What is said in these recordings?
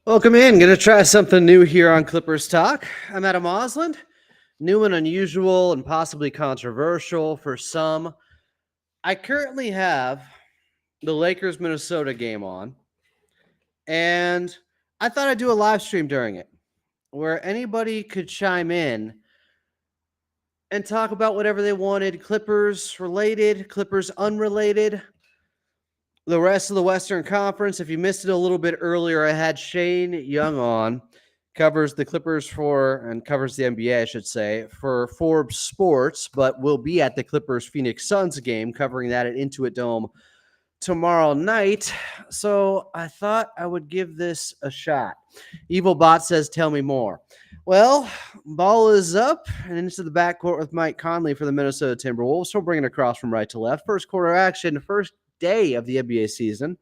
Welcome in. Going to try something new here on Clippers Talk. I'm Adam Osland. New and unusual and possibly controversial for some. I currently have the Lakers Minnesota game on, and I thought I'd do a live stream during it where anybody could chime in and talk about whatever they wanted, Clippers related, Clippers unrelated, the rest of the Western Conference. If you missed it a little bit earlier, I had Shane Young on, covers the Clippers and covers the NBA, I should say, for Forbes Sports, but will be at the Clippers Phoenix Suns game, covering that at Intuit Dome tomorrow night. So I thought I would give this a shot. Evil Bot says, tell me more. Well, ball is up and into the backcourt with Mike Conley for the Minnesota Timberwolves. So we'll bring it across from right to left. First quarter action, first day of the NBA season.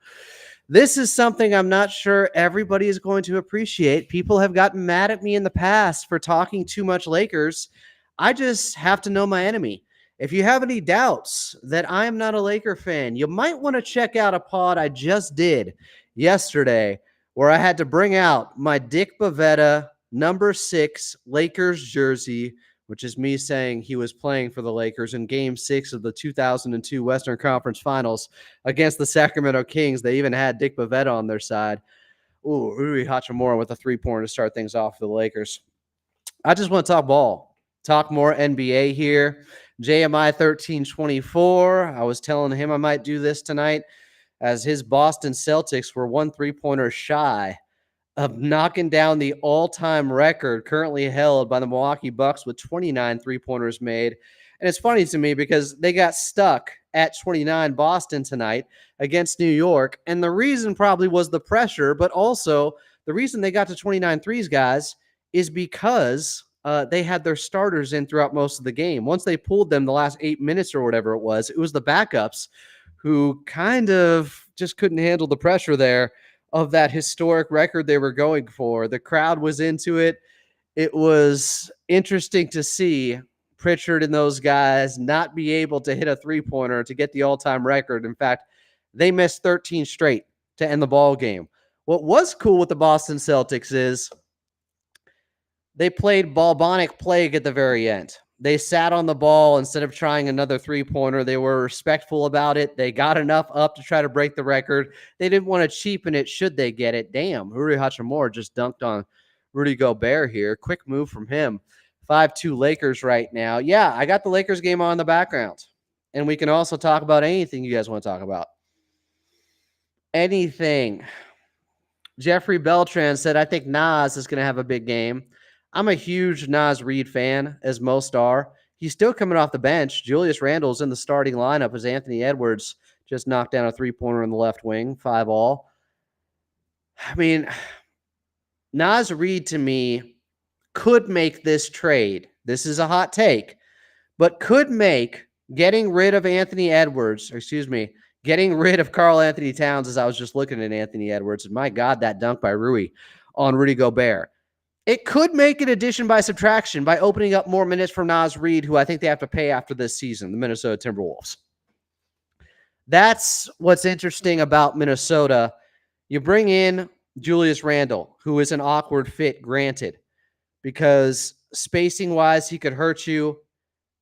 This is something I'm not sure everybody is going to appreciate. People have gotten mad at me in the past for talking too much Lakers. I just have to know my enemy. If you have any doubts that I am not a Laker fan, you might want to check out a pod I just did yesterday where I had to bring out my Dick Bavetta number 6 Lakers jersey, which is me saying he was playing for the Lakers in Game 6 of the 2002 Western Conference Finals against the Sacramento Kings. They even had Dick Bavetta on their side. Ooh, Rui Hachimura with a three-pointer to start things off for the Lakers. I just want to talk ball, talk more NBA here. JMI 1324, I was telling him I might do this tonight as his Boston Celtics were one three-pointer shy of knocking down the all-time record currently held by the Milwaukee Bucks with 29 three-pointers made. And it's funny to me because they got stuck at 29 Boston tonight against New York. And the reason probably was the pressure, but also the reason they got to 29 threes, guys, is because they had their starters in throughout most of the game. Once they pulled them the last 8 minutes or whatever it was the backups who kind of just couldn't handle the pressure there of that historic record they were going for. The crowd was into it. It was interesting to see Pritchard and those guys not be able to hit a three-pointer to get the all-time record. In fact, they missed 13 straight to end the ball game. What was cool with the Boston Celtics is they played Balbonic Plague at the very end. They sat on the ball instead of trying another three-pointer. They were respectful about it. They got enough up to try to break the record. They didn't want to cheapen it should they get it. Damn, Rui Hachimura just dunked on Rudy Gobert here. Quick move from him. 5-2 Lakers right now. Yeah, I got the Lakers game on in the background. And we can also talk about anything you guys want to talk about. Anything. Jeffrey Beltran said, I think Nas is going to have a big game. I'm a huge Nas Reed fan, as most are. He's still coming off the bench. Julius Randle's in the starting lineup as Anthony Edwards just knocked down a three-pointer in the left wing, 5-all. I mean, Nas Reed, to me, could make this trade. This is a hot take, but could make getting rid of getting rid of Karl Anthony Towns, as I was just looking at Anthony Edwards. And my God, that dunk by Rui on Rudy Gobert. It could make an addition by subtraction by opening up more minutes for Nas Reed, who I think they have to pay after this season, the Minnesota Timberwolves. That's what's interesting about Minnesota. You bring in Julius Randle, who is an awkward fit, granted, because spacing-wise, he could hurt you.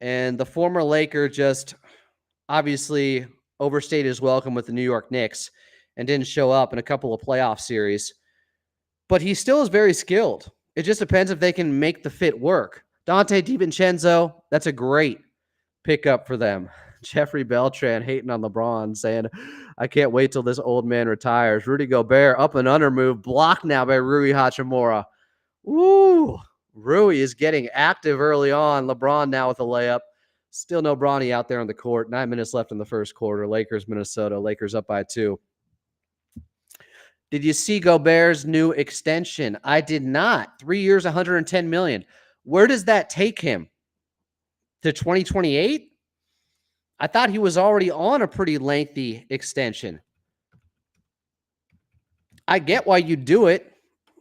And the former Laker just obviously overstayed his welcome with the New York Knicks and didn't show up in a couple of playoff series. But he still is very skilled. It just depends if they can make the fit work. Dante DiVincenzo, that's a great pickup for them. Jeffrey Beltran hating on LeBron, saying, I can't wait till this old man retires. Rudy Gobert, up and under move, blocked now by Rui Hachimura. Woo! Rui is getting active early on. LeBron now with a layup. Still no Bronny out there on the court. 9 minutes left in the first quarter. Lakers, Minnesota. Lakers up by 2. Did you see Gobert's new extension? I did not. 3 years, $110 million. Where does that take him? To 2028? I thought he was already on a pretty lengthy extension. I get why you do it.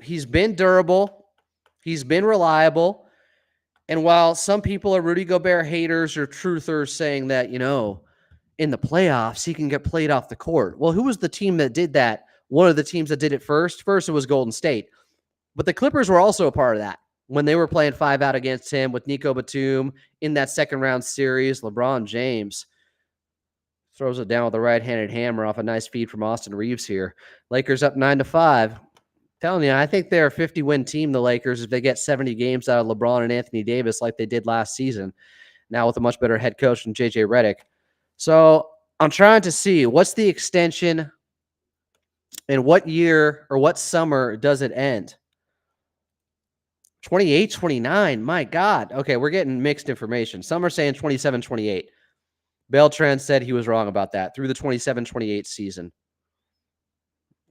He's been durable. He's been reliable. And while some people are Rudy Gobert haters or truthers saying that, in the playoffs, he can get played off the court. Well, who was the team that did that one of the teams that did it first. First, it was Golden State. But the Clippers were also a part of that when they were playing 5 out against him with Nico Batum in that second round series. LeBron James throws it down with a right-handed hammer off a nice feed from Austin Reeves here. Lakers up 9-5. Telling you, I think they're a 50-win team, the Lakers, if they get 70 games out of LeBron and Anthony Davis like they did last season, now with a much better head coach than J.J. Redick. So I'm trying to see what's the extension and what year or what summer does it end? 28, 29. My God. Okay, we're getting mixed information. Some are saying 27, 28. Beltran said he was wrong about that through the 27-28 season.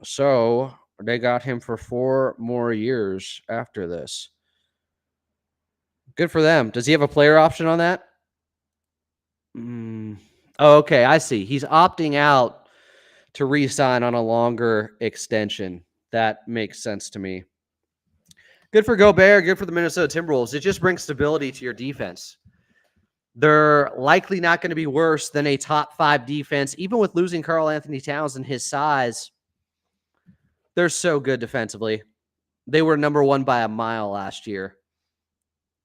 So they got him for 4 more years after this. Good for them. Does he have a player option on that? Oh, okay, I see. He's opting out to re-sign on a longer extension. That makes sense to me. Good for Gobert. Good for the Minnesota Timberwolves. It just brings stability to your defense. They're likely not going to be worse than a top 5 defense. Even with losing Karl-Anthony Towns and his size, they're so good defensively. They were number 1 by a mile last year.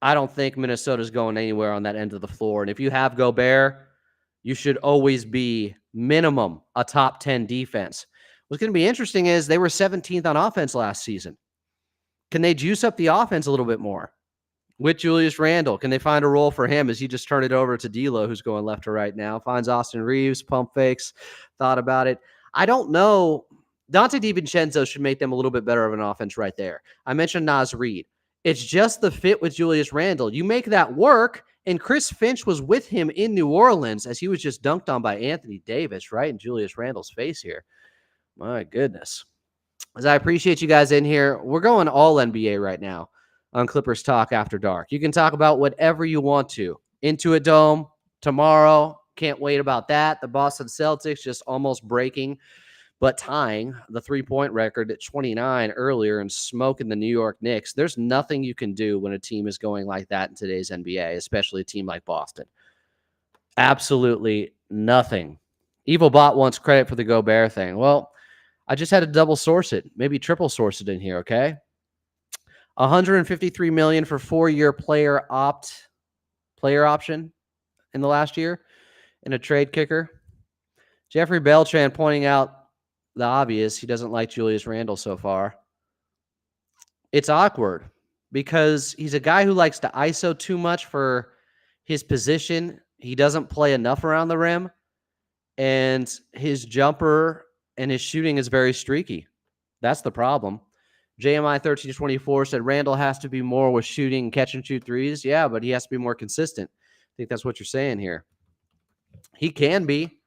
I don't think Minnesota's going anywhere on that end of the floor. And if you have Gobert, you should always be minimum a top 10 defense. What's going to be interesting is they were 17th on offense last season. Can they juice up the offense a little bit more with Julius Randle? Can they find a role for him as he just turned it over to D'Lo, who's going left to right now, finds Austin Reeves, pump fakes, thought about it. I don't know. Dante DiVincenzo should make them a little bit better of an offense right there. I mentioned Naz Reid. It's just the fit with Julius Randle. You make that work, and Chris Finch was with him in New Orleans as he was just dunked on by Anthony Davis right in Julius Randle's face here. My goodness. As I appreciate you guys in here, we're going all NBA right now on Clippers Talk After Dark. You can talk about whatever you want to. Intuit Dome tomorrow. Can't wait about that. The Boston Celtics just almost breaking, but tying the 3-point record at 29 earlier and smoking the New York Knicks. There's nothing you can do when a team is going like that in today's NBA, especially a team like Boston. Absolutely nothing. Evil Bot wants credit for the Gobert thing. Well, I just had to double source it, maybe triple source it in here, okay? $153 million for 4-year player option in the last year and a trade kicker. Jeffrey Beltran pointing out the obvious. He doesn't like Julius Randle so far. It's awkward because he's a guy who likes to ISO too much for his position. He doesn't play enough around the rim, and his jumper and his shooting is very streaky. That's the problem. JMI 1324 said Randle has to be more with shooting, catch and shoot threes. Yeah, but he has to be more consistent. I think that's what you're saying here. He can be.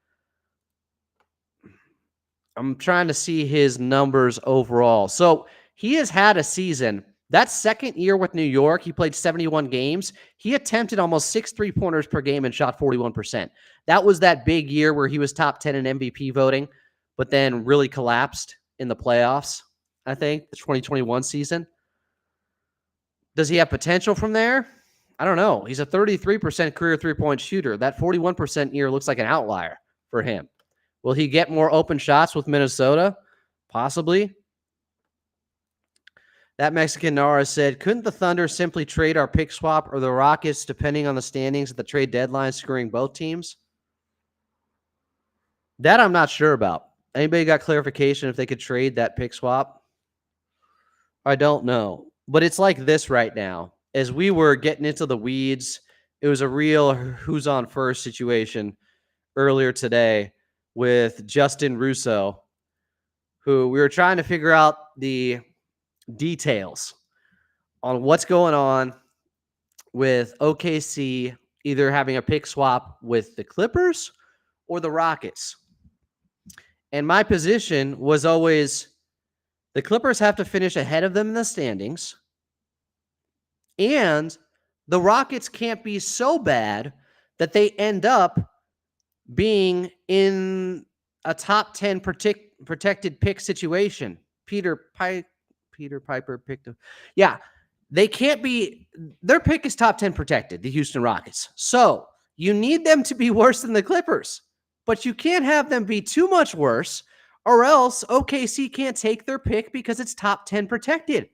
I'm trying to see his numbers overall. So he has had a season. That second year with New York, he played 71 games. He attempted almost 6 3-pointers per game and shot 41%. That was that big year where he was top 10 in MVP voting, but then really collapsed in the playoffs, I think, the 2021 season. Does he have potential from there? I don't know. He's a 33% career 3-point shooter. That 41% year looks like an outlier for him. Will he get more open shots with Minnesota? Possibly. That Mexican Nara said, couldn't the Thunder simply trade our pick swap or the Rockets, depending on the standings at the trade deadline, screwing both teams? That I'm not sure about. Anybody got clarification if they could trade that pick swap? I don't know. But it's like this right now. As we were getting into the weeds, it was a real who's on first situation earlier today with Justin Russo, who we were trying to figure out the details on what's going on with OKC either having a pick swap with the Clippers or the Rockets. And my position was always the Clippers have to finish ahead of them in the standings, and the Rockets can't be so bad that they end up being in a top 10 protected pick situation. Peter Piper picked him. Yeah, they can't be. Their pick is top 10 protected, the Houston Rockets. So you need them to be worse than the Clippers, but you can't have them be too much worse, or else OKC can't take their pick because it's top 10 protected.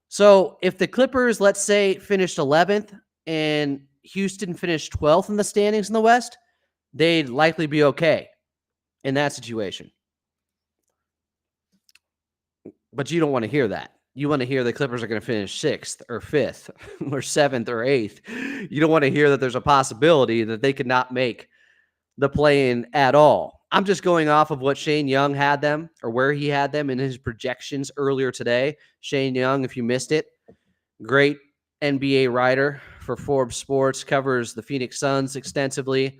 So if the Clippers, let's say, finished 11th and Houston finished 12th in the standings in the West, they'd likely be okay in that situation. But you don't want to hear that. You want to hear the Clippers are going to finish 6th or 5th or 7th or 8th. You don't want to hear that there's a possibility that they could not make the play-in at all. I'm just going off of what Shane Young had them, or where he had them in his projections earlier today. Shane Young, if you missed it, great NBA writer for Forbes Sports, covers the Phoenix Suns extensively,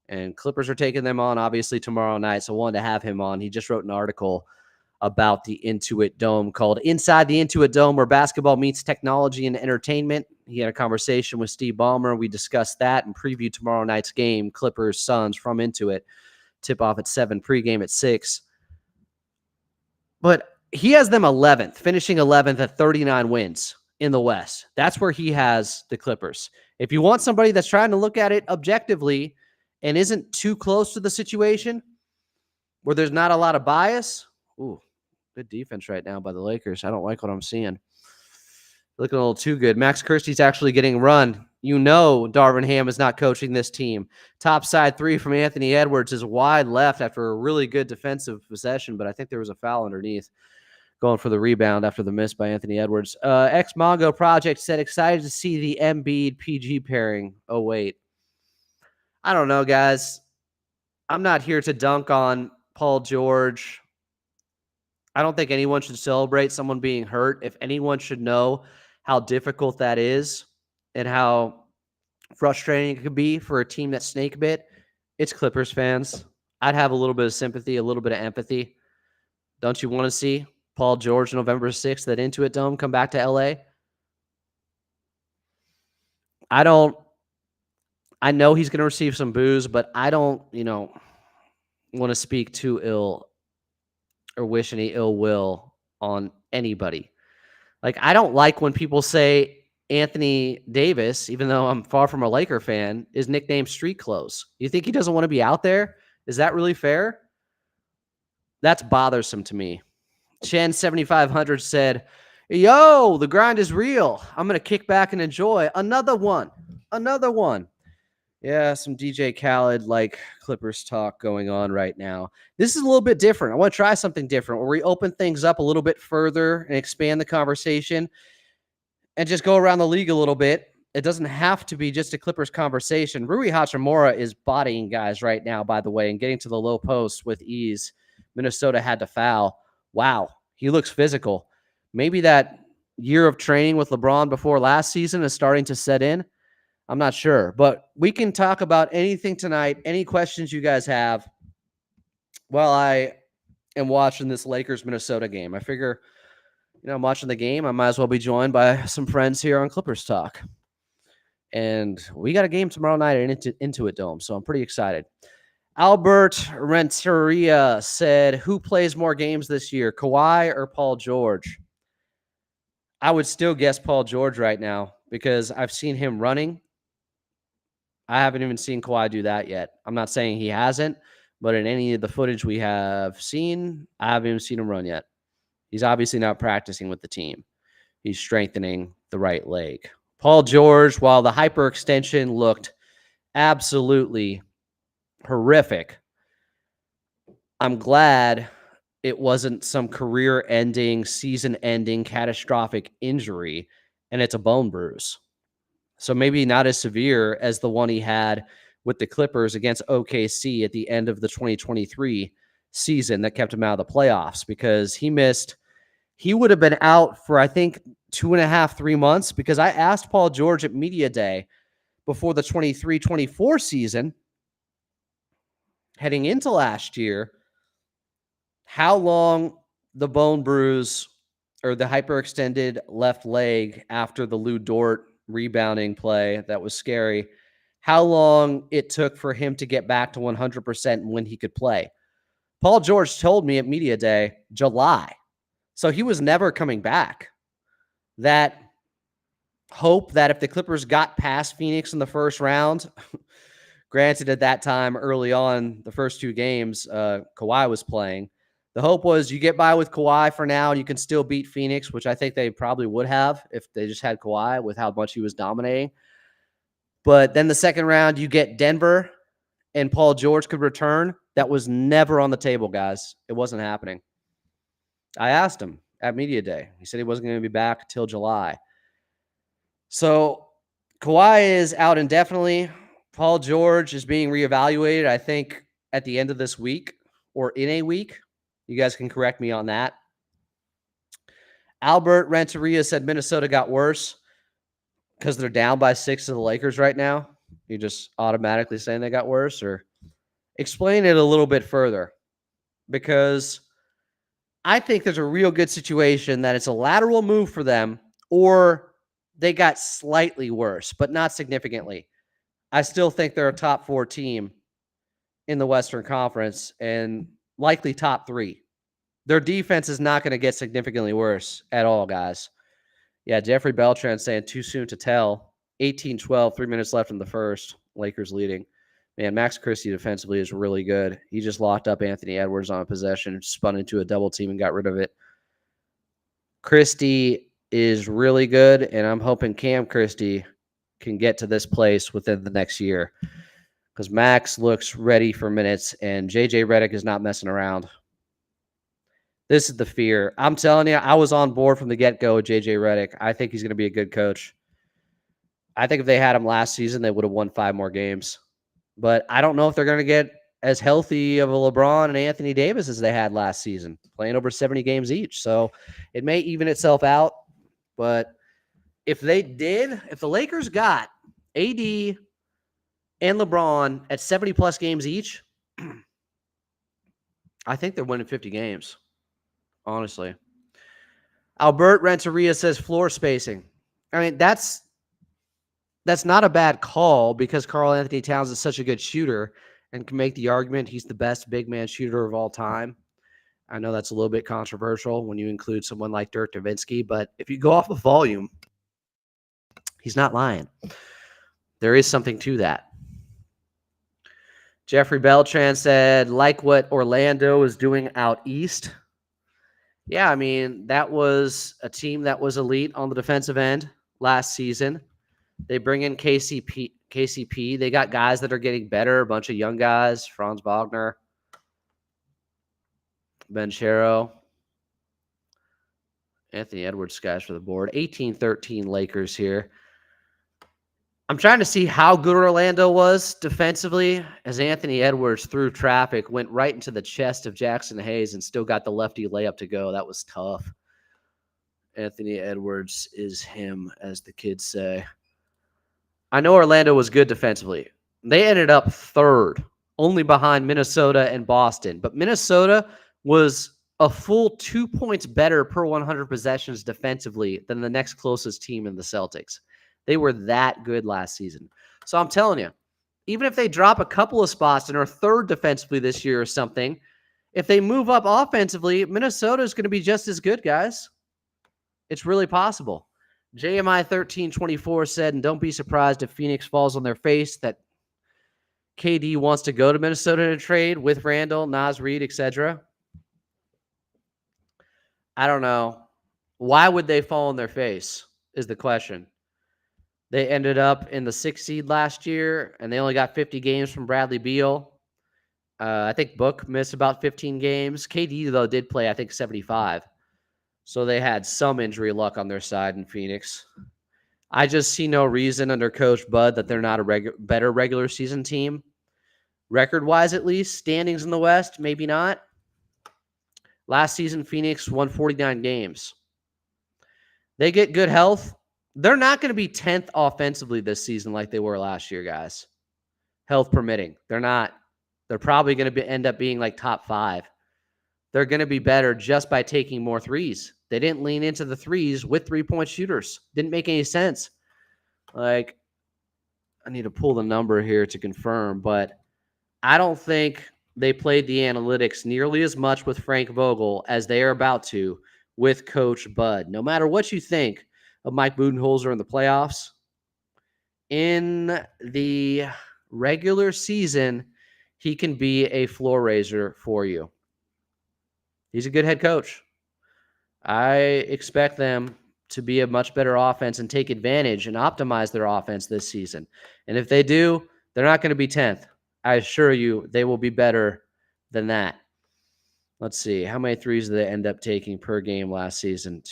and Clippers are taking them on, obviously, tomorrow night, so I wanted to have him on. He just wrote an article about the Intuit Dome called Inside the Intuit Dome, where basketball meets technology and entertainment. He had a conversation with Steve Ballmer. We discussed that and previewed tomorrow night's game, Clippers Suns from Intuit. Tip off at 7, pregame at 6. But he has them 11th, finishing 11th at 39 wins in the West. That's where he has the Clippers. If you want somebody that's trying to look at it objectively and isn't too close to the situation, where there's not a lot of bias, ooh, good defense right now by the Lakers. I don't like what I'm seeing. Looking a little too good. Max Kirsty's actually getting run. You know Darvin Ham is not coaching this team. Top side 3 from Anthony Edwards is wide left after a really good defensive possession, but I think there was a foul underneath going for the rebound after the miss by Anthony Edwards. X-Mongo Project said, excited to see the Embiid-PG pairing. Oh, wait. I don't know, guys. I'm not here to dunk on Paul George. I don't think anyone should celebrate someone being hurt. If anyone should know how difficult that is and how frustrating it could be for a team that snake bit, it's Clippers fans. I'd have a little bit of sympathy, a little bit of empathy. Don't you want to see Paul George November 6th at Intuit Dome come back to LA? I know he's going to receive some boos, but I don't, want to speak too ill or wish any ill will on anybody. Like, I don't like when people say Anthony Davis, even though I'm far from a Laker fan, is nicknamed street clothes. You think he doesn't want to be out there? Is that really fair? That's bothersome to me. Shan 7500 said, yo, the grind is real. I'm going to kick back and enjoy another one. Yeah, some DJ Khaled like Clippers talk going on right now. This is a little bit different. I want to try something different where we open things up a little bit further and expand the conversation and just go around the league a little bit. It doesn't have to be just a Clippers conversation. Rui Hachimura is bodying guys right now, by the way, and getting to the low post with ease. Minnesota had to foul. Wow, he looks physical. Maybe that year of training with LeBron before last season is starting to set in. I'm not sure, but we can talk about anything tonight, any questions you guys have while I am watching this Lakers-Minnesota game. I figure, I'm watching the game. I might as well be joined by some friends here on Clippers Talk. And we got a game tomorrow night at Intuit Dome, so I'm pretty excited. Albert Renteria said, who plays more games this year, Kawhi or Paul George? I would still guess Paul George right now because I've seen him running. I haven't even seen Kawhi do that yet. I'm not saying he hasn't, but in any of the footage we have seen, I haven't even seen him run yet. He's obviously not practicing with the team. He's strengthening the right leg. Paul George, while the hyperextension looked absolutely horrific, I'm glad it wasn't some career-ending, season-ending, catastrophic injury, and it's a bone bruise. So maybe not as severe as the one he had with the Clippers against OKC at the end of the 2023 season that kept him out of the playoffs, because he would have been out for, I think, 2.5, 3 months, because I asked Paul George at Media Day before the 23-24 season, heading into last year, how long the bone bruise or the hyperextended left leg after the Lou Dort rebounding play that was scary, how long it took for him to get back to 100% and when he could play. Paul George told me at Media Day, July. So he was never coming back. That hope that if the Clippers got past Phoenix in the first round, Granted, at that time, early on, the first 2 games, Kawhi was playing. The hope was you get by with Kawhi for now, and you can still beat Phoenix, which I think they probably would have if they just had Kawhi with how much he was dominating. But then the second round, you get Denver, and Paul George could return. That was never on the table, guys. It wasn't happening. I asked him at media day. He said he wasn't going to be back till July. So Kawhi is out indefinitely. Paul George is being reevaluated, I think, at the end of this week or in a week. You guys can correct me on that. Albert Renteria said Minnesota got worse because they're down by 6 to the Lakers right now. You just automatically saying they got worse, or explain it a little bit further, because I think there's a real good situation that it's a lateral move for them, or they got slightly worse, but not significantly. I still think they're a top 4 team in the Western Conference and likely top 3. Their defense is not going to get significantly worse at all, guys. Yeah, Jeffrey Beltran saying too soon to tell. 18-12, 3 minutes left in the first. Lakers leading. Man, Max Christie defensively is really good. He just locked up Anthony Edwards on a possession, spun into a double team and got rid of it. Christie is really good, and I'm hoping Cam Christie can get to this place within the next year, because Max looks ready for minutes, and JJ Redick is not messing around. This is the fear. I'm telling you, I was on board from the get-go with JJ Redick. I think he's going to be a good coach. I think if they had him last season, they would have won 5 more games. But I don't know if they're going to get as healthy of a LeBron and Anthony Davis as they had last season, playing over 70 games each. So it may even itself out. But if they did, if the Lakers got AD and LeBron at 70-plus games each, I think they're winning 50 games, honestly. Albert Renteria says floor spacing. I mean, that's not a bad call, because Karl-Anthony Towns is such a good shooter and can make the argument he's the best big man shooter of all time. I know that's a little bit controversial when you include someone like Dirk Nowitzki, but if you go off of volume, he's not lying. There is something to that. Jeffrey Beltran said, like what Orlando is doing out east. Yeah, I mean, that was a team that was elite on the defensive end last season. They bring in KCP. They got guys that are getting better, a bunch of young guys, Franz Wagner, Banchero, Anthony Edwards, guys for the board. 18-13 Lakers here. I'm trying to see how good Orlando was defensively, as Anthony Edwards, through traffic, went right into the chest of Jackson Hayes and still got the lefty layup to go. That was tough. Anthony Edwards is him, as the kids say. I know Orlando was good defensively. They ended up 3rd, only behind Minnesota and Boston. But Minnesota was a full 2 points better per 100 possessions defensively than the next closest team in the Celtics. They were that good last season. So I'm telling you, even if they drop a couple of spots and are 3rd defensively this year or something, if they move up offensively, Minnesota is going to be just as good, guys. It's really possible. JMI 1324 said, and don't be surprised if Phoenix falls on their face, that KD wants to go to Minnesota in a trade with Randall, Naz Reid, etc. I don't know. Why would they fall on their face is the question. They ended up in the 6th seed last year, and they only got 50 games from Bradley Beal. I think Book missed about 15 games. KD, though, did play, I think, 75. So they had some injury luck on their side in Phoenix. I just see no reason under Coach Bud that they're not a better regular season team. Record-wise, at least. Standings in the West, maybe not. Last season, Phoenix won 49 games. They get good health. They're not going to be 10th offensively this season like they were last year, guys. Health permitting. They're not. They're probably going to end up being like top 5. They're going to be better just by taking more threes. They didn't lean into the threes with 3-point shooters. Didn't make any sense. Like, I need to pull the number here to confirm, but I don't think they played the analytics nearly as much with Frank Vogel as they are about to with Coach Bud. No matter what you think of Mike Budenholzer in the playoffs, in the regular season, he can be a floor raiser for you. He's a good head coach. I expect them to be a much better offense and take advantage and optimize their offense this season. And if they do, they're not going to be 10th. I assure you they will be better than that. Let's see. How many threes did they end up taking per game last season?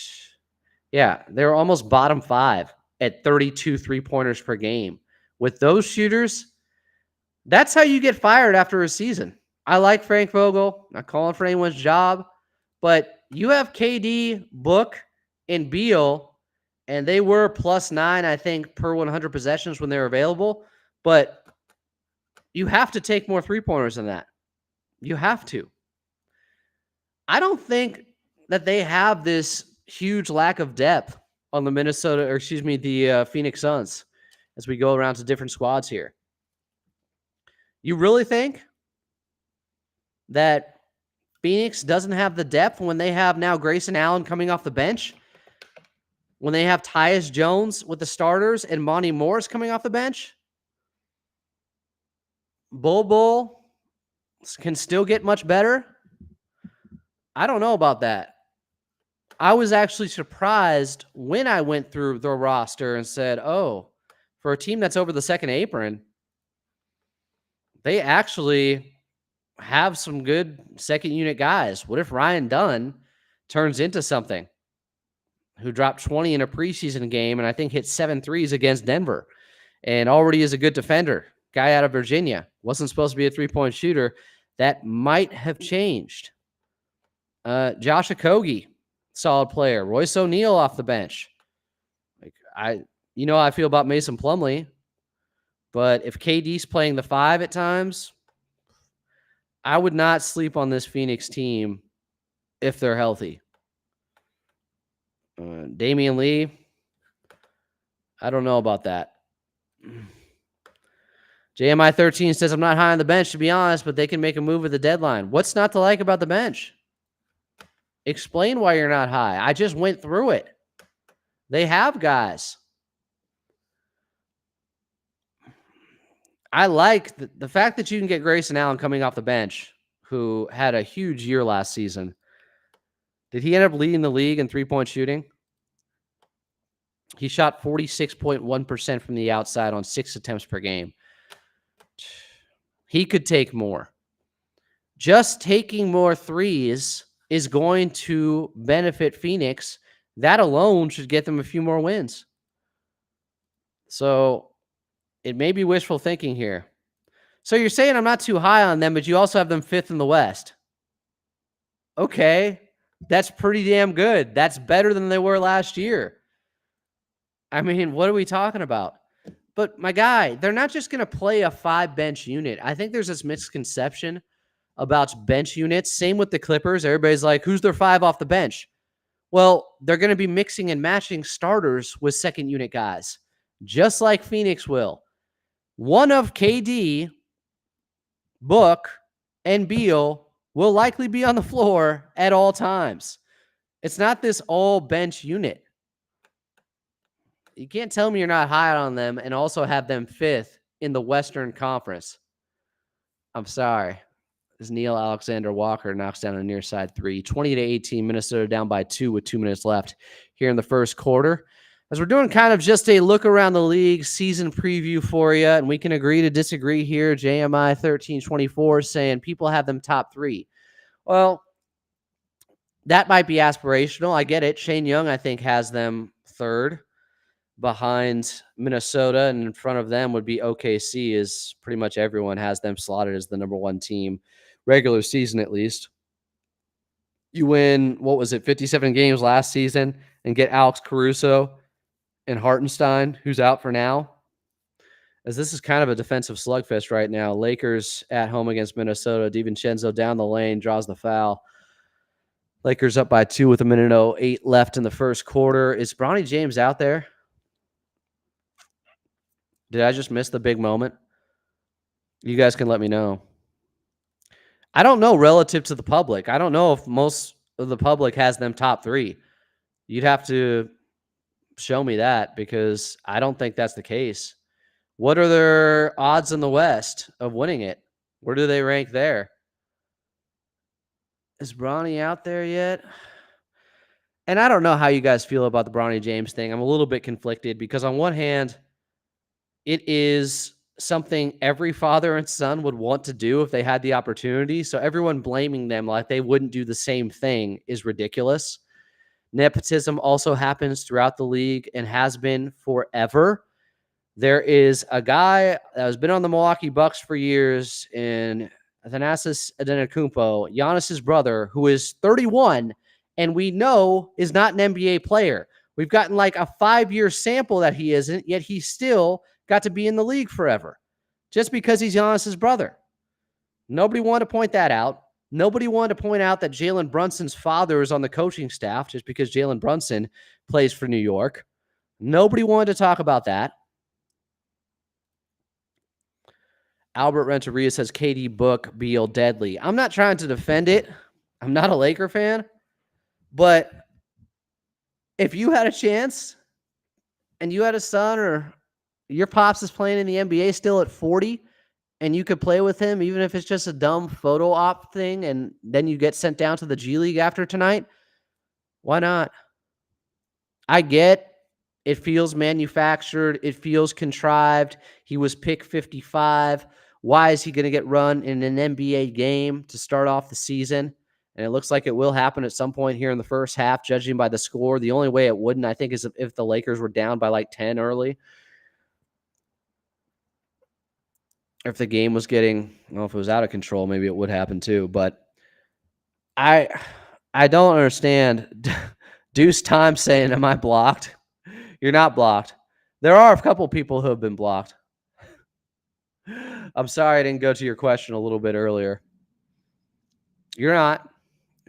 Yeah, they were almost bottom 5 at 32 three-pointers per game. With those shooters, that's how you get fired after a season. I like Frank Vogel. Not calling for anyone's job, but you have KD, Book, and Beal, and they were +9, I think, per 100 possessions when they were available. But you have to take more three-pointers than that. You have to. I don't think that they have this huge lack of depth on the Phoenix Suns as we go around to different squads here. You really think that Phoenix doesn't have the depth when they have now Grayson Allen coming off the bench? When they have Tyus Jones with the starters and Monty Morris coming off the bench? Bull can still get much better? I don't know about that. I was actually surprised when I went through the roster and said, oh, for a team that's over the second apron, they actually have some good second unit guys. What if Ryan Dunn turns into something? Who dropped 20 in a preseason game and I think hit 7 threes against Denver and already is a good defender. Guy out of Virginia. Wasn't supposed to be a three-point shooter. That might have changed. Josh Okogie, solid player. Royce O'Neal off the bench. You know how I feel about Mason Plumlee, but if KD's playing the 5 at times, I would not sleep on this Phoenix team if they're healthy. Damian Lee, I don't know about that. JMI 13 says, I'm not high on the bench, to be honest, but they can make a move at the deadline. What's not to like about the bench? Explain why you're not high. I just went through it. They have guys. I like the fact that you can get Grayson Allen coming off the bench, who had a huge year last season. Did he end up leading the league in three-point shooting? He shot 46.1% from the outside on 6 attempts per game. He could take more. Just taking more threes is going to benefit Phoenix. That alone should get them a few more wins. So it may be wishful thinking here. So you're saying I'm not too high on them, but you also have them 5th in the West. Okay, that's pretty damn good. That's better than they were last year. I mean, what are we talking about? But my guy, they're not just going to play a 5-bench unit. I think there's this misconception about bench units. Same with the Clippers. Everybody's like, who's their 5 off the bench? Well, they're going to be mixing and matching starters with second unit guys, just like Phoenix will. One of KD, Book, and Beal will likely be on the floor at all times. It's not this all bench unit. You can't tell me you're not high on them and also have them 5th in the Western Conference. I'm sorry. As Neil Alexander Walker knocks down a near side 3. 20-18, Minnesota down by 2 with 2 minutes left here in the first quarter. As we're doing kind of just a look around the league season preview for you, and we can agree to disagree here. JMI 1324 saying people have them top 3. Well, that might be aspirational. I get it. Shane Young, I think, has them 3rd behind Minnesota, and in front of them would be OKC, as pretty much everyone has them slotted as the number 1 team, regular season at least. You win, 57 games last season and get Alex Caruso and Hartenstein, who's out for now, as this is kind of a defensive slugfest right now. Lakers at home against Minnesota. DiVincenzo down the lane, draws the foul. Lakers up by 2 with 1:08 left in the first quarter. Is Bronny James out there? Did I just miss the big moment? You guys can let me know. I don't know relative to the public. I don't know if most of the public has them top 3. You'd have to show me that, because I don't think that's the case. What are their odds in the West of winning it? Where do they rank there? Is Bronny out there yet? And I don't know how you guys feel about the Bronny James thing. I'm a little bit conflicted because on one hand, it is something every father and son would want to do if they had the opportunity. So everyone blaming them like they wouldn't do the same thing is ridiculous. Nepotism also happens throughout the league and has been forever. There is a guy that has been on the Milwaukee Bucks for years in Thanasis Antetokounmpo, Giannis's brother, who is 31 and we know is not an NBA player. We've gotten like a 5-year sample that he isn't, yet he still got to be in the league forever just because he's Giannis's brother. Nobody wanted to point that out. Nobody wanted to point out that Jalen Brunson's father is on the coaching staff just because Jalen Brunson plays for New York. Nobody wanted to talk about that. Albert Renteria says KD, Book, Beal, deadly. I'm not trying to defend it. I'm not a Laker fan. But if you had a chance and you had a son or your pops is playing in the NBA still at 40 and you could play with him, even if it's just a dumb photo op thing, and then you get sent down to the G League after tonight, why not? I get it feels manufactured. It feels contrived. He was pick 55. Why is he going to get run in an NBA game to start off the season? And it looks like it will happen at some point here in the first half, judging by the score. The only way it wouldn't, I think, is if the Lakers were down by like 10 early. If the game was getting, well, if it was out of control, maybe it would happen too. But I don't understand. Deuce Time saying, am I blocked? You're not blocked. There are a couple people who have been blocked. I'm sorry I didn't go to your question a little bit earlier. You're not.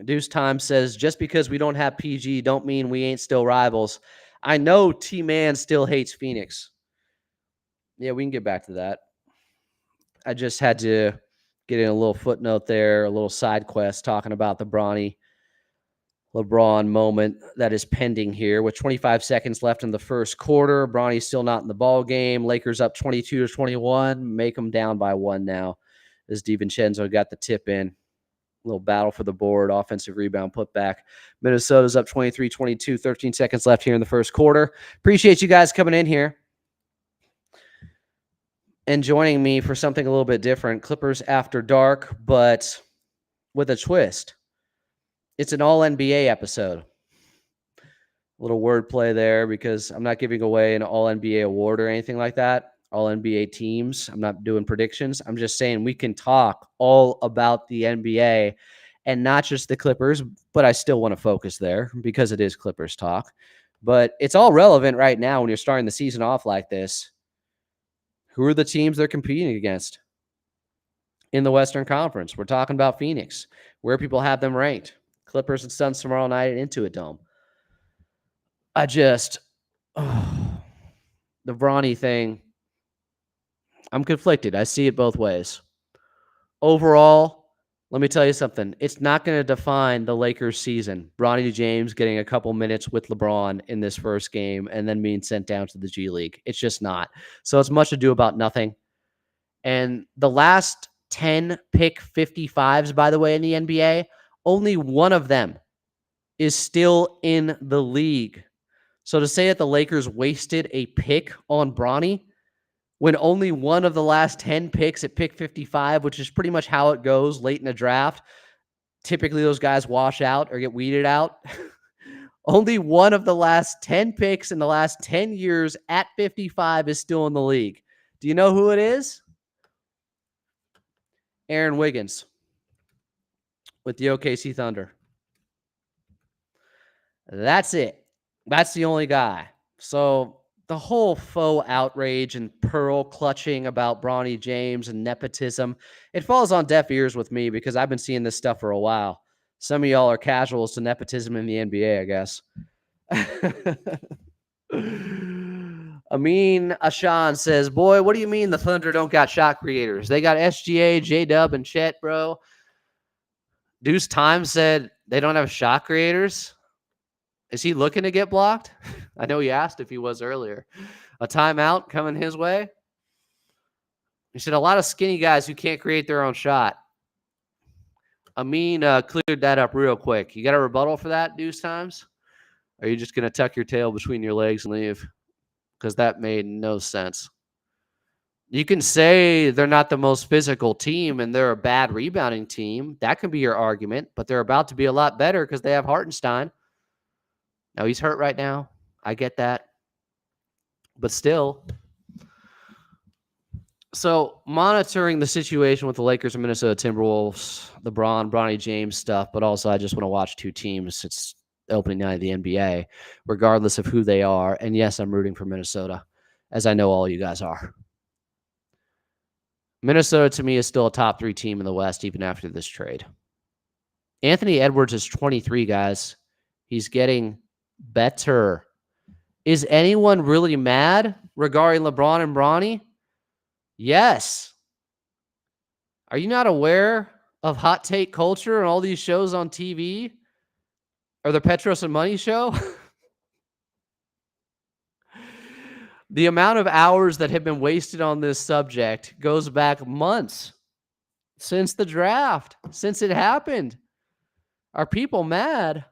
Deuce Time says, just because we don't have PG don't mean we ain't still rivals. I know T-Man still hates Phoenix. Yeah, we can get back to that. I just had to get in a little footnote there, a little side quest talking about the Bronny LeBron moment that is pending here with 25 seconds left in the first quarter. Bronny's still not in the ball game. Lakers up 22-21. Make them down by 1 now as DiVincenzo got the tip in. A little battle for the board, offensive rebound, put back. Minnesota's up 23-22, 13 seconds left here in the first quarter. Appreciate you guys coming in here and joining me for something a little bit different. Clippers After Dark, but with a twist. It's an all-NBA episode. A little wordplay there because I'm not giving away an all-NBA award or anything like that. All-NBA teams. I'm not doing predictions. I'm just saying we can talk all about the NBA and not just the Clippers, but I still want to focus there because it is Clippers talk. But it's all relevant right now when you're starting the season off like this. Who are the teams they're competing against in the Western Conference? We're talking about Phoenix, where people have them ranked. Clippers and Suns tomorrow night at Intuit Dome. The Bronny thing, I'm conflicted. I see it both ways. Overall, let me tell you something. It's not going to define the Lakers season. Bronny James getting a couple minutes with LeBron in this first game and then being sent down to the G League. It's just not. So it's much ado about nothing. And the last 10 pick 55s, by the way, in the NBA, only one of them is still in the league. So to say that the Lakers wasted a pick on Bronny when only one of the last 10 picks at pick 55, which is pretty much how it goes late in the draft, typically those guys wash out or get weeded out. Only one of the last 10 picks in the last 10 years at 55 is still in the league. Do you know who it is? Aaron Wiggins with the OKC Thunder. That's it. That's the only guy. So the whole faux outrage and pearl clutching about Bronny James and nepotism, it falls on deaf ears with me because I've been seeing this stuff for a while. Some of y'all are casuals to nepotism in the NBA, I guess. Amin Ashan says, boy, what do you mean the Thunder don't got shot creators? They got SGA, J-Dub, and Chet, bro. Deuce Time said they don't have shot creators. Is he looking to get blocked? I know he asked if he was earlier. A timeout coming his way? He said a lot of skinny guys who can't create their own shot. Amin cleared that up real quick. You got a rebuttal for that, Deuce Times? Or are you just going to tuck your tail between your legs and leave? Because that made no sense. You can say they're not the most physical team and they're a bad rebounding team. That can be your argument, but they're about to be a lot better because they have Hartenstein. Now, he's hurt right now. I get that. But still. So, monitoring the situation with the Lakers and Minnesota Timberwolves, the Bronny James stuff, but also I just want to watch two teams. It's the opening night of the NBA, regardless of who they are. And yes, I'm rooting for Minnesota, as I know all you guys are. Minnesota, to me, is still a top 3 team in the West, even after this trade. Anthony Edwards is 23, guys. He's getting better. Is anyone really mad regarding LeBron and Bronny? Yes. Are you not aware of hot take culture and all these shows on TV? Or the Petros and Money show? The amount of hours that have been wasted on this subject goes back months since the draft, since it happened. Are people mad?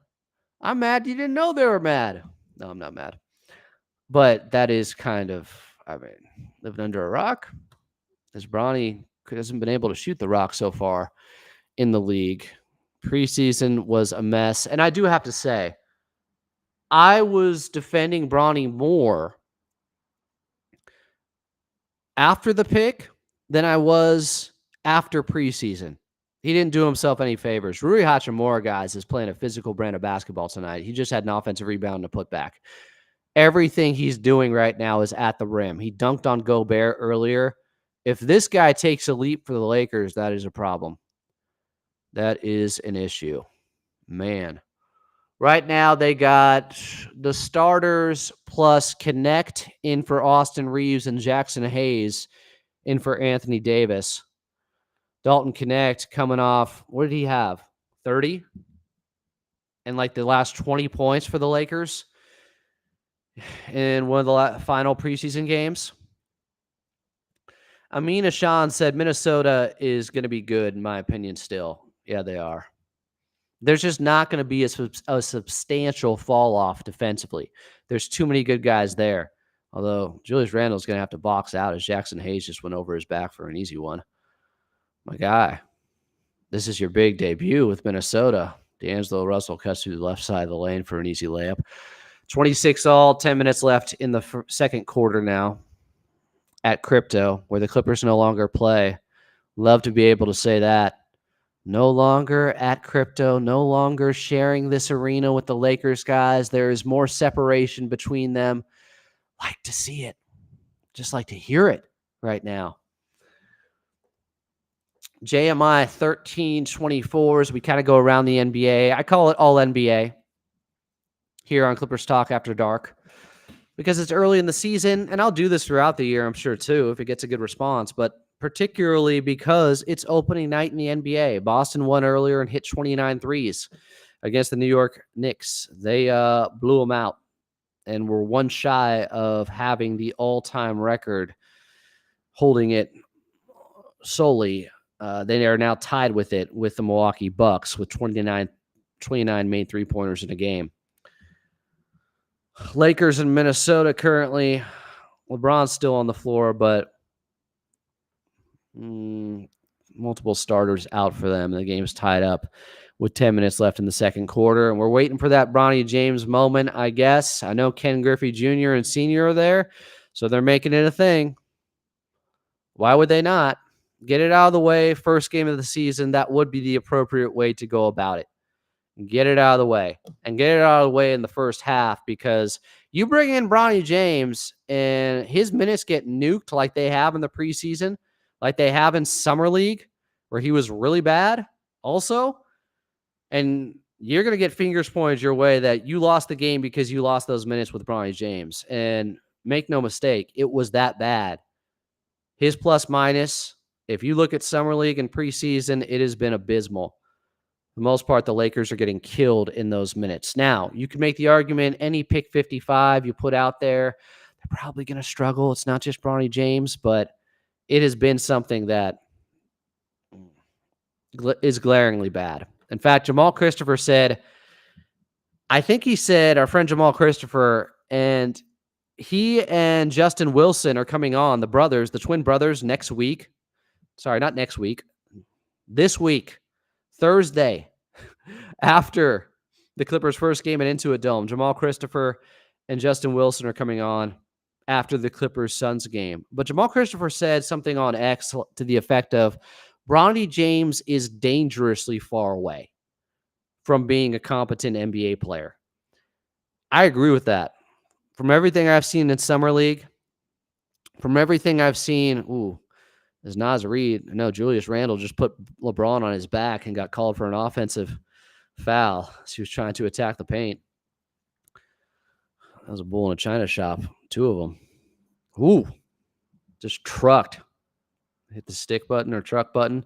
I'm mad you didn't know they were mad. No, I'm not mad. But that is kind of, living under a rock. As Bronny hasn't been able to shoot the rock so far in the league. Preseason was a mess. And I do have to say, I was defending Bronny more after the pick than I was after preseason. He didn't do himself any favors. Rui Hachimura, guys, is playing a physical brand of basketball tonight. He just had an offensive rebound to put back. Everything he's doing right now is at the rim. He dunked on Gobert earlier. If this guy takes a leap for the Lakers, that is a problem. That is an issue. Man. Right now, they got the starters plus Connect in for Austin Reeves and Jackson Hayes in for Anthony Davis. Dalton Connect coming off, what did he have? 30? And like the last 20 points for the Lakers in one of the final preseason games. Amin Ashan said Minnesota is going to be good, in my opinion, still. Yeah, they are. There's just not going to be a substantial fall off defensively. There's too many good guys there. Although Julius Randle's going to have to box out as Jackson Hayes just went over his back for an easy one. My guy, this is your big debut with Minnesota. D'Angelo Russell cuts through the left side of the lane for an easy layup. 26 all, 10 minutes left in the second quarter now at Crypto, where the Clippers no longer play. Love to be able to say that. No longer at Crypto, no longer sharing this arena with the Lakers guys. There is more separation between them. Like to see it. Just like to hear it right now. JMI 1324s. We kind of go around the NBA. I call it all NBA here on Clippers Talk After Dark because it's early in the season, and I'll do this throughout the year, I'm sure, too, if it gets a good response. But particularly because it's opening night in the NBA. Boston won earlier and hit 29 threes against the New York Knicks. They blew them out and were one shy of having the all-time record, holding it solely. They are now tied with it with the Milwaukee Bucks with 29 made three-pointers in a game. Lakers and Minnesota currently. LeBron's still on the floor, but multiple starters out for them. The game's tied up with 10 minutes left in the second quarter, and we're waiting for that Bronny James moment, I guess. I know Ken Griffey Jr. and Sr. are there, so they're making it a thing. Why would they not? Get it out of the way. First game of the season, that would be the appropriate way to go about it. Get it out of the way. And get it out of the way in the first half, because you bring in Bronny James and his minutes get nuked like they have in the preseason, like they have in Summer League, where he was really bad also. And you're going to get fingers pointed your way that you lost the game because you lost those minutes with Bronny James. And make no mistake, it was that bad. His plus minus, if you look at Summer League and preseason, it has been abysmal. For the most part, the Lakers are getting killed in those minutes. Now, you can make the argument any pick 55 you put out there, they're probably going to struggle. It's not just Bronny James, but it has been something that is glaringly bad. In fact, Jamal Christopher said, I think he said, our friend Jamal Christopher, and he and Justin Wilson are coming on, the brothers, the twin brothers, next week. Sorry, not next week. This week, Thursday, after the Clippers' first game at Intuit Dome. Jamal Christopher and Justin Wilson are coming on after the Clippers-Suns game. But Jamal Christopher said something on X to the effect of, Bronny James is dangerously far away from being a competent NBA player. I agree with that. From everything I've seen in Summer League, from everything I've seen, as Naz Reid, no, Julius Randle just put LeBron on his back and got called for an offensive foul as he was trying to attack the paint. That was a bull in a china shop. Two of them. Just trucked. Hit the stick button or truck button.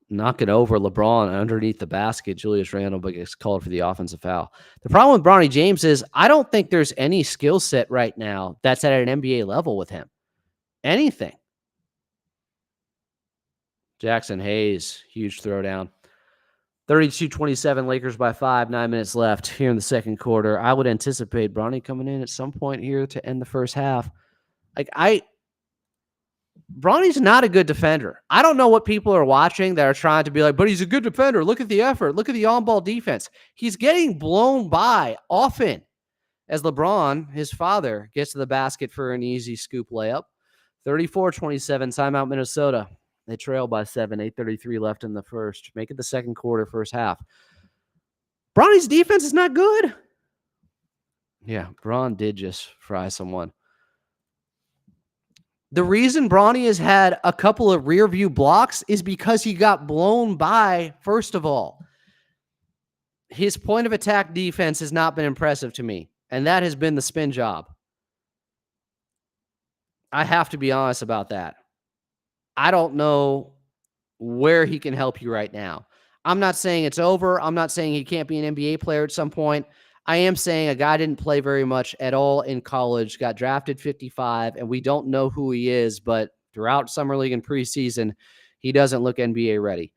Knock it over LeBron underneath the basket. Julius Randle gets called for the offensive foul. The problem with Bronny James is I don't think there's any skill set right now that's at an NBA level with him. Anything. Jackson Hayes, huge throwdown. 32-27, Lakers by 5, 9 minutes left here in the second quarter. I would anticipate Bronny coming in at some point here to end the first half. Bronny's not a good defender. I don't know what people are watching that are trying to be like, but he's a good defender. Look at the effort. Look at the on-ball defense. He's getting blown by often as LeBron, his father, gets to the basket for an easy scoop layup. 34-27, timeout Minnesota. They trail by 7, 8:33 left in the first. Make it the second quarter, first half. Bronny's defense is not good. Yeah, Bron did just fry someone. The reason Bronny has had a couple of rear view blocks is because he got blown by, first of all. His point of attack defense has not been impressive to me, and that has been the spin job. I have to be honest about that. I don't know where he can help you right now. I'm not saying it's over. I'm not saying he can't be an NBA player at some point. I am saying a guy didn't play very much at all in college, got drafted 55, and we don't know who he is, but throughout Summer League and preseason, he doesn't look NBA ready.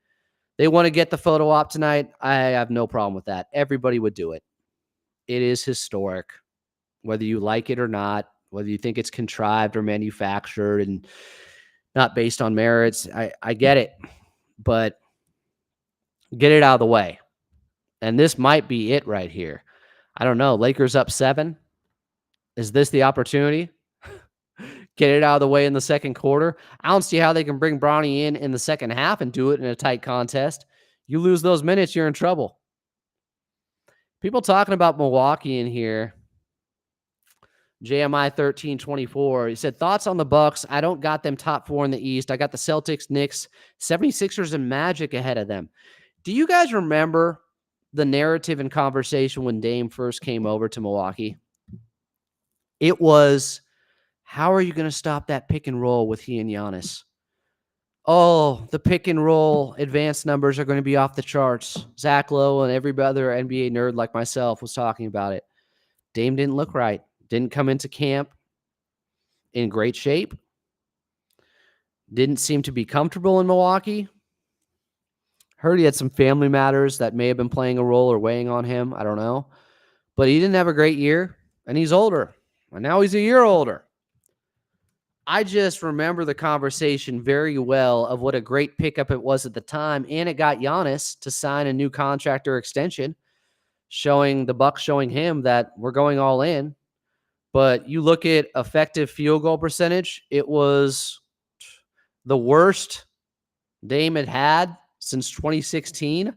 They want to get the photo op tonight. I have no problem with that. Everybody would do it. It is historic, whether you like it or not, whether you think it's contrived or manufactured and not based on merits. I get it, but get it out of the way. And this might be it right here. I don't know. Lakers up 7. Is this the opportunity? Get it out of the way in the second quarter. I don't see how they can bring Bronny in the second half and do it in a tight contest. You lose those minutes, you're in trouble. People talking about Milwaukee in here. JMI 1324. He said, thoughts on the Bucks? I don't got them top 4 in the East. I got the Celtics, Knicks, 76ers, and Magic ahead of them. Do you guys remember the narrative and conversation when Dame first came over to Milwaukee? It was, how are you going to stop that pick and roll with he and Giannis? Oh, the pick and roll advanced numbers are going to be off the charts. Zach Lowe and every other NBA nerd like myself was talking about it. Dame didn't look right. Didn't come into camp in great shape. Didn't seem to be comfortable in Milwaukee. Heard he had some family matters that may have been playing a role or weighing on him. I don't know. But he didn't have a great year, and he's older. And now he's a year older. I just remember the conversation very well of what a great pickup it was at the time, and it got Giannis to sign a new contract or extension, showing the Bucks, showing him that we're going all in. But you look at effective field goal percentage, it was the worst Dame had since 2016.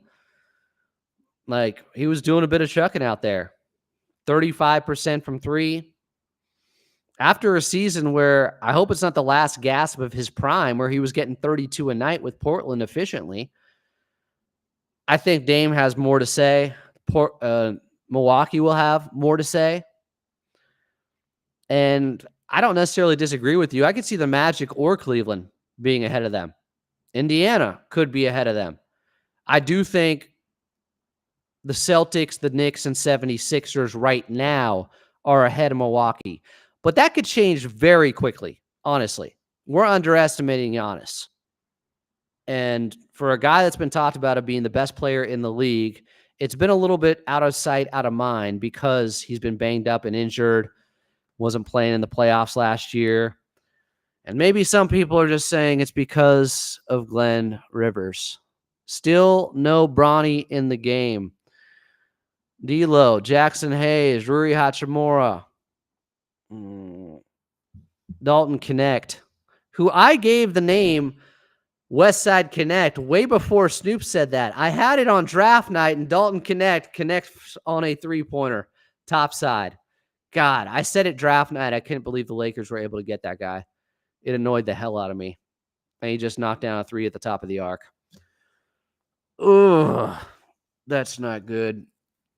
Like, he was doing a bit of chucking out there. 35% from 3. After a season where I hope it's not the last gasp of his prime, where he was getting 32 a night with Portland efficiently, I think Dame has more to say. Milwaukee will have more to say. And I don't necessarily disagree with you. I could see the Magic or Cleveland being ahead of them. Indiana could be ahead of them. I do think the Celtics, the Knicks, and 76ers right now are ahead of Milwaukee. But that could change very quickly, honestly. we're underestimating Giannis. And for a guy that's been talked about as being the best player in the league, it's been a little bit out of sight, out of mind because he's been banged up and injured, wasn't playing in the playoffs last year. And maybe some people are just saying it's because of Glenn Rivers. Still no Bronny in the game. D'Lo, Jackson Hayes, Rui Hachimura, Dalton Connect, who I gave the name Westside Connect way before Snoop said that. I had it on draft night, and Dalton connects on a three-pointer, top side. God, I said it draft night. I couldn't believe the Lakers were able to get that guy. It annoyed the hell out of me. And he just knocked down a three at the top of the arc. Ugh, that's not good.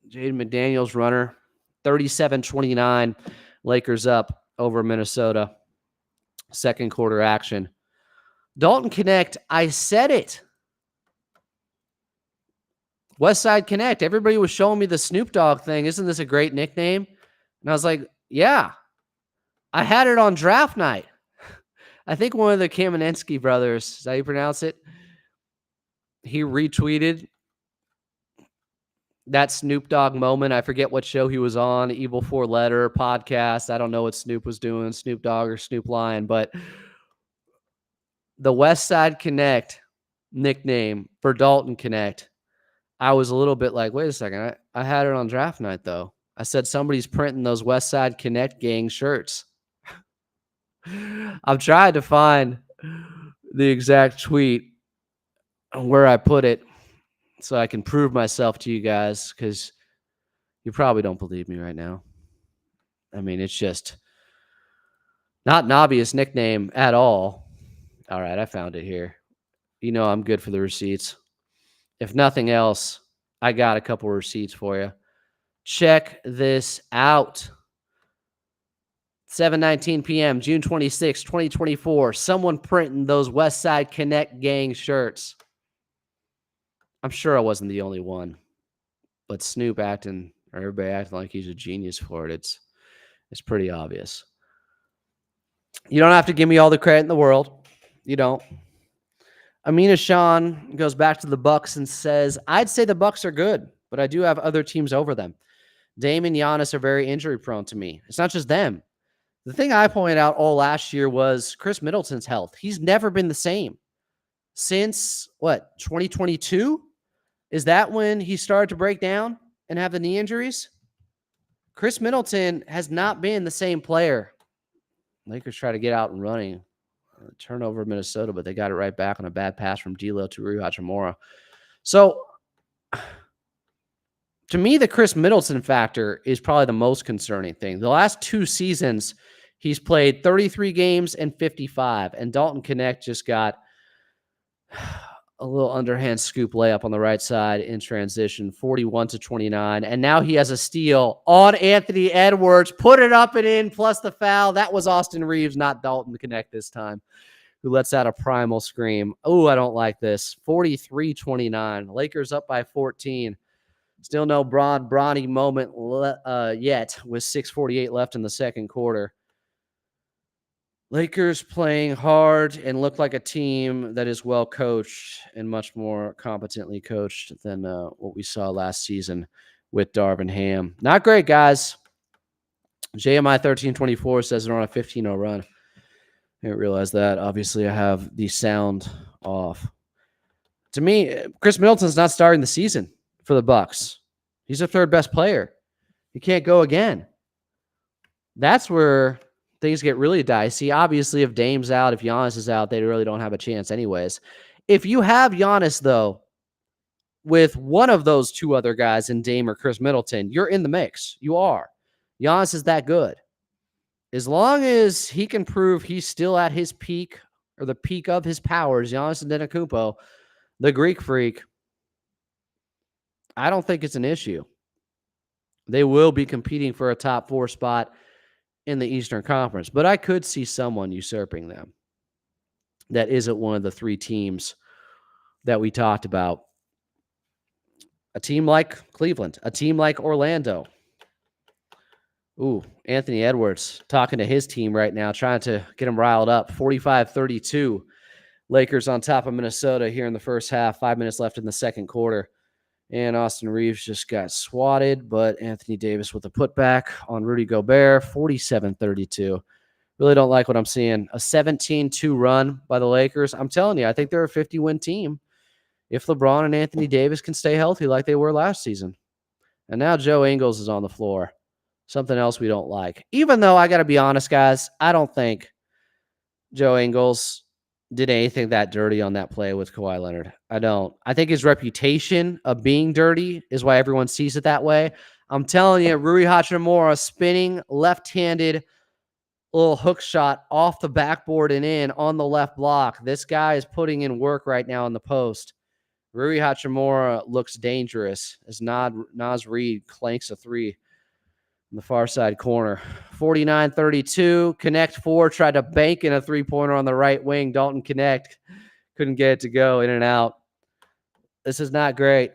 Jaden McDaniels runner, 37-29. Lakers up over Minnesota. Second quarter action. Dalton Connect, I said it. Westside Connect. Everybody was showing me the Snoop Dogg thing. Isn't this a great nickname? And I was like, yeah. I had it on draft night. I think one of the Kamenetsky brothers, is that how you pronounce it? He retweeted that Snoop Dogg moment. I forget what show he was on, Evil Four Letter podcast. I don't know what Snoop was doing, Snoop Dogg or Snoop Lion, but the Westside Connect nickname for Dalton Connect, I was a little bit like, wait a second. I had it on draft night, though. I said somebody's printing those Westside Connect gang shirts. I've tried to find the exact tweet where I put it so I can prove myself to you guys, because you probably don't believe me right now. I mean, it's just not an obvious nickname at all. All right, I found it here. You know I'm good for the receipts. If nothing else, I got a couple receipts for you. Check this out. 7:19 p.m., June 26, 2024. Someone printing those Westside Connect gang shirts. I'm sure I wasn't the only one, but Snoop everybody acting like he's a genius for it. It's pretty obvious. You don't have to give me all the credit in the world. You don't. Amina Sean goes back to the Bucks and says, I'd say the Bucks are good, but I do have other teams over them. Dame and Giannis are very injury prone to me. It's not just them. The thing I pointed out all last year was Chris Middleton's health. He's never been the same since, 2022? Is that when he started to break down and have the knee injuries? Chris Middleton has not been the same player. Lakers try to get out and running. Turnover of Minnesota, but they got it right back on a bad pass from D'Lo to Rui Hachimura. So, to me, the Chris Middleton factor is probably the most concerning thing. The last two seasons, he's played 33 games and 55, and Dalton Connect just got a little underhand scoop layup on the right side in transition, 41-29, and now he has a steal on Anthony Edwards. Put it up and in, plus the foul. That was Austin Reeves, not Dalton Connect this time, who lets out a primal scream. Oh, I don't like this. 43-29. Lakers up by 14. Still no Bronny moment yet with 6:48 left in the second quarter. Lakers playing hard and look like a team that is well coached and much more competently coached than what we saw last season with Darvin Ham. Not great, guys. JMI 1324 says they're on a 15-0 run. I didn't realize that. Obviously, I have the sound off. To me, Chris Middleton's not starting the season for the Bucks. He's the third best player. He can't go again. That's where things get really dicey. Obviously, if Dame's out, if Giannis is out, they really don't have a chance anyways. If you have Giannis, though, with one of those two other guys in Dame or Chris Middleton, you're in the mix. You are. Giannis is that good. As long as he can prove he's still at his peak or the peak of his powers, Giannis Antetokounmpo, the Greek freak, I don't think it's an issue. They will be competing for a top 4 spot in the Eastern Conference, but I could see someone usurping them that isn't one of the 3 teams that we talked about. A team like Cleveland, a team like Orlando. Ooh, Anthony Edwards talking to his team right now, trying to get him riled up. 45-32. Lakers on top of Minnesota here in the first half. 5 minutes left in the second quarter. And Austin Reeves just got swatted, but Anthony Davis with a putback on Rudy Gobert. 47-32. Really don't like what I'm seeing. A 17-2 run by the Lakers. I'm telling you, I think they're a 50-win team if LeBron and Anthony Davis can stay healthy like they were last season. And now Joe Ingles is on the floor. Something else we don't like. Even though I got to be honest, guys, I don't think Joe Ingles did anything that dirty on that play with Kawhi Leonard. I don't. I think his reputation of being dirty is why everyone sees it that way. I'm telling you, Rui Hachimura spinning left-handed little hook shot off the backboard and in on the left block. This guy is putting in work right now in the post. Rui Hachimura looks dangerous as Naz Reid clanks a three in the far side corner. 49-32. Connect four tried to bank in a three-pointer on the right wing. Dalton Connect couldn't get it to go, in and out. This is not great.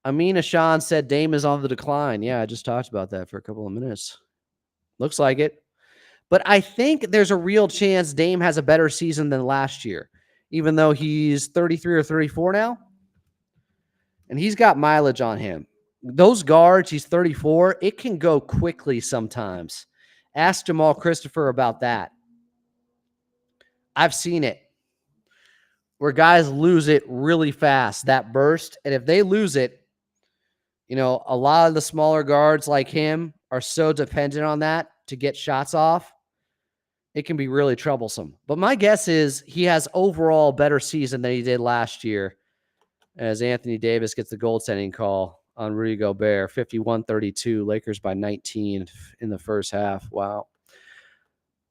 Amin Ashan said Dame is on the decline. Yeah, I just talked about that for a couple of minutes. Looks like it. But I think there's a real chance Dame has a better season than last year, even though he's 33 or 34 now. And he's got mileage on him. Those guards, he's 34. It can go quickly sometimes. Ask Jamal Christopher about that. I've seen it where guys lose it really fast, that burst. And if they lose it, you know, a lot of the smaller guards like him are so dependent on that to get shots off. It can be really troublesome. But my guess is he has overall better season than he did last year as Anthony Davis gets the goaltending call on Rudy Gobert. 51-32, Lakers by 19 in the first half. Wow.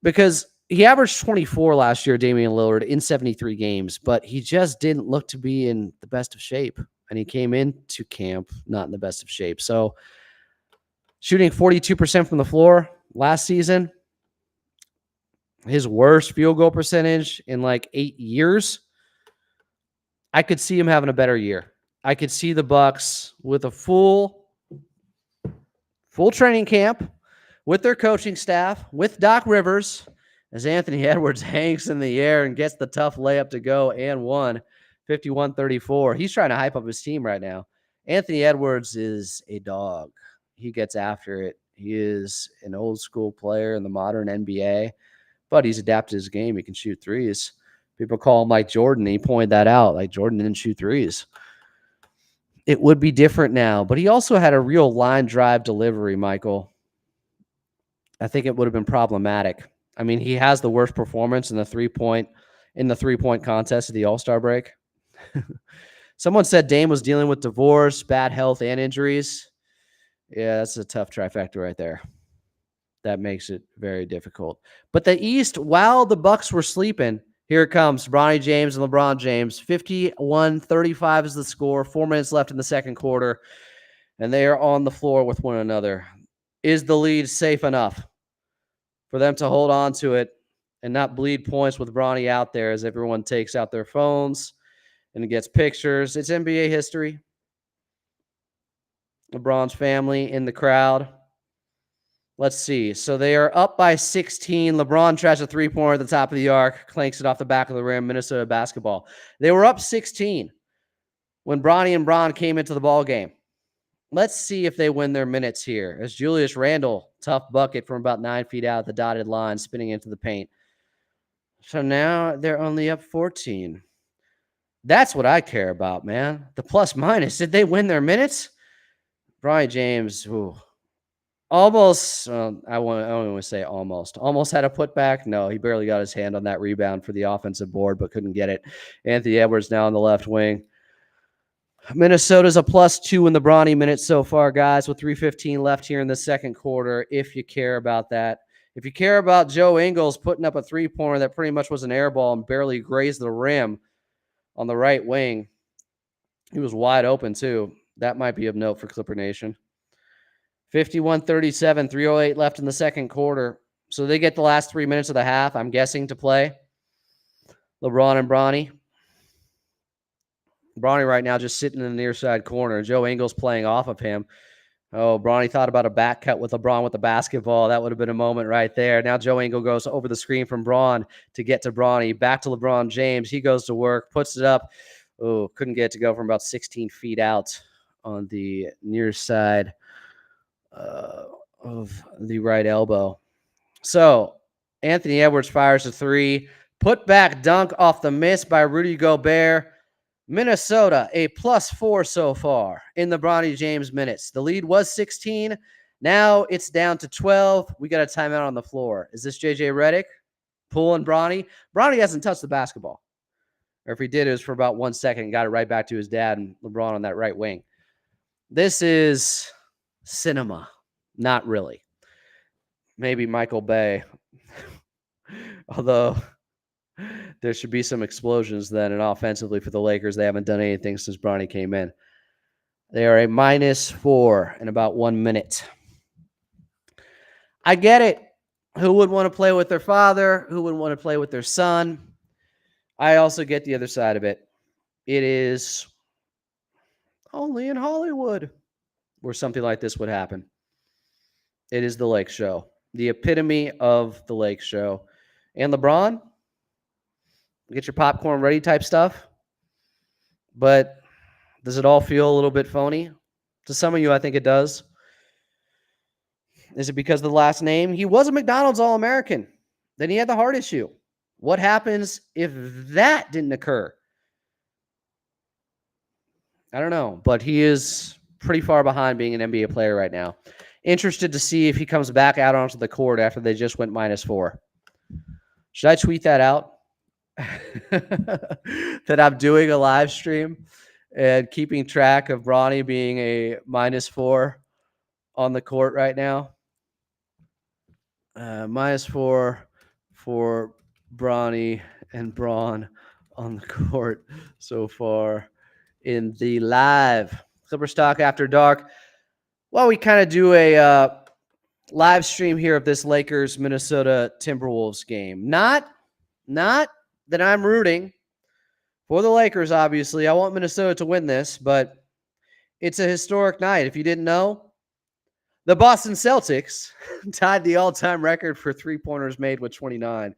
Because he averaged 24 last year, Damian Lillard, in 73 games, but he just didn't look to be in the best of shape. And he came into camp not in the best of shape. So shooting 42% from the floor last season, his worst field goal percentage in like 8 years. I could see him having a better year. I could see the Bucks with a full training camp with their coaching staff, with Doc Rivers, as Anthony Edwards hangs in the air and gets the tough layup to go and won. 51-34. He's trying to hype up his team right now. Anthony Edwards is a dog. He gets after it. He is an old school player in the modern NBA, but he's adapted his game. He can shoot threes. People call him like Jordan. He pointed that out. Like Jordan didn't shoot threes. It would be different now, but he also had a real line drive delivery, Michael. I think it would have been problematic. I mean, he has the worst performance in the three-point contest of the All-Star break. Someone said Dame was dealing with divorce, bad health, and injuries. Yeah, that's a tough trifecta right there. That makes it very difficult. But the East, while the Bucks were sleeping, here it comes. Bronny James and LeBron James. 51-35 is the score. 4 minutes left in the second quarter, and they are on the floor with one another. Is the lead safe enough for them to hold on to it and not bleed points with Bronny out there as everyone takes out their phones and gets pictures? It's NBA history. LeBron's family in the crowd. Let's see. So they are up by 16. LeBron tries a three-pointer at the top of the arc, clanks it off the back of the rim. Minnesota basketball. They were up 16 when Bronny and Bron came into the ball game. Let's see if they win their minutes here. As Julius Randle, tough bucket from about 9 feet out the dotted line, spinning into the paint. So now they're only up 14. That's what I care about, man. The plus minus. Did they win their minutes? Bronny James, almost. I don't want to say almost. Almost had a putback. No, he barely got his hand on that rebound for the offensive board, but couldn't get it. Anthony Edwards now on the left wing. Minnesota's a +2 in the Bronny minutes so far, guys, with 3:15 left here in the second quarter, if you care about that. If you care about Joe Ingles putting up a three-pointer that pretty much was an air ball and barely grazed the rim on the right wing, he was wide open too. That might be of note for Clipper Nation. 51-37, 3:08 left in the second quarter. So they get the last 3 minutes of the half, I'm guessing, to play. LeBron and Bronny. Bronny right now just sitting in the near side corner. Joe Ingles playing off of him. Oh, Bronny thought about a back cut with LeBron with the basketball. That would have been a moment right there. Now Joe Ingles goes over the screen from Braun to get to Bronny. Back to LeBron James. He goes to work, puts it up. Oh, couldn't get it to go from about 16 feet out on the near side of the right elbow. So Anthony Edwards fires a three. Put back dunk off the miss by Rudy Gobert. Minnesota, a +4 so far in the Bronny James minutes. The lead was 16. Now it's down to 12. We got a timeout on the floor. Is this JJ Redick pulling Bronny? Bronny hasn't touched the basketball. Or if he did, it was for about 1 second and got it right back to his dad and LeBron on that right wing. This is cinema. Not really. Maybe Michael Bay. Although there should be some explosions then, and offensively for the Lakers, they haven't done anything since Bronny came in. They are a -4 in about 1 minute. I get it. Who would want to play with their father? Who would want to play with their son? I also get the other side of it. It is only in Hollywood where something like this would happen. It is the Lake Show, the epitome of the Lake Show. And LeBron, get your popcorn ready type stuff. But does it all feel a little bit phony? To some of you, I think it does. Is it because of the last name? He was a McDonald's All-American. Then he had the heart issue. What happens if that didn't occur? I don't know, but he is pretty far behind being an NBA player right now. Interested to see if he comes back out onto the court after they just went -4. Should I tweet that out? That I'm doing a live stream and keeping track of Bronny being a -4 on the court right now. -4 for Bronny and Braun on the court so far in the live Clippers Talk After Dark. Well, we kind of do a live stream here of this Lakers Minnesota Timberwolves game. Not that I'm rooting for the Lakers, obviously. I want Minnesota to win this, but it's a historic night. If you didn't know, the Boston Celtics tied the all-time record for three-pointers made with 29.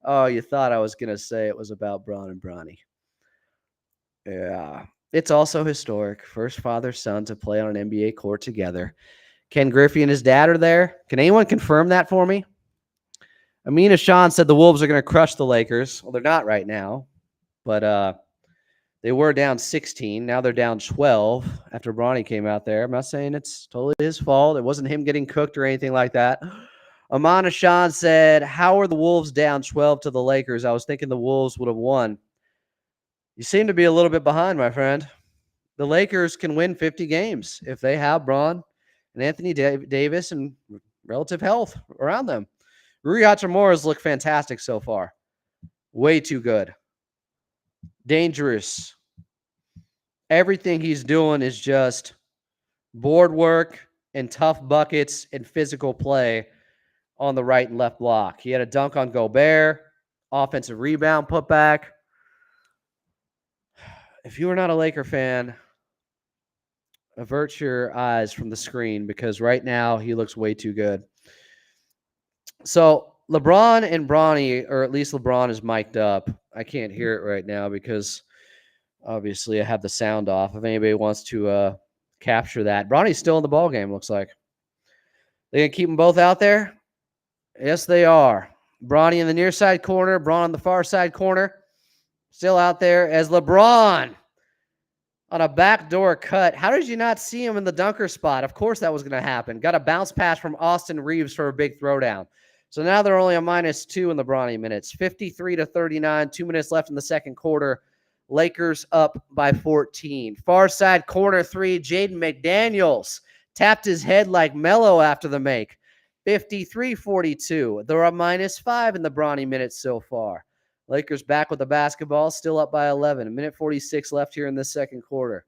Oh, you thought I was going to say it was about Braun and Bronny. Yeah. It's also historic. First father-son to play on an NBA court together. Ken Griffey and his dad are there. Can anyone confirm that for me? Amina Shan said the Wolves are going to crush the Lakers. Well, they're not right now, but they were down 16. Now they're down 12 after Bronny came out there. I'm not saying it's totally his fault. It wasn't him getting cooked or anything like that. Amina Shan said, how are the Wolves down 12 to the Lakers? I was thinking the Wolves would have won. You seem to be a little bit behind, my friend. The Lakers can win 50 games if they have Braun and Anthony Davis and relative health around them. Rui Hachimura's looked fantastic so far. Way too good. Dangerous. Everything he's doing is just board work and tough buckets and physical play on the right and left block. He had a dunk on Gobert, offensive rebound putback. If you are not a Laker fan, avert your eyes from the screen because right now he looks way too good. So LeBron and Bronny, or at least LeBron is mic'd up. I can't hear it right now because obviously I have the sound off. If anybody wants to capture that. Bronny's still in the ball game, looks like. They gonna keep them both out there? Yes, they are. Bronny in the near side corner, Braun on the far side corner. Still out there as LeBron on a backdoor cut. How did you not see him in the dunker spot? Of course that was going to happen. Got a bounce pass from Austin Reeves for a big throwdown. So now they're only a -2 in the Bronny minutes. 53-39, 2 minutes left in the second quarter. Lakers up by 14. Far side corner three, Jaden McDaniels tapped his head like Melo after the make. 53-42. They're a -5 in the Bronny minutes so far. Lakers back with the basketball, still up by 11. 1:46 left here in this second quarter.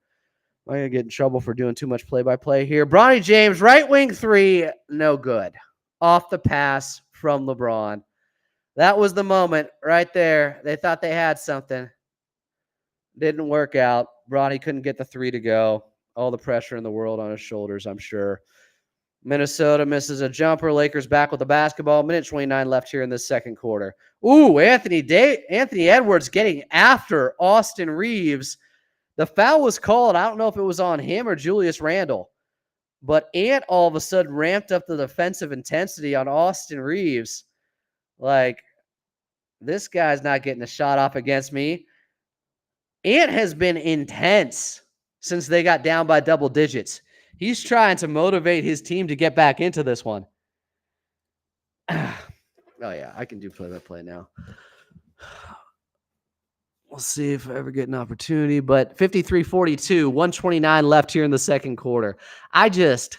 I'm going to get in trouble for doing too much play-by-play here. Bronny James, right wing three, no good. Off the pass from LeBron. That was the moment right there. They thought they had something. Didn't work out. Bronny couldn't get the three to go. All the pressure in the world on his shoulders, I'm sure. Minnesota misses a jumper. Lakers back with the basketball. Minute 29 left here in the second quarter. Ooh, Anthony Edwards getting after Austin Reaves. The foul was called. I don't know if it was on him or Julius Randle. But Ant all of a sudden ramped up the defensive intensity on Austin Reaves. Like, this guy's not getting a shot off against me. Ant has been intense since they got down by double digits. He's trying to motivate his team to get back into this one. Oh, yeah, I can do play-by-play now. We'll see if I ever get an opportunity, but 53-42, 129 left here in the second quarter. JJ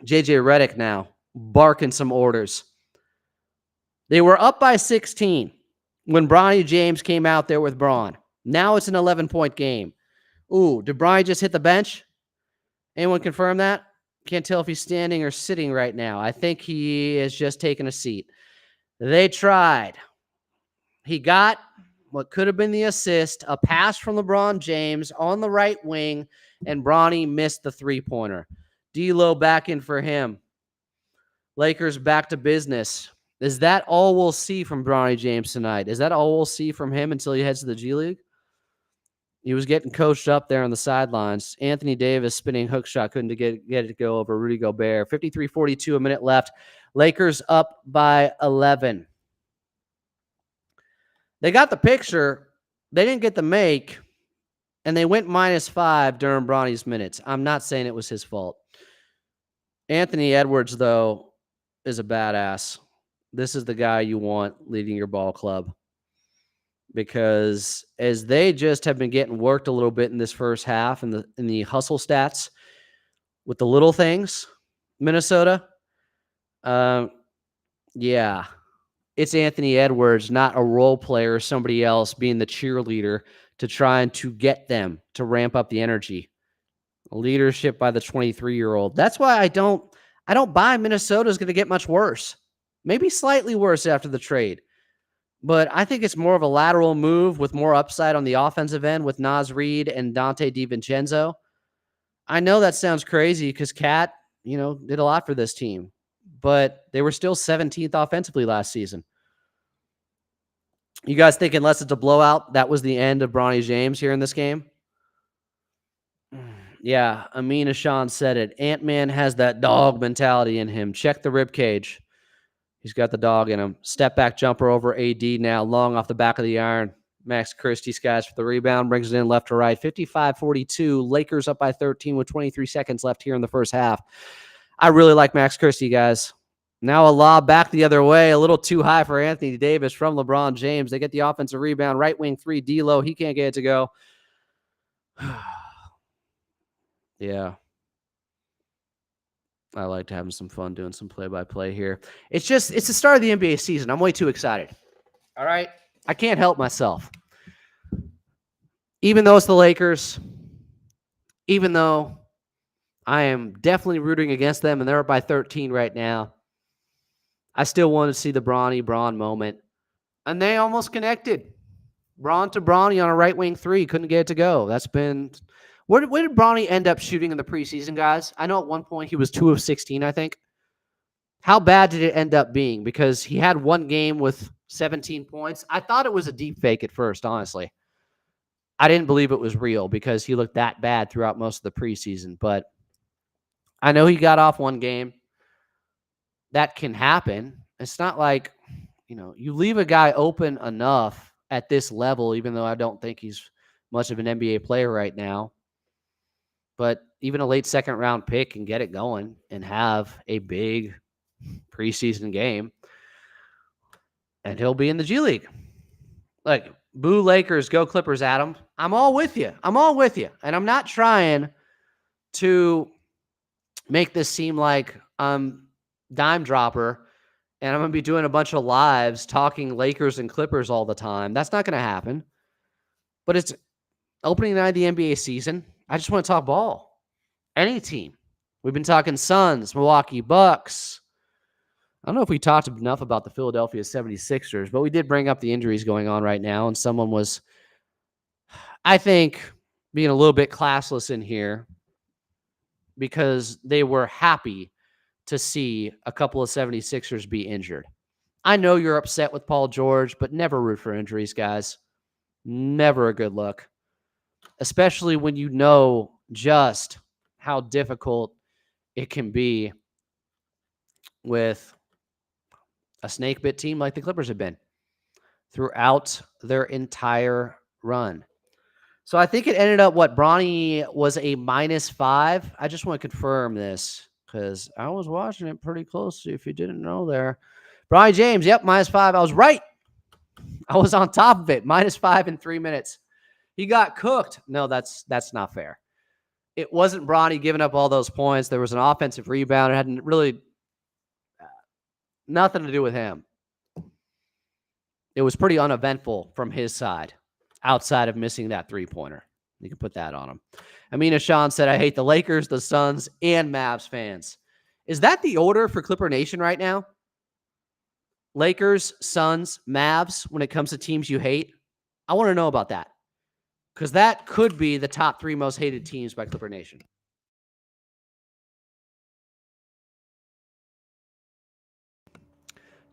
Redick now barking some orders. They were up by 16 when Bronny James came out there with Braun. Now it's an 11-point game. Ooh, did Bronny just hit the bench? Anyone confirm that? Can't tell if he's standing or sitting right now. I think he is just taking a seat. They tried. He got what could have been the assist, a pass from LeBron James on the right wing, and Bronny missed the three-pointer. D'Lo back in for him. Lakers back to business. Is that all we'll see from Bronny James tonight? Is that all we'll see from him until he heads to the G League? He was getting coached up there on the sidelines. Anthony Davis spinning hook shot, couldn't get it to go over Rudy Gobert. 53-42, a minute left. Lakers up by 11. They got the picture. They didn't get the make, and they went -5 during Bronny's minutes. I'm not saying it was his fault. Anthony Edwards, though, is a badass. This is the guy you want leading your ball club, because as they just have been getting worked a little bit in this first half in the hustle stats with the little things, Minnesota, yeah, it's Anthony Edwards, not a role player or somebody else being the cheerleader to trying to get them to ramp up the energy. Leadership by the 23-year-old. That's why I don't buy Minnesota's going to get much worse. Maybe slightly worse after the trade. But I think it's more of a lateral move with more upside on the offensive end with Naz Reid and Dante DiVincenzo. I know that sounds crazy because Cat, did a lot for this team, but they were still 17th offensively last season. You guys think unless it's a blowout, that was the end of Bronny James here in this game? Yeah, Amin Ashan said it. Ant-Man has that dog mentality in him. Check the rib cage. He's got the dog in him. Step back jumper over AD now, long off the back of the iron. Max Christie skies for the rebound, brings it in left to right. 55-42. Lakers up by 13 with 23 seconds left here in the first half. I really like Max Christie, guys. Now a lob back the other way, a little too high for Anthony Davis from LeBron James. They get the offensive rebound. Right wing three, D'Lo. He can't get it to go. Yeah. I liked having some fun doing some play-by-play here. It's the start of the NBA season. I'm way too excited. All right? I can't help myself. Even though it's the Lakers, even though I am definitely rooting against them and they're up by 13 right now, I still want to see the Braun moment. And they almost connected. Braun to Bronny on a right wing three. Couldn't get it to go. That's been... Where did Bronny end up shooting in the preseason, guys? I know at one point he was 2 of 16, I think. How bad did it end up being? Because he had one game with 17 points. I thought it was a deep fake at first, honestly. I didn't believe it was real because he looked that bad throughout most of the preseason. But I know he got off one game. That can happen. It's not like, you leave a guy open enough at this level, even though I don't think he's much of an NBA player right now. But even a late second round pick can get it going and have a big preseason game. And he'll be in the G League. Like, boo Lakers, go Clippers, Adam. I'm all with you. And I'm not trying to make this seem like I'm dime dropper and I'm going to be doing a bunch of lives talking Lakers and Clippers all the time. That's not going to happen. But it's opening night of the NBA season. I just want to talk ball. Any team. We've been talking Suns, Milwaukee Bucks. I don't know if we talked enough about the Philadelphia 76ers, but we did bring up the injuries going on right now, and someone was, I think, being a little bit classless in here because they were happy to see a couple of 76ers be injured. I know you're upset with Paul George, but never root for injuries, guys. Never a good look, especially when you know just how difficult it can be with a snake bit team like the Clippers have been throughout their entire run. So I think it ended up Bronny was a -5. I just want to confirm this because I was watching it pretty closely. If you didn't know there, Bronny James, yep, -5. I was right. I was on top of it. -5 in 3 minutes. He got cooked. No, that's not fair. It wasn't Bronny giving up all those points. There was an offensive rebound. It hadn't really nothing to do with him. It was pretty uneventful from his side, outside of missing that three-pointer. You can put that on him. Amina Sean said, I hate the Lakers, the Suns, and Mavs fans. Is that the order for Clipper Nation right now? Lakers, Suns, Mavs, when it comes to teams you hate? I want to know about that, because that could be the top 3 most hated teams by Clipper Nation.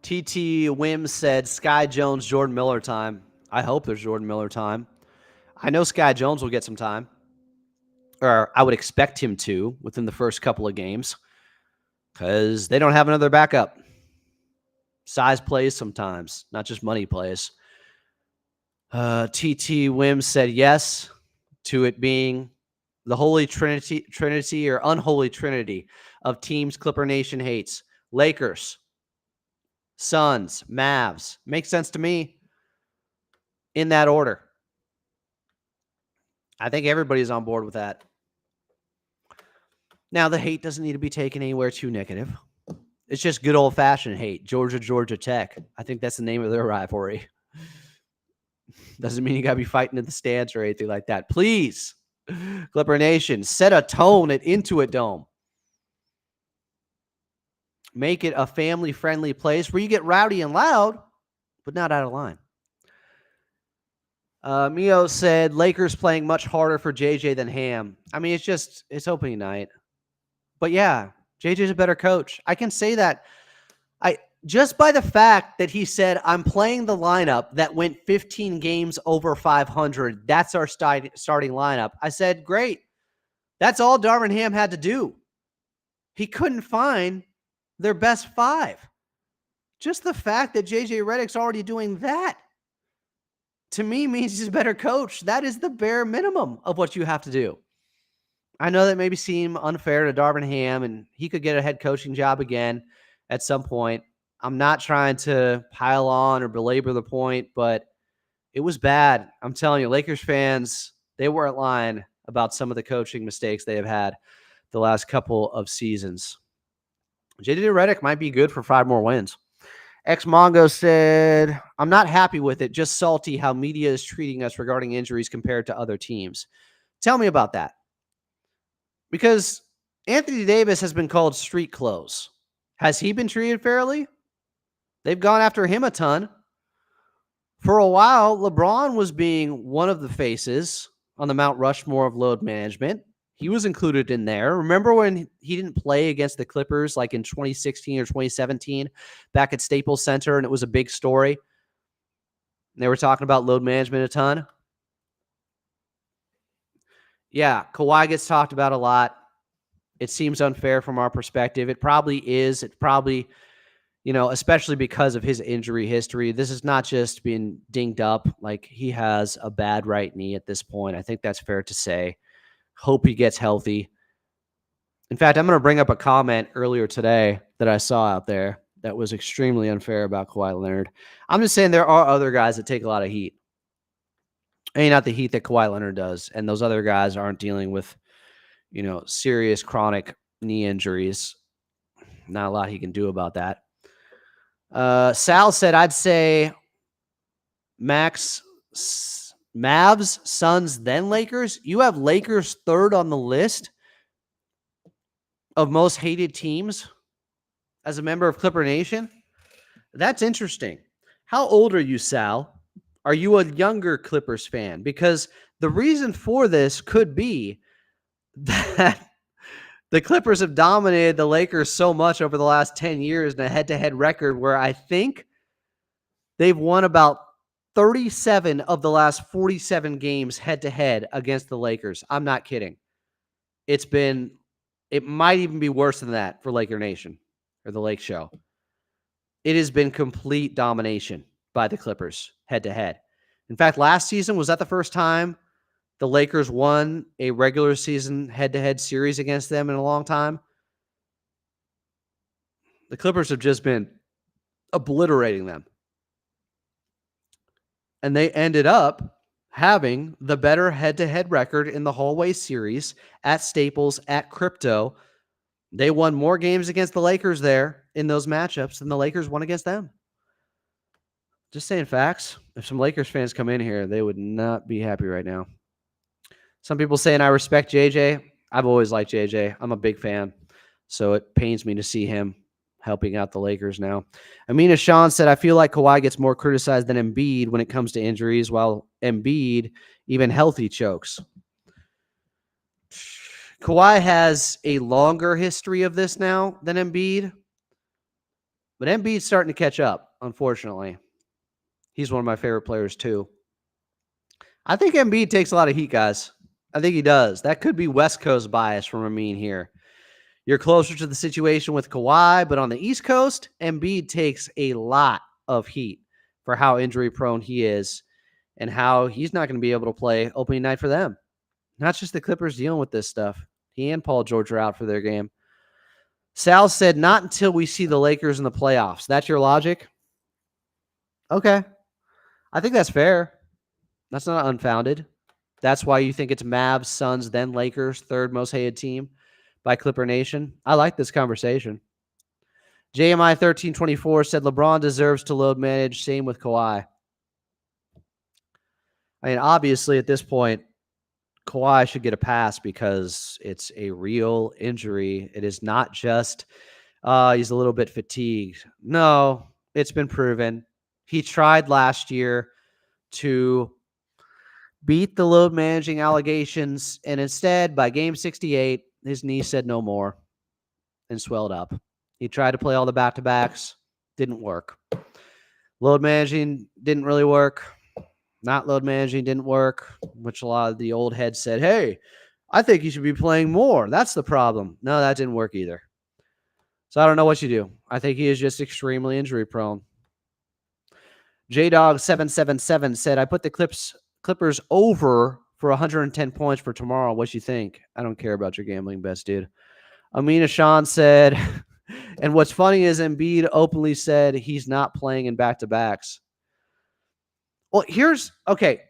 TT Wim said, Sky Jones, Jordan Miller time. I hope there's Jordan Miller time. I know Sky Jones will get some time, or I would expect him to within the first couple of games, because they don't have another backup. Size plays sometimes, not just money plays. TT Wim said yes to it being the holy trinity or unholy trinity of teams Clipper Nation hates. Lakers, Suns, Mavs. Makes sense to me in that order. I think everybody's on board with that. Now, the hate doesn't need to be taken anywhere too negative. It's just good old-fashioned hate. Georgia Tech. I think that's the name of their rivalry. Doesn't mean you got to be fighting in the stands or anything like that. Please, Clipper Nation, set a tone at Intuit Dome. Make it a family-friendly place where you get rowdy and loud, but not out of line. Mio said, Lakers playing much harder for JJ than Ham. I mean, it's opening night. But yeah, JJ's a better coach. I can say that. Just by the fact that he said, I'm playing the lineup that went 15 games over 500. That's our starting lineup. I said, great. That's all Darvin Ham had to do. He couldn't find their best 5. Just the fact that JJ Redick's already doing that, to me, means he's a better coach. That is the bare minimum of what you have to do. I know that maybe seem unfair to Darvin Ham, and he could get a head coaching job again at some point. I'm not trying to pile on or belabor the point, but it was bad. I'm telling you, Lakers fans, they weren't lying about some of the coaching mistakes they have had the last couple of seasons. JJ Redick might be good for 5 more wins. X Mongo said, I'm not happy with it. Just salty how media is treating us regarding injuries compared to other teams. Tell me about that. Because Anthony Davis has been called street clothes. Has he been treated fairly? They've gone after him a ton. For a while, LeBron was being one of the faces on the Mount Rushmore of load management. He was included in there. Remember when he didn't play against the Clippers like in 2016 or 2017 back at Staples Center, and it was a big story? And they were talking about load management a ton. Yeah, Kawhi gets talked about a lot. It seems unfair from our perspective. It probably is. It probably, especially because of his injury history. This is not just being dinged up. Like, he has a bad right knee at this point. I think that's fair to say. Hope he gets healthy. In fact, I'm going to bring up a comment earlier today that I saw out there that was extremely unfair about Kawhi Leonard. I'm just saying there are other guys that take a lot of heat. Not the heat that Kawhi Leonard does. And those other guys aren't dealing with, serious chronic knee injuries. Not a lot he can do about that. Sal said, I'd say Max, Mavs, Suns, then Lakers. You have Lakers third on the list of most hated teams as a member of Clipper Nation. That's interesting. How old are you, Sal? Are you a younger Clippers fan? Because the reason for this could be that The Clippers have dominated the Lakers so much over the last 10 years in a head-to-head record where I think they've won about 37 of the last 47 games head-to-head against the Lakers. I'm not kidding. It might even be worse than that for Laker Nation or the Lake Show. It has been complete domination by the Clippers head-to-head. In fact, last season, was that the first time the Lakers won a regular season head-to-head series against them in a long time? The Clippers have just been obliterating them. And they ended up having the better head-to-head record in the hallway series at Staples, at Crypto. They won more games against the Lakers there in those matchups than the Lakers won against them. Just saying facts. If some Lakers fans come in here, they would not be happy right now. Some people saying I respect JJ. I've always liked JJ. I'm a big fan. So it pains me to see him helping out the Lakers now. Amina Sean said, I feel like Kawhi gets more criticized than Embiid when it comes to injuries, while Embiid, even healthy, chokes. Kawhi has a longer history of this now than Embiid, but Embiid's starting to catch up, unfortunately. He's one of my favorite players, too. I think Embiid takes a lot of heat, guys. I think he does. That could be West Coast bias from Amin here. You're closer to the situation with Kawhi, but on the East Coast, Embiid takes a lot of heat for how injury-prone he is and how he's not going to be able to play opening night for them. Not just the Clippers dealing with this stuff. He and Paul George are out for their game. Sal said, not until we see the Lakers in the playoffs. That's your logic? Okay. I think that's fair. That's not unfounded. That's why you think it's Mavs, Suns, then Lakers, third most hated team by Clipper Nation. I like this conversation. JMI 1324 said LeBron deserves to load manage. Same with Kawhi. I mean, obviously at this point, Kawhi should get a pass because it's a real injury. It is not just he's a little bit fatigued. No, it's been proven. He tried last year to beat the load managing allegations, and instead, by game 68, his knee said no more and swelled up. He tried to play all the back-to-backs. Didn't work. Load managing didn't really work. Not load managing didn't work, which a lot of the old heads said, hey, I think you should be playing more. That's the problem. No, that didn't work either. So I don't know what you do. I think he is just extremely injury prone. JDog777 said, I put the Clippers over for 110 points for tomorrow. What you think? I don't care about your gambling bets, dude. Amina Sean said, and what's funny is Embiid openly said he's not playing in back-to-backs. Well,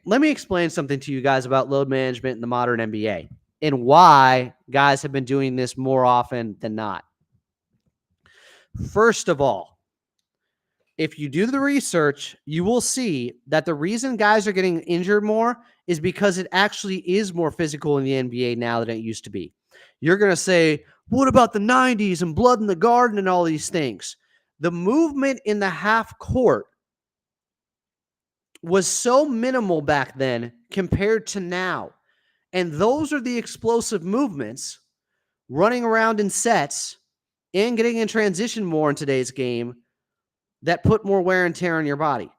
let me explain something to you guys about load management in the modern NBA and why guys have been doing this more often than not. First of all, if you do the research, you will see that the reason guys are getting injured more is because it actually is more physical in the NBA now than it used to be. You're going to say, what about the 90s and blood in the garden and all these things? The movement in the half court was so minimal back then compared to now. And those are the explosive movements, running around in sets and getting in transition more in today's game, that put more wear and tear on your body.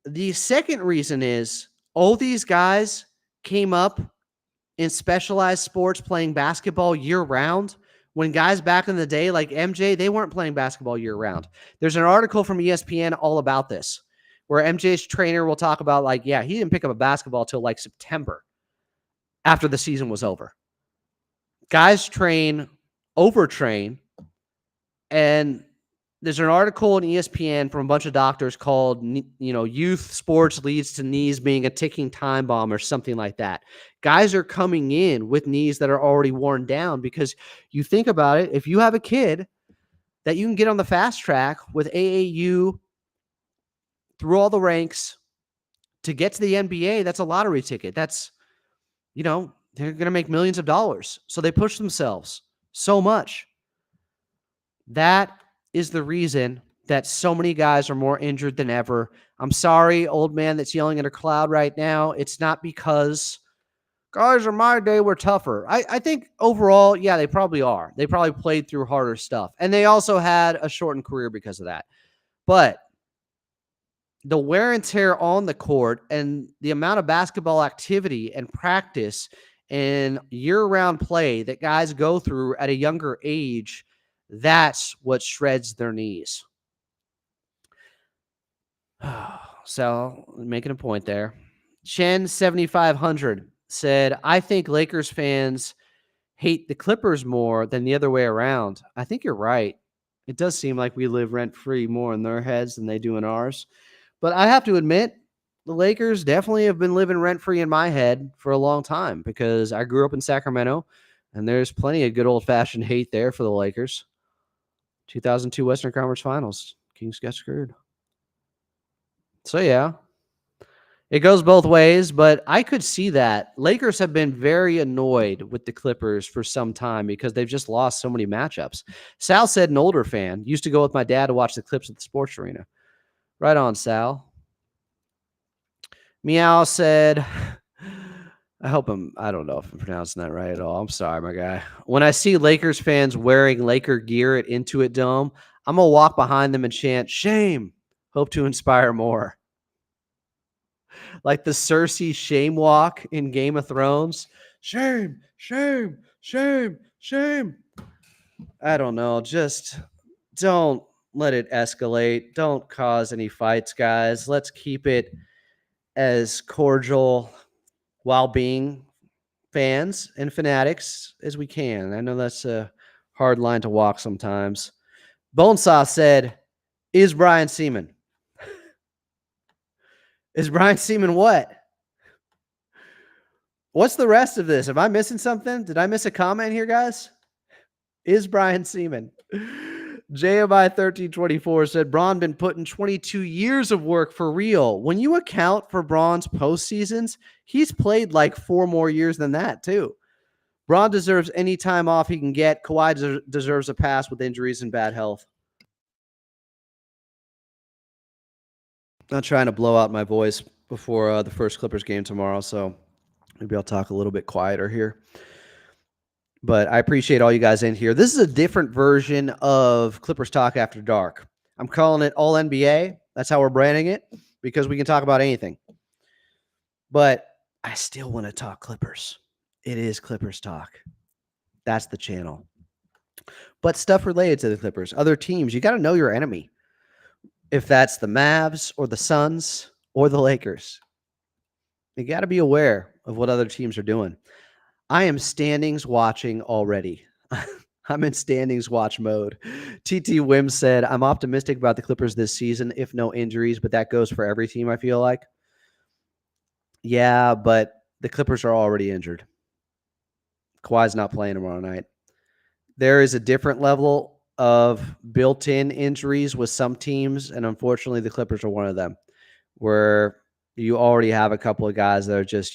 The second reason is all these guys came up in specialized sports playing basketball year-round, when guys back in the day like MJ, they weren't playing basketball year-round. There's an article from ESPN all about this, where MJ's trainer will talk about, he didn't pick up a basketball till September after the season was over. Guys overtrain, and there's an article on ESPN from a bunch of doctors called, youth sports leads to knees being a ticking time bomb or something like that. Guys are coming in with knees that are already worn down because you think about it, if you have a kid that you can get on the fast track with AAU through all the ranks to get to the NBA, that's a lottery ticket. That's, they're going to make millions of dollars. So they push themselves so much. That is the reason that so many guys are more injured than ever. I'm sorry, old man that's yelling at a cloud right now. It's not because Guys in my day were tougher. I think overall, yeah, they probably are. They probably played through harder stuff. And they also had a shortened career because of that. But the wear and tear on the court and the amount of basketball activity and practice and year-round play that guys go through at a younger age, that's what shreds their knees. So, making a point there. Chen 7500 said, I think Lakers fans hate the Clippers more than the other way around. I think you're right. It does seem like we live rent-free more in their heads than they do in ours. But I have to admit, the Lakers definitely have been living rent-free in my head for a long time because I grew up in Sacramento, and there's plenty of good old-fashioned hate there for the Lakers. 2002 Western Conference Finals. Kings got screwed. So, yeah. It goes both ways, but I could see that. Lakers have been very annoyed with the Clippers for some time because they've just lost so many matchups. Sal said an older fan used to go with my dad to watch the Clips at the sports arena. Right on, Sal. Meow said, I don't know if I'm pronouncing that right at all. I'm sorry, my guy. When I see Lakers fans wearing Laker gear at Intuit Dome, I'm going to walk behind them and chant, shame. Hope to inspire more. Like the Cersei shame walk in Game of Thrones. Shame, shame, shame, shame. I don't know. Just don't let it escalate. Don't cause any fights, guys. Let's keep it as cordial while being fans and fanatics as we can. I know that's a hard line to walk sometimes. Bonesaw said, is Brian Seaman? Is Brian Seaman what? What's the rest of this? Am I missing something? Did I miss a comment here, guys? Is Brian Seaman? JMI 1324 said, Braun been putting 22 years of work for real. When you account for Braun's postseasons, he's played like 4 more years than that, too. Braun deserves any time off he can get. Kawhi deserves a pass with injuries and bad health. Not trying to blow out my voice before the first Clippers game tomorrow, so maybe I'll talk a little bit quieter here. But I appreciate all you guys in here. This is a different version of Clippers Talk After Dark. I'm calling it All NBA. That's how we're branding it because we can talk about anything. But I still want to talk Clippers. It is Clippers Talk. That's the channel. But stuff related to the Clippers, other teams, you got to know your enemy. If that's the Mavs or the Suns or the Lakers, you got to be aware of what other teams are doing. I am standings watching already. I'm in standings watch mode. TT Wim said, I'm optimistic about the Clippers this season, if no injuries, but that goes for every team, I feel like. Yeah, but the Clippers are already injured. Kawhi's not playing tomorrow night. There is a different level of built-in injuries with some teams, and unfortunately the Clippers are one of them, where you already have a couple of guys that are just,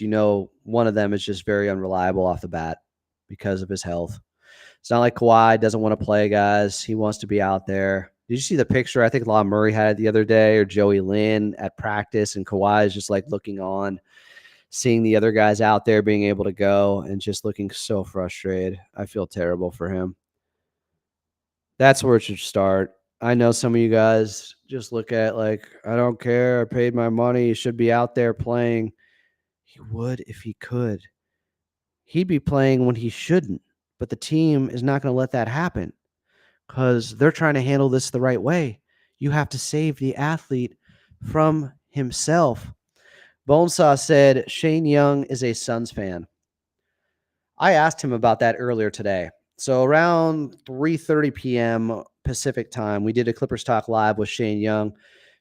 one of them is just very unreliable off the bat because of his health. It's not like Kawhi doesn't want to play, guys. He wants to be out there. Did you see the picture? I think Lon Murray had it the other day, or Joey Lynn at practice, and Kawhi is just like looking on, seeing the other guys out there being able to go and just looking so frustrated. I feel terrible for him. That's where it should start. I know some of you guys just look at like, I don't care. I paid my money. He should be out there playing. He would if he could. He'd be playing when he shouldn't. But the team is not going to let that happen because they're trying to handle this the right way. You have to save the athlete from himself. Bonesaw said Shane Young is a Suns fan. I asked him about that earlier today. So around 3:30 p.m. Pacific time, we did a Clippers Talk Live with Shane Young,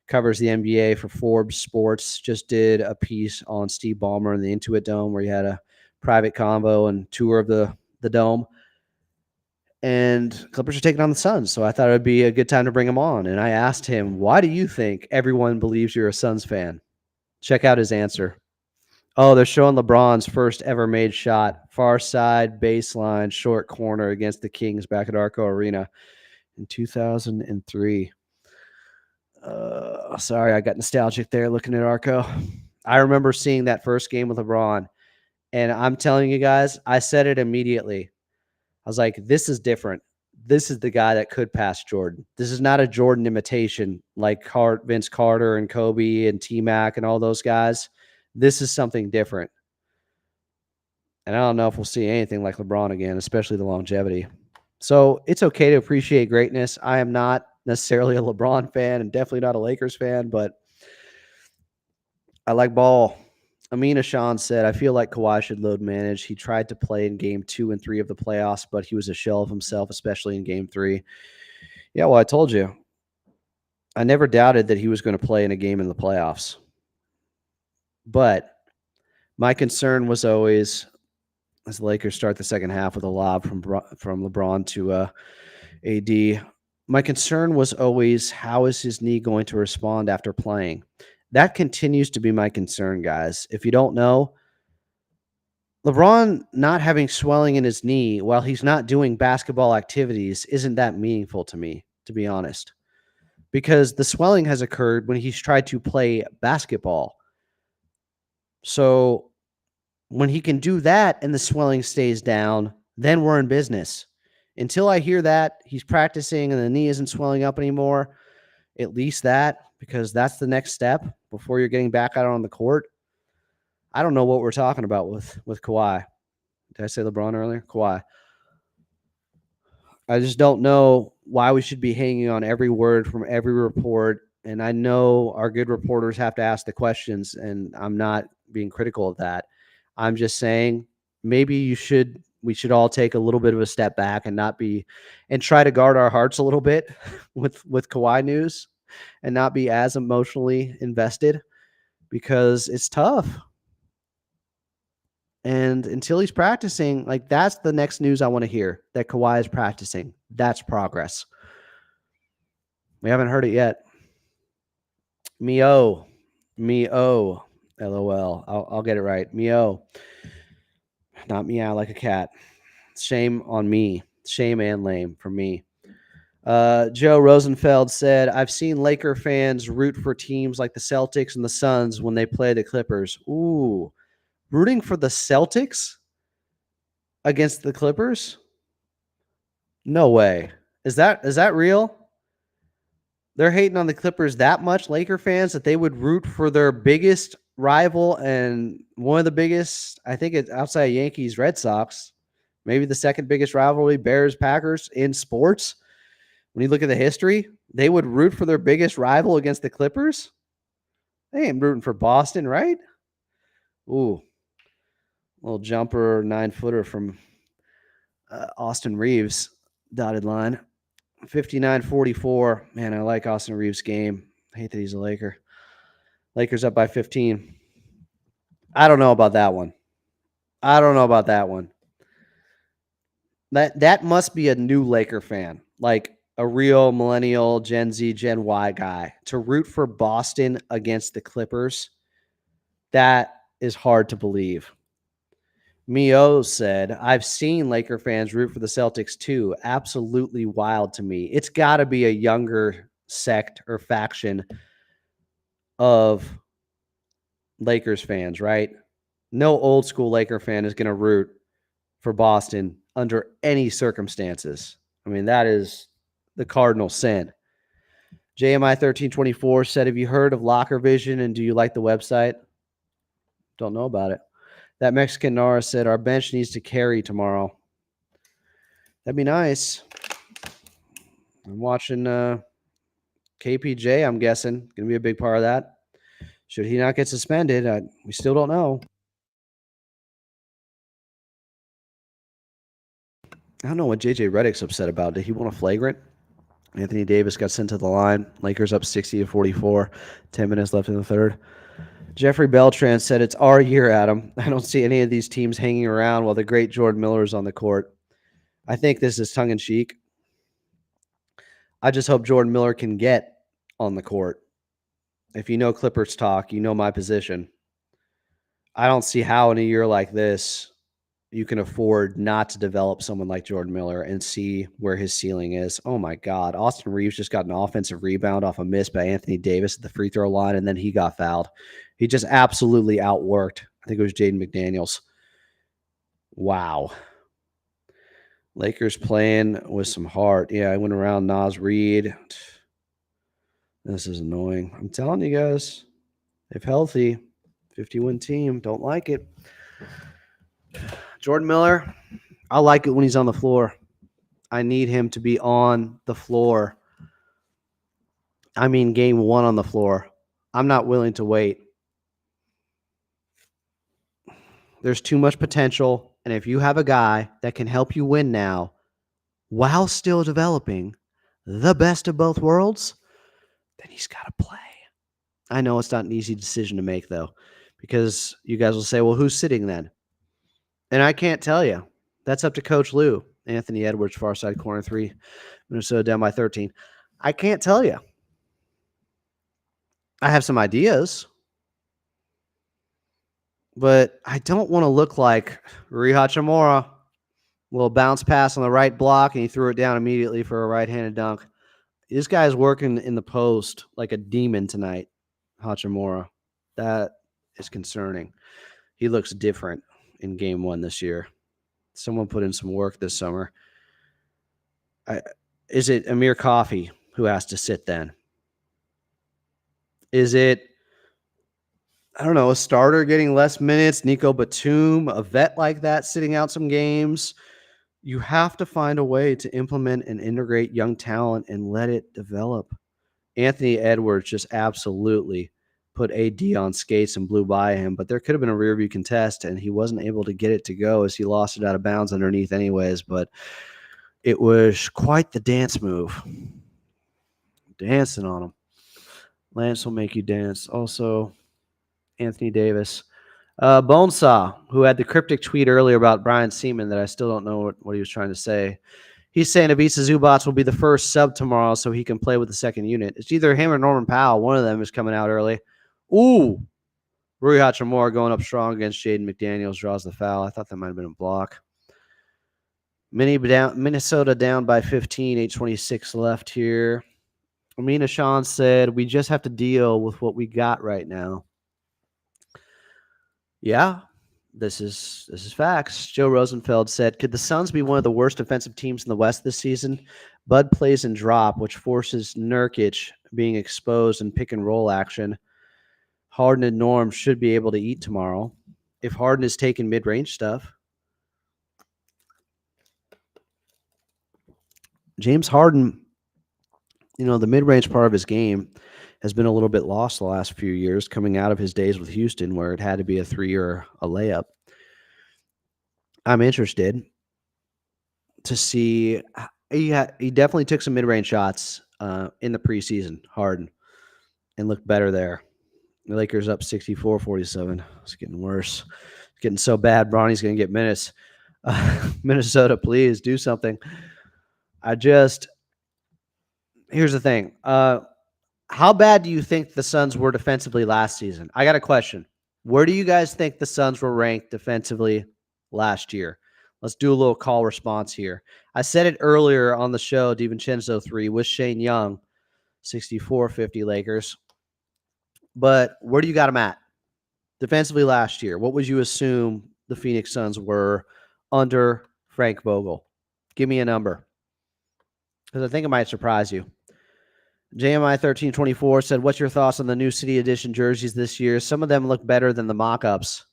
covers the NBA for Forbes Sports, just did a piece on Steve Ballmer in the Intuit Dome where he had a private convo and tour of the dome. And Clippers are taking on the Suns, so I thought it would be a good time to bring him on. And I asked him, why do you think everyone believes you're a Suns fan? Check out his answer. Oh, they're showing LeBron's first ever made shot, far side baseline, short corner against the Kings back at Arco Arena in 2003. Sorry, I got nostalgic there looking at Arco. I remember seeing that first game with LeBron, And I'm telling you guys, I said it immediately. I was like, this is different. This is the guy that could pass Jordan. This is not a Jordan imitation like Vince Carter and Kobe and T-Mac and all those guys. This is something different. And I don't know if we'll see anything like LeBron again, especially the longevity. So it's okay to appreciate greatness. I am not necessarily a LeBron fan and definitely not a Lakers fan, but I like ball. Amina Sean said, I feel like Kawhi should load manage. He tried to play in game 2 and 3 of the playoffs, but he was a shell of himself, especially in game 3. Yeah, well, I told you. I never doubted that he was going to play in a game in the playoffs. But my concern was always, as the Lakers start the second half with a lob from LeBron to AD, my concern was always, how is his knee going to respond after playing? That continues to be my concern, guys. If you don't know, LeBron not having swelling in his knee while he's not doing basketball activities isn't that meaningful to me, to be honest, because the swelling has occurred when he's tried to play basketball. So when he can do that and the swelling stays down, then we're in business. Until I hear that he's practicing and the knee isn't swelling up anymore, at least that, because that's the next step before you're getting back out on the court. I don't know what we're talking about with Kawhi. Did I say LeBron earlier? Kawhi. I just don't know why we should be hanging on every word from every report. And I know our good reporters have to ask the questions, and I'm not being critical of that. I'm just saying maybe we should all take a little bit of a step back and try to guard our hearts a little bit with Kawhi news and not be as emotionally invested, because it's tough. And until he's practicing, like, that's the next news I want to hear, that Kawhi is practicing. That's progress. We haven't heard it yet. Mio, LOL. I'll get it right. Mio, not meow like a cat. Shame on me. Shame and lame for me. Joe Rosenfeld said, I've seen Laker fans root for teams like the Celtics and the Suns when they play the Clippers. Ooh, rooting for the Celtics against the Clippers? No way. Is that real? They're hating on the Clippers that much, Laker fans, that they would root for their biggest rival and one of the biggest, I think it's outside Yankees, Red Sox, maybe the second biggest rivalry, Bears, Packers in sports. When you look at the history, they would root for their biggest rival against the Clippers. They ain't rooting for Boston, right? Ooh, little jumper 9-footer from Austin Reeves, dotted line. 59-44. Man, I like Austin Reeves' game. I hate that he's a Laker. Lakers up by 15. I don't know about that one. That must be a new Laker fan, like a real millennial, Gen Z, Gen Y guy, to root for Boston against the Clippers. That is hard to believe. Mio said, I've seen Laker fans root for the Celtics too. Absolutely wild to me. It's got to be a younger sect or faction of Lakers fans, right? No old school Laker fan is going to root for Boston under any circumstances. I mean, that is the cardinal sin. JMI 1324 said, have you heard of Locker Vision and do you like the website? Don't know about it. That Mexican Nara said, our bench needs to carry tomorrow. That'd be nice. I'm watching KPJ, I'm guessing. Going to be a big part of that. Should he not get suspended? We still don't know. I don't know what JJ Redick's upset about. Did he want a flagrant? Anthony Davis got sent to the line. Lakers up 60-44. 10 minutes left in the third. Jeffrey Beltran said, it's our year, Adam. I don't see any of these teams hanging around while the great Jordan Miller is on the court. I think this is tongue-in-cheek. I just hope Jordan Miller can get on the court. If you know Clippers talk, you know my position. I don't see how in a year like this you can afford not to develop someone like Jordan Miller and see where his ceiling is. Oh, my God. Austin Reeves just got an offensive rebound off a miss by Anthony Davis at the free throw line, and then he got fouled. He just absolutely outworked. I think it was Jaden McDaniels. Wow. Lakers playing with some heart. Yeah, I went around Nas Reed. This is annoying. I'm telling you guys, if healthy, 50-win team, don't like it. Jordan Miller, I like it when he's on the floor. I need him to be on the floor. I mean, game one on the floor. I'm not willing to wait. There's too much potential. And if you have a guy that can help you win now while still developing the best of both worlds, then he's got to play. I know it's not an easy decision to make, though, because you guys will say, well, who's sitting then? And I can't tell you. That's up to Coach Lou. Anthony Edwards, far side corner 3, Minnesota down by 13. I can't tell you. I have some ideas, but I don't want to look like Rui Hachimura. Little bounce pass on the right block, and he threw it down immediately for a right-handed dunk. This guy's working in the post like a demon tonight, Hachimura. That is concerning. He looks different in game one this year. Someone put in some work this summer. Is it Amir Coffey who has to sit then? Is it, I don't know, a starter getting less minutes, Nico Batum, a vet like that sitting out some games? You have to find a way to implement and integrate young talent and let it develop. Anthony Edwards just absolutely put AD on skates and blew by him, but there could have been a rear view contest, and he wasn't able to get it to go as he lost it out of bounds underneath anyways, but it was quite the dance move. Dancing on him. Lance will make you dance. Also, Anthony Davis. Bonesaw, who had the cryptic tweet earlier about Brian Seaman that I still don't know what he was trying to say. He's saying Ivica Zubac will be the first sub tomorrow so he can play with the second unit. It's either him or Norman Powell. One of them is coming out early. Ooh. Rui Hachimura going up strong against Jaden McDaniels, draws the foul. I thought that might have been a block. Minnesota down by 15, 8:26 left here. Amina Sean said, we just have to deal with what we got right now. Yeah, this is facts. Joe Rosenfeld said, could the Suns be one of the worst defensive teams in the West this season? Bud plays and drop, which forces Nurkic being exposed in pick and roll action. Harden and Norm should be able to eat tomorrow. If Harden is taking mid-range stuff. James Harden, the mid-range part of his game has been a little bit lost the last few years, coming out of his days with Houston where it had to be a 3 or a layup. I'm interested to see. He definitely took some mid-range shots in the preseason, Harden, and looked better there. The Lakers up 64-47. It's getting worse. It's getting so bad. Bronny's going to get minutes. Minnesota, please do something. Here's the thing. How bad do you think the Suns were defensively last season? I got a question. Where do you guys think the Suns were ranked defensively last year? Let's do a little call response here. I said it earlier on the show, DiVincenzo 3 with Shane Young, 64-50 Lakers. But where do you got them at defensively last year? What would you assume the Phoenix Suns were under Frank Vogel? Give me a number, because I think it might surprise you. JMI1324 said, what's your thoughts on the new City Edition jerseys this year? Some of them look better than the mock-ups.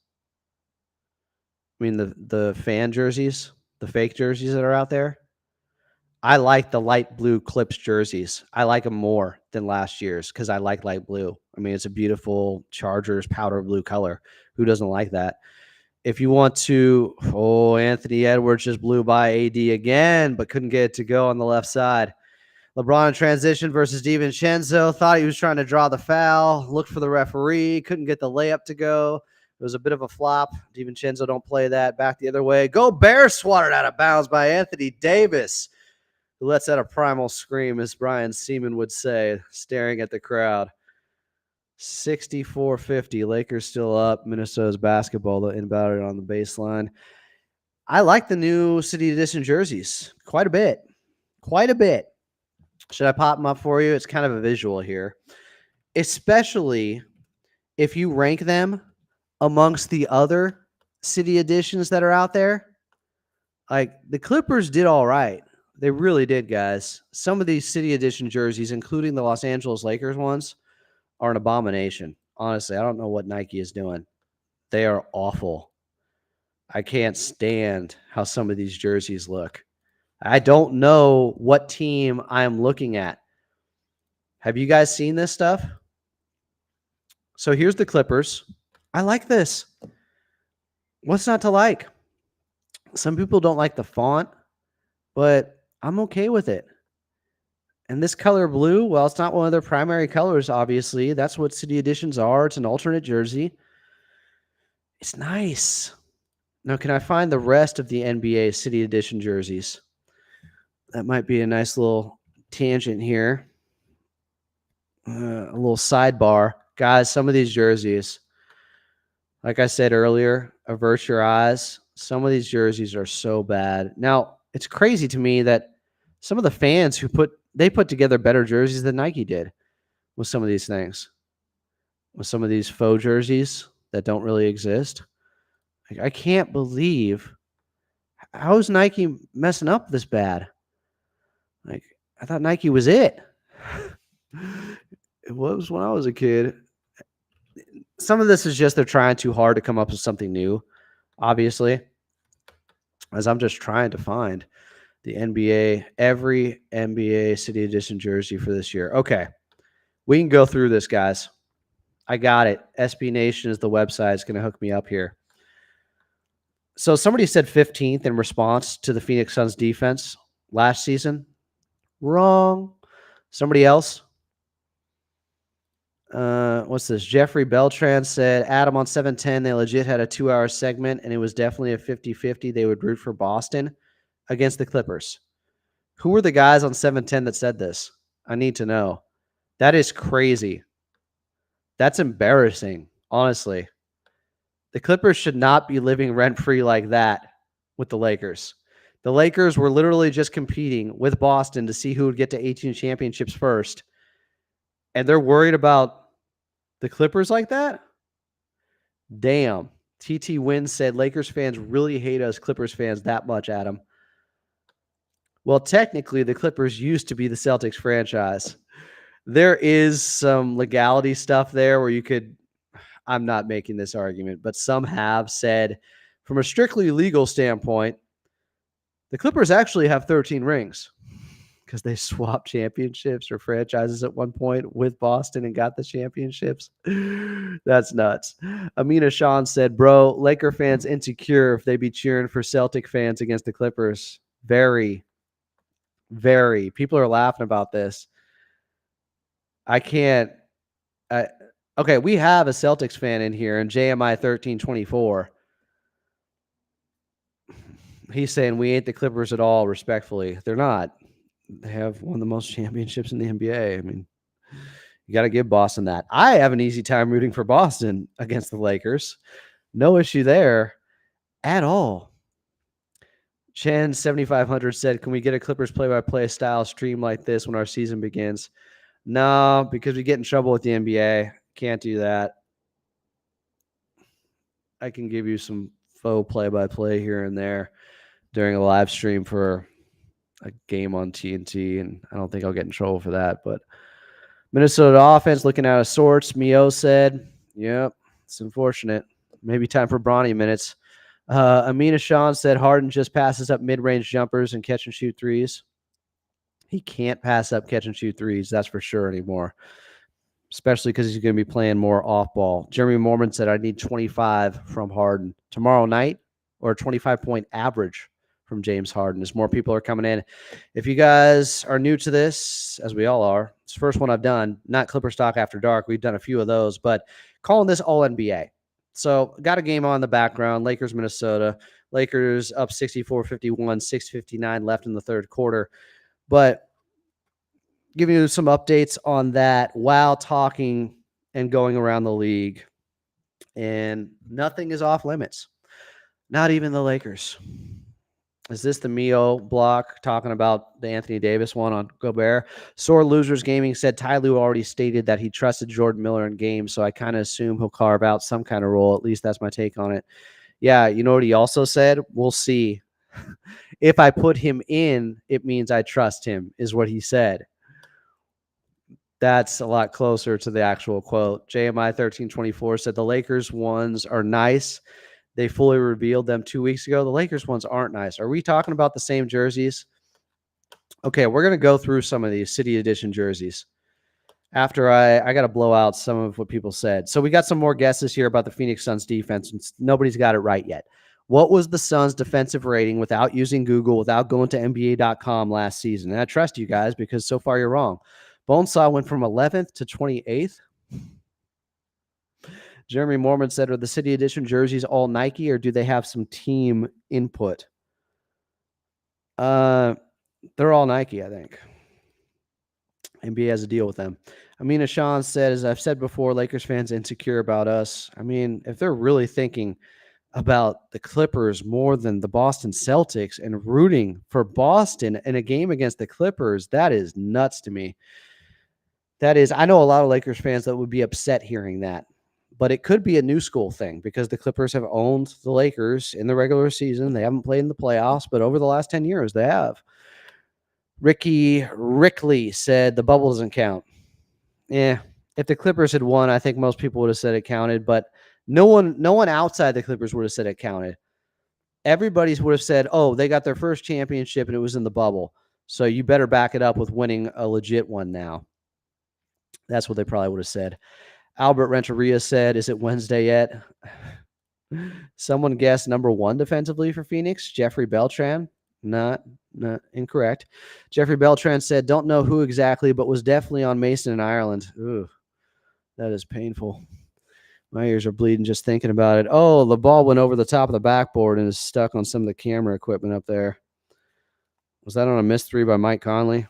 I mean, the fan jerseys, the fake jerseys that are out there. I like the light blue Clips jerseys. I like them more than last year's because I like light blue. I mean, it's a beautiful Chargers powder blue color. Who doesn't like that? If you want to, Anthony Edwards just blew by AD again, but couldn't get it to go on the left side. LeBron in transition versus DiVincenzo. Thought he was trying to draw the foul. Looked for the referee. Couldn't get the layup to go. It was a bit of a flop. DiVincenzo don't play that. Back the other way. Gobert swatted out of bounds by Anthony Davis, who lets out a primal scream, as Brian Seaman would say, staring at the crowd. 64-50. Lakers still up. Minnesota's basketball inbounded on the baseline. I like the new City Edition jerseys quite a bit. Quite a bit. Should I pop them up for you? It's kind of a visual here, especially if you rank them amongst the other city editions that are out there, like the Clippers did all right. They really did, guys. Some of these city edition jerseys, including the Los Angeles Lakers ones, are an abomination. Honestly, I don't know what Nike is doing. They are awful. I can't stand how some of these jerseys look. I don't know what team I'm looking at. Have you guys seen this stuff? So here's the Clippers. I like this. What's not to like? Some people don't like the font, but I'm okay with it. And this color blue, well, it's not one of their primary colors, obviously. That's what city editions are. It's an alternate jersey. It's nice. Now, can I find the rest of the NBA city edition jerseys? That might be a nice little tangent here. A little sidebar. Guys, some of these jerseys, like I said earlier, avert your eyes. Some of these jerseys are so bad. Now, it's crazy to me that some of the fans who put together better jerseys than Nike did with some of these things, with some of these faux jerseys that don't really exist. Like, I can't believe, how is Nike messing up this bad? Like, I thought Nike was it. It was when I was a kid. Some of this is just they're trying too hard to come up with something new, obviously, as I'm just trying to find the NBA, every NBA City Edition jersey for this year. Okay, we can go through this, guys. I got it. SB Nation is the website. It's going to hook me up here. So somebody said 15th in response to the Phoenix Suns defense last season. Wrong. Somebody else. What's this? Jeffrey Beltran said, Adam, on 710, they legit had a 2-hour segment, and it was definitely a 50-50. They would root for Boston against the Clippers. Who were the guys on 710 that said this? I need to know. That is crazy. That's embarrassing, honestly. The Clippers should not be living rent-free like that with the Lakers. The Lakers were literally just competing with Boston to see who would get to 18 championships first. And they're worried about the Clippers like that? Damn. TT Wynn said, Lakers fans really hate us Clippers fans that much, Adam. Well, technically, the Clippers used to be the Celtics franchise. There is some legality stuff there where you could, I'm not making this argument, but some have said, from a strictly legal standpoint, the Clippers actually have 13 rings because they swapped championships or franchises at one point with Boston and got the championships. That's nuts. Amina Sean said, bro, Laker fans insecure if they be cheering for Celtic fans against the Clippers. Very, very. People are laughing about this. I can't. Okay, we have a Celtics fan in here, and JMI 1324. He's saying we ain't the Clippers at all, respectfully. They're not. They have one of the most championships in the NBA. I mean, you got to give Boston that. I have an easy time rooting for Boston against the Lakers. No issue there at all. Chen 7500 said, can we get a Clippers play-by-play style stream like this when our season begins? No, because we get in trouble with the NBA. Can't do that. I can give you some faux play-by-play here and there during a live stream for a game on TNT, and I don't think I'll get in trouble for that. But Minnesota offense looking out of sorts. Mio said, yep, it's unfortunate. Maybe time for Bronny minutes. Amina Sean said Harden just passes up mid-range jumpers and catch and shoot threes. He can't pass up catch and shoot threes, that's for sure anymore, especially because he's going to be playing more off-ball. Jeremy Mormon said, I need 25 from Harden tomorrow night, or a 25-point average from James Harden as more people are coming in. If you guys are new to this, as we all are, it's the first one I've done, not Clippers Talk After Dark. We've done a few of those, but calling this all NBA. So got a game on in the background, Lakers, Minnesota. Lakers up 64-51, 6:59 left in the third quarter. But giving you some updates on that while talking and going around the league. And nothing is off limits. Not even the Lakers. Is this the Mio block talking about the Anthony Davis one on Gobert? Sore Losers Gaming said Ty Lue already stated that he trusted Jordan Miller in games, so I kind of assume he'll carve out some kind of role. At least that's my take on it. Yeah, you know what he also said? We'll see. If I put him in, it means I trust him, is what he said. That's a lot closer to the actual quote. JMI 1324 said the Lakers ones are nice. They fully revealed them 2 weeks ago. The Lakers ones aren't nice. Are we talking about the same jerseys? Okay, we're going to go through some of these City Edition jerseys. After I got to blow out some of what people said. So we got some more guesses here about the Phoenix Suns defense, and nobody's got it right yet. What was the Suns' defensive rating without using Google, without going to NBA.com last season? And I trust you guys because so far you're wrong. Bonesaw went from 11th to 28th. Jeremy Mormon said, are the City Edition jerseys all Nike, or do they have some team input? They're all Nike, I think. NBA has a deal with them. Amina Sean said, as I've said before, Lakers fans insecure about us. I mean, if they're really thinking about the Clippers more than the Boston Celtics and rooting for Boston in a game against the Clippers, that is nuts to me. That is, I know a lot of Lakers fans that would be upset hearing that, but it could be a new school thing because the Clippers have owned the Lakers in the regular season. They haven't played in the playoffs, but over the last 10 years, they have. Ricky Rickley said the bubble doesn't count. Yeah, if the Clippers had won, I think most people would have said it counted, but no one outside the Clippers would have said it counted. Everybody would have said, oh, they got their first championship and it was in the bubble. So you better back it up with winning a legit one now. That's what they probably would have said. Albert Renteria said, is it Wednesday yet? Someone guessed number 1 defensively for Phoenix, Jeffrey Beltran. Not incorrect. Jeffrey Beltran said, don't know who exactly, but was definitely on Mason in Ireland. Ooh, that is painful. My ears are bleeding just thinking about it. Oh, the ball went over the top of the backboard and is stuck on some of the camera equipment up there. Was that on a missed 3 by Mike Conley?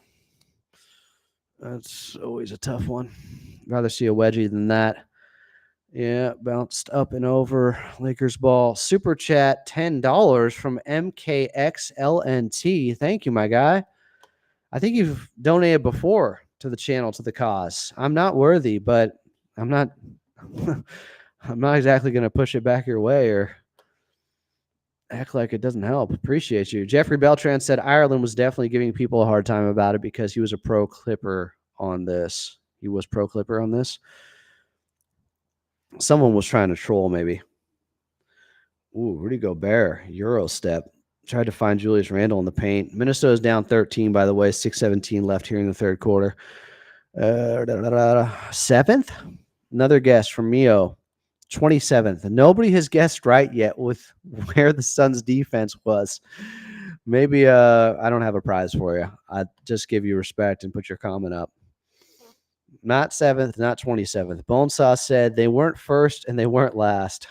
That's always a tough one. Rather see a wedgie than that. Yeah, bounced up and over. Lakers ball. Super chat, $10 from MKXLNT. Thank you, my guy. I think you've donated before to the channel, to the cause. I'm not worthy, but I'm not I'm not exactly going to push it back your way or act like it doesn't help. Appreciate you. Jeffrey Beltran said Ireland was definitely giving people a hard time about it because he was a pro Clipper on this. He was pro Clipper on this. Someone was trying to troll, maybe. Ooh, Rudy Gobert, Euro step. Tried to find Julius Randle in the paint. Minnesota's down 13, by the way. 6:17 left here in the third quarter. 7th? Another guess from Mio. 27th. Nobody has guessed right yet with where the Suns' defense was. Maybe I don't have a prize for you. I just give you respect and put your comment up. Not 7th, not 27th. Bonesaw said they weren't first and they weren't last.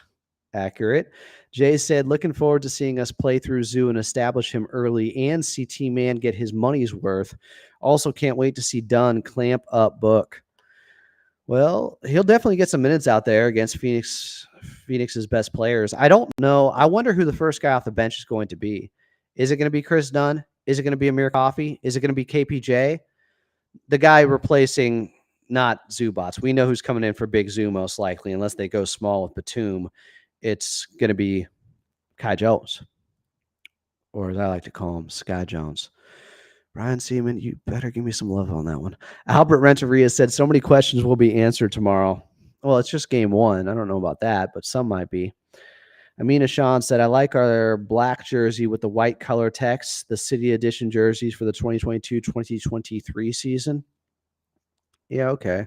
Accurate. Jay said, looking forward to seeing us play through Zoo and establish him early and see T-Man get his money's worth. Also can't wait to see Dunn clamp up Book. Well, he'll definitely get some minutes out there against Phoenix's best players. I don't know. I wonder who the first guy off the bench is going to be. Is it going to be Chris Dunn? Is it going to be Amir Coffey? Is it going to be KPJ? The guy replacing not Zubats. We know who's coming in for Big Zoo most likely, unless they go small with Batum. It's going to be Kai Jones, or as I like to call him, Sky Jones. Brian Seaman, you better give me some love on that one. Albert Renteria said so many questions will be answered tomorrow. Well, it's just game 1. I don't know about that, but some might be. Amina Sean said, I like our black jersey with the white color text, the City Edition jerseys for the 2022-2023 season. Yeah, okay.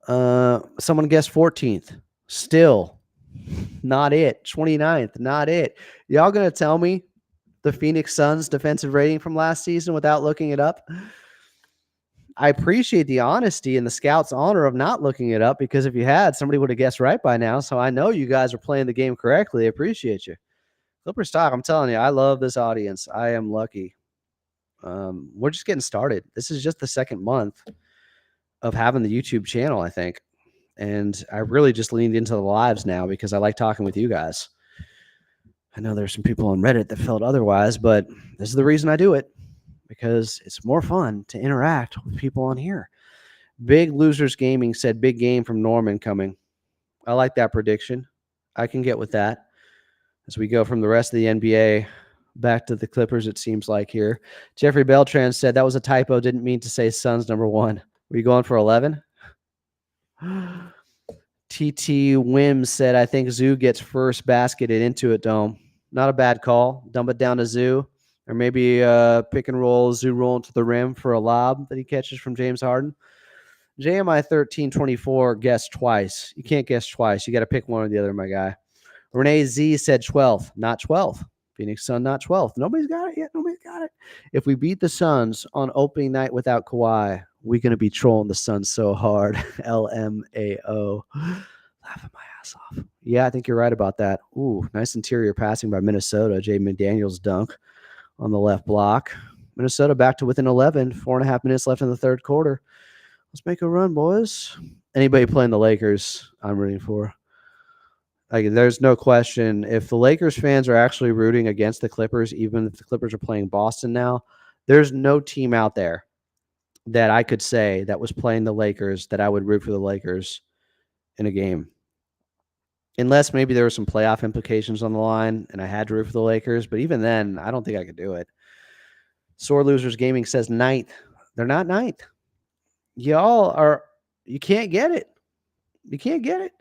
Someone guessed 14th. Still not it. 29th, not it. Y'all going to tell me the Phoenix Suns defensive rating from last season without looking it up? I appreciate the honesty and the scout's honor of not looking it up, because if you had, somebody would have guessed right by now. So I know you guys are playing the game correctly. I appreciate you. Clippers Talk, I'm telling you, I love this audience. I am lucky. We're just getting started. This is just the second month of having the YouTube channel, I think. And I really just leaned into the lives now because I like talking with you guys. I know there's some people on Reddit that felt otherwise, but this is the reason I do it, because it's more fun to interact with people on here. Big Losers Gaming said big game from Norman coming. I like that prediction. I can get with that. as we go from the rest of the NBA back to the Clippers, it seems like here. Jeffrey Beltran said that was a typo. Didn't mean to say Suns number 1. Were you going for 11? TT Wims said, I think Zoo gets first basketed into it, Dome. Not a bad call. Dump it down to Zoo. Or maybe pick and roll, Zoo rolling to the rim for a lob that he catches from James Harden. JMI 1324 guessed twice. You can't guess twice. You got to pick one or the other, my guy. Renee Z said 12th, not 12th. Phoenix Sun, not 12th. Nobody's got it yet. Nobody's got it. If we beat the Suns on opening night without Kawhi, we're going to be trolling the Suns so hard. LMAO. Laughing my ass off. Yeah, I think you're right about that. Ooh, nice interior passing by Minnesota. Jay McDaniels dunk on the left block. Minnesota back to within 11. 4.5 minutes left in the third quarter. Let's make a run, boys. Anybody playing the Lakers, I'm rooting for. Like, there's no question. If the Lakers fans are actually rooting against the Clippers, even if the Clippers are playing Boston now, there's no team out there that I could say that was playing the Lakers that I would root for the Lakers in a game. Unless maybe there were some playoff implications on the line and I had to root for the Lakers. But even then, I don't think I could do it. Sore Losers Gaming says 9th. They're not 9th. You can't get it. You can't get it.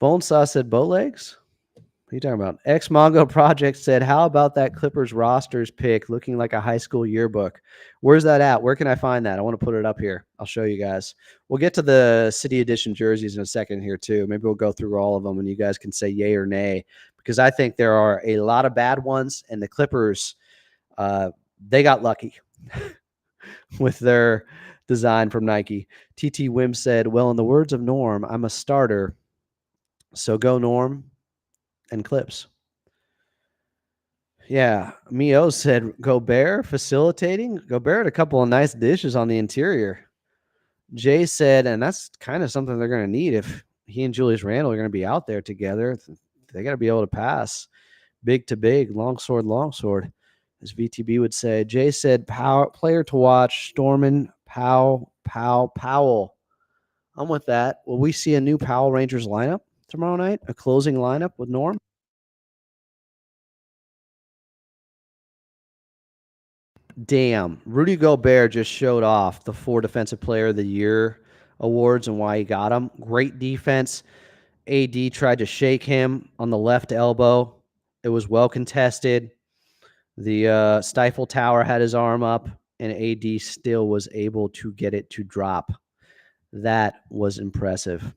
Bonesaw said bow legs. What are you talking about? X Mongo Project said, how about that Clippers rosters pick looking like a high school yearbook? Where's that at? Where can I find that? I want to put it up here. I'll show you guys. We'll get to the City Edition jerseys in a second here too. Maybe we'll go through all of them and you guys can say yay or nay, because I think there are a lot of bad ones, and the Clippers, they got lucky with their design from Nike. TT Wim said, well, in the words of Norm, I'm a starter. So go Norm and Clips. Yeah. Mio said Gobert facilitating. Gobert had a couple of nice dishes on the interior. Jay said, and that's kind of something they're going to need if he and Julius Randle are going to be out there together. They got to be able to pass big to big, longsword, as VTB would say. Jay said, player to watch, Stormin, Powell. I'm with that. Will we see a new Powell Rangers lineup tomorrow night? A closing lineup with Norm? Damn. Rudy Gobert just showed off the 4 Defensive Player of the Year awards and why he got them. Great defense. AD tried to shake him on the left elbow. It was well contested. The Stifle Tower had his arm up, and AD still was able to get it to drop. That was impressive.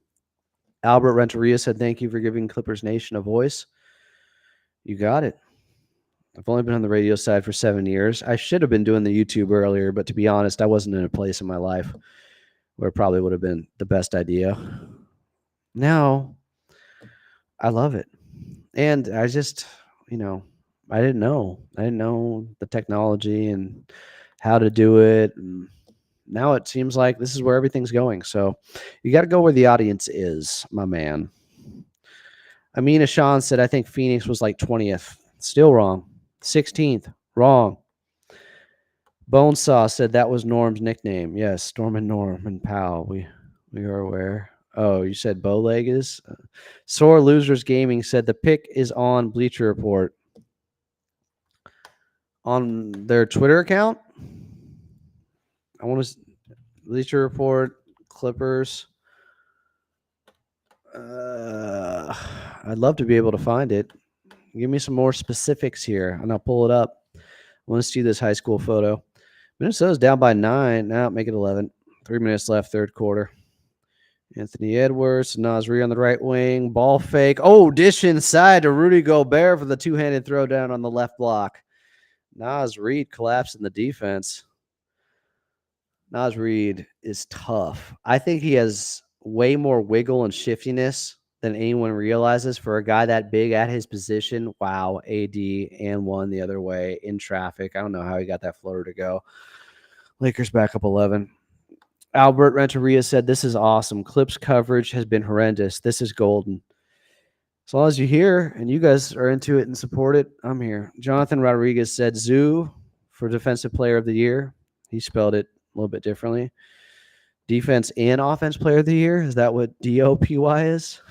Albert Renteria said, thank you for giving Clippers Nation a voice. You got it. I've only been on the radio side for 7 years. I should have been doing the YouTube earlier, but to be honest, I wasn't in a place in my life where it probably would have been the best idea. Now, I love it. And I just, I didn't know. I didn't know the technology and how to do it. And now it seems like this is where everything's going. So you got to go where the audience is, my man. Amina Sean said, I think Phoenix was like 20th. Still wrong. 16th. Wrong. Bonesaw said that was Norm's nickname. Yes, Storm and Norm and Powell. We are aware. Oh, you said Bowleg is? Sore Losers Gaming said the pick is on Bleacher Report. On their Twitter account? I want to Bleacher Report, Clippers. I'd love to be able to find it. Give me some more specifics here, and I'll pull it up. I want to see this high school photo. Minnesota's down by 9. Now make it 11. 3 minutes left, third quarter. Anthony Edwards, Nasri on the right wing. Ball fake. Oh, dish inside to Rudy Gobert for the two-handed throwdown on the left block. Naz Reid collapsed in the defense. Naz Reid is tough. I think he has way more wiggle and shiftiness than anyone realizes for a guy that big at his position. Wow, AD and one the other way in traffic. I don't know how he got that floater to go. Lakers back up 11. Albert Renteria said, this is awesome. Clips coverage has been horrendous. This is golden. As long as you're here and you guys are into it and support it, I'm here. Jonathan Rodriguez said, Zoo for Defensive Player of the Year. He spelled it a little bit differently. Defense and Offense Player of the Year. Is that what DOPY is?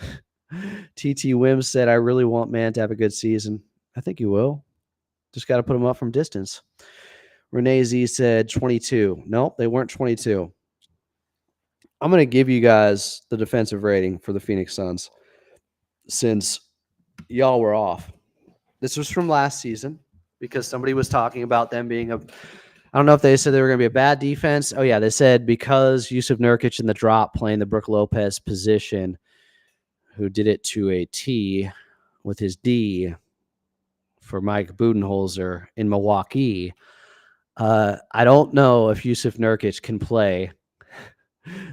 TT Wims said, I really want Man to have a good season. I think he will. Just got to put him up from distance. Renee Z said 22. Nope, they weren't 22. I'm going to give you guys the defensive rating for the Phoenix Suns since y'all were off. This was from last season because somebody was talking about them being I don't know if they said they were going to be a bad defense. Oh, yeah, they said because Yusuf Nurkic in the drop playing the Brook Lopez position, who did it to a T with his D for Mike Budenholzer in Milwaukee. I don't know if Yusuf Nurkic can play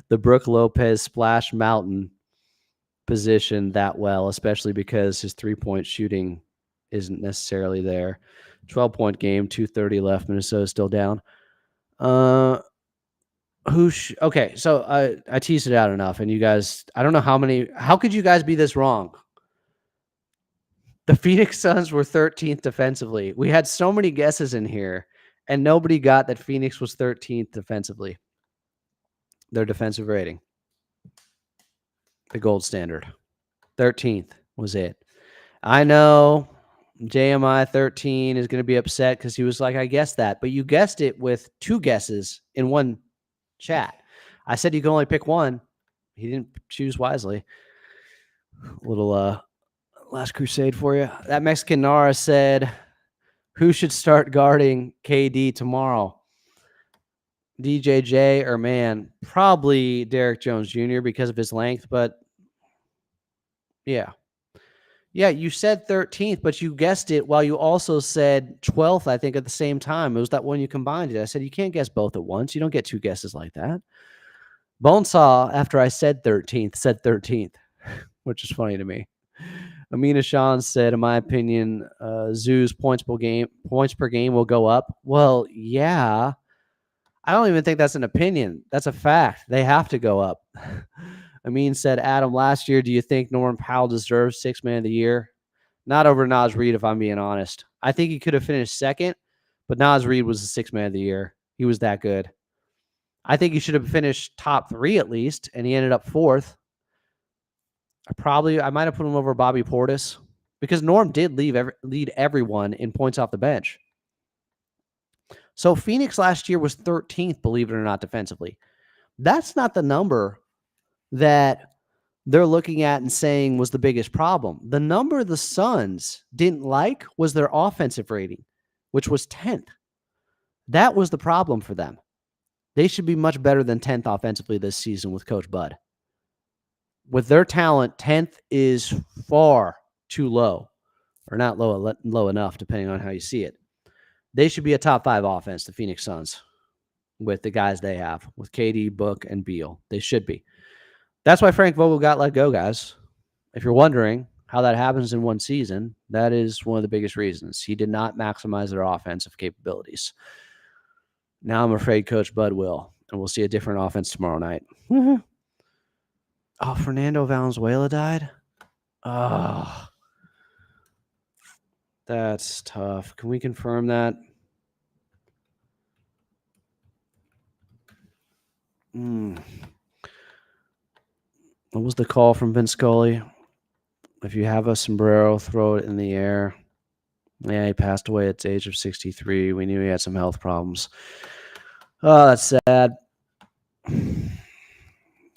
the Brook Lopez Splash Mountain position that well, especially because his three-point shooting isn't necessarily there. 12-point game, 2:30 left. Minnesota's still down. Okay, so I teased it out enough, and you guys, I don't know how could you guys be this wrong? The Phoenix Suns were 13th defensively. We had so many guesses in here, and nobody got that Phoenix was 13th defensively. Their defensive rating. The gold standard. 13th was it. I know JMI 13 is going to be upset because he was like, I guessed that. But you guessed it with two guesses in one chat. I said you can only pick one. He didn't choose wisely. A little Last Crusade for you. That Mexican Nara said, who should start guarding KD tomorrow? DJJ or man? Probably Derek Jones Jr. because of his length, but yeah. Yeah, you said 13th, but you guessed it while you also said 12th, I think, at the same time. It was that one you combined it. I said, you can't guess both at once. You don't get two guesses like that. Bonesaw, after I said 13th, said 13th, which is funny to me. Amina Sean said, in my opinion, Zoo's points per game will go up. Well, yeah. I don't even think that's an opinion. That's a fact. They have to go up. Amin said, Adam, last year, do you think Norman Powell deserves Sixth Man of the Year? Not over Naz Reid, if I'm being honest. I think he could have finished second, but Naz Reid was the Sixth Man of the Year. He was that good. I think he should have finished top 3 at least, and he ended up 4th. I might have put him over Bobby Portis because Norm did lead everyone in points off the bench. So Phoenix last year was 13th, believe it or not, defensively. That's not the number that they're looking at and saying was the biggest problem. The number the Suns didn't like was their offensive rating, which was 10th. That was the problem for them. They should be much better than 10th offensively this season with Coach Bud. With their talent, 10th is far too low, or not low enough, depending on how you see it. They should be a top 5 offense, the Phoenix Suns, with the guys they have, with KD, Book, and Beal. They should be. That's why Frank Vogel got let go, guys. If you're wondering how that happens in one season, that is one of the biggest reasons. He did not maximize their offensive capabilities. Now I'm afraid Coach Bud will, and we'll see a different offense tomorrow night. Oh, Fernando Valenzuela died? Oh, that's tough. Can we confirm that? What was the call from Vince Scully? If you have a sombrero, throw it in the air. Yeah, he passed away at the age of 63. We knew he had some health problems. Oh, that's sad.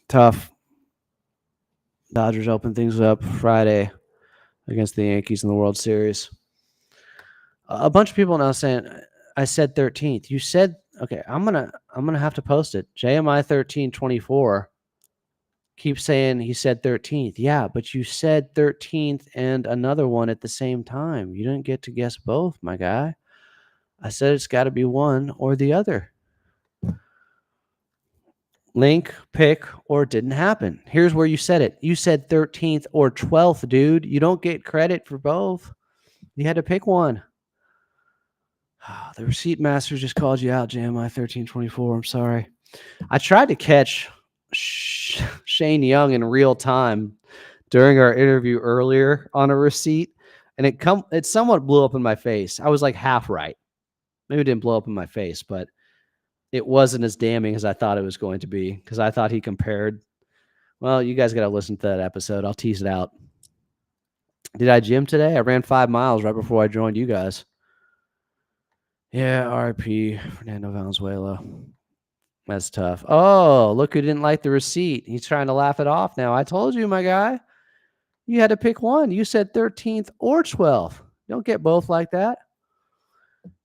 Tough. Dodgers open things up Friday against the Yankees in the World Series. A bunch of people now saying I said 13th. You said okay. I'm gonna have to post it. JMI 1324 keeps saying he said 13th. Yeah, but you said 13th and another one at the same time. You didn't get to guess both, my guy. I said it's got to be one or the other. Link, pick, or it didn't happen. Here's where you said it. You said 13th or 12th, dude. You don't get credit for both. You had to pick one. The receipt master just called you out, JMI 1324. I'm sorry. I tried to catch Shane Young in real time during our interview earlier on a receipt, and it somewhat blew up in my face. I was like half right. Maybe it didn't blow up in my face, but it wasn't as damning as I thought it was going to be because I thought he compared. Well, you guys got to listen to that episode. I'll tease it out. Did I gym today? I ran 5 miles right before I joined you guys. Yeah, RIP Fernando Valenzuela. That's tough. Oh, look who didn't like the receipt. He's trying to laugh it off now. I told you, my guy. You had to pick one. You said 13th or 12th. Don't get both like that.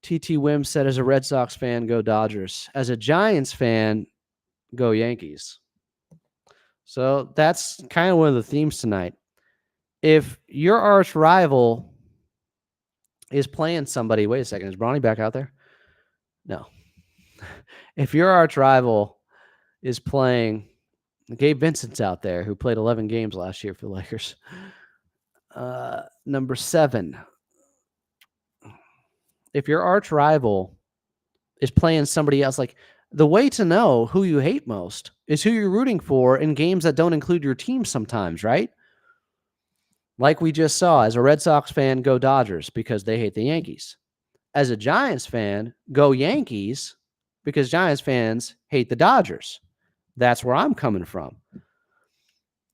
TT Wim said, as a Red Sox fan, go Dodgers. As a Giants fan, go Yankees. So that's kind of one of the themes tonight. If your arch rival is playing somebody, wait a second, is Bronny back out there? No. If your arch rival is playing, Gabe Vincent's out there, who played 11 games last year for the Lakers. Number 7. If your arch rival is playing somebody else, like, the way to know who you hate most is who you're rooting for in games that don't include your team sometimes, right? Like we just saw, as a Red Sox fan, go Dodgers because they hate the Yankees. As a Giants fan, go Yankees because Giants fans hate the Dodgers. That's where I'm coming from.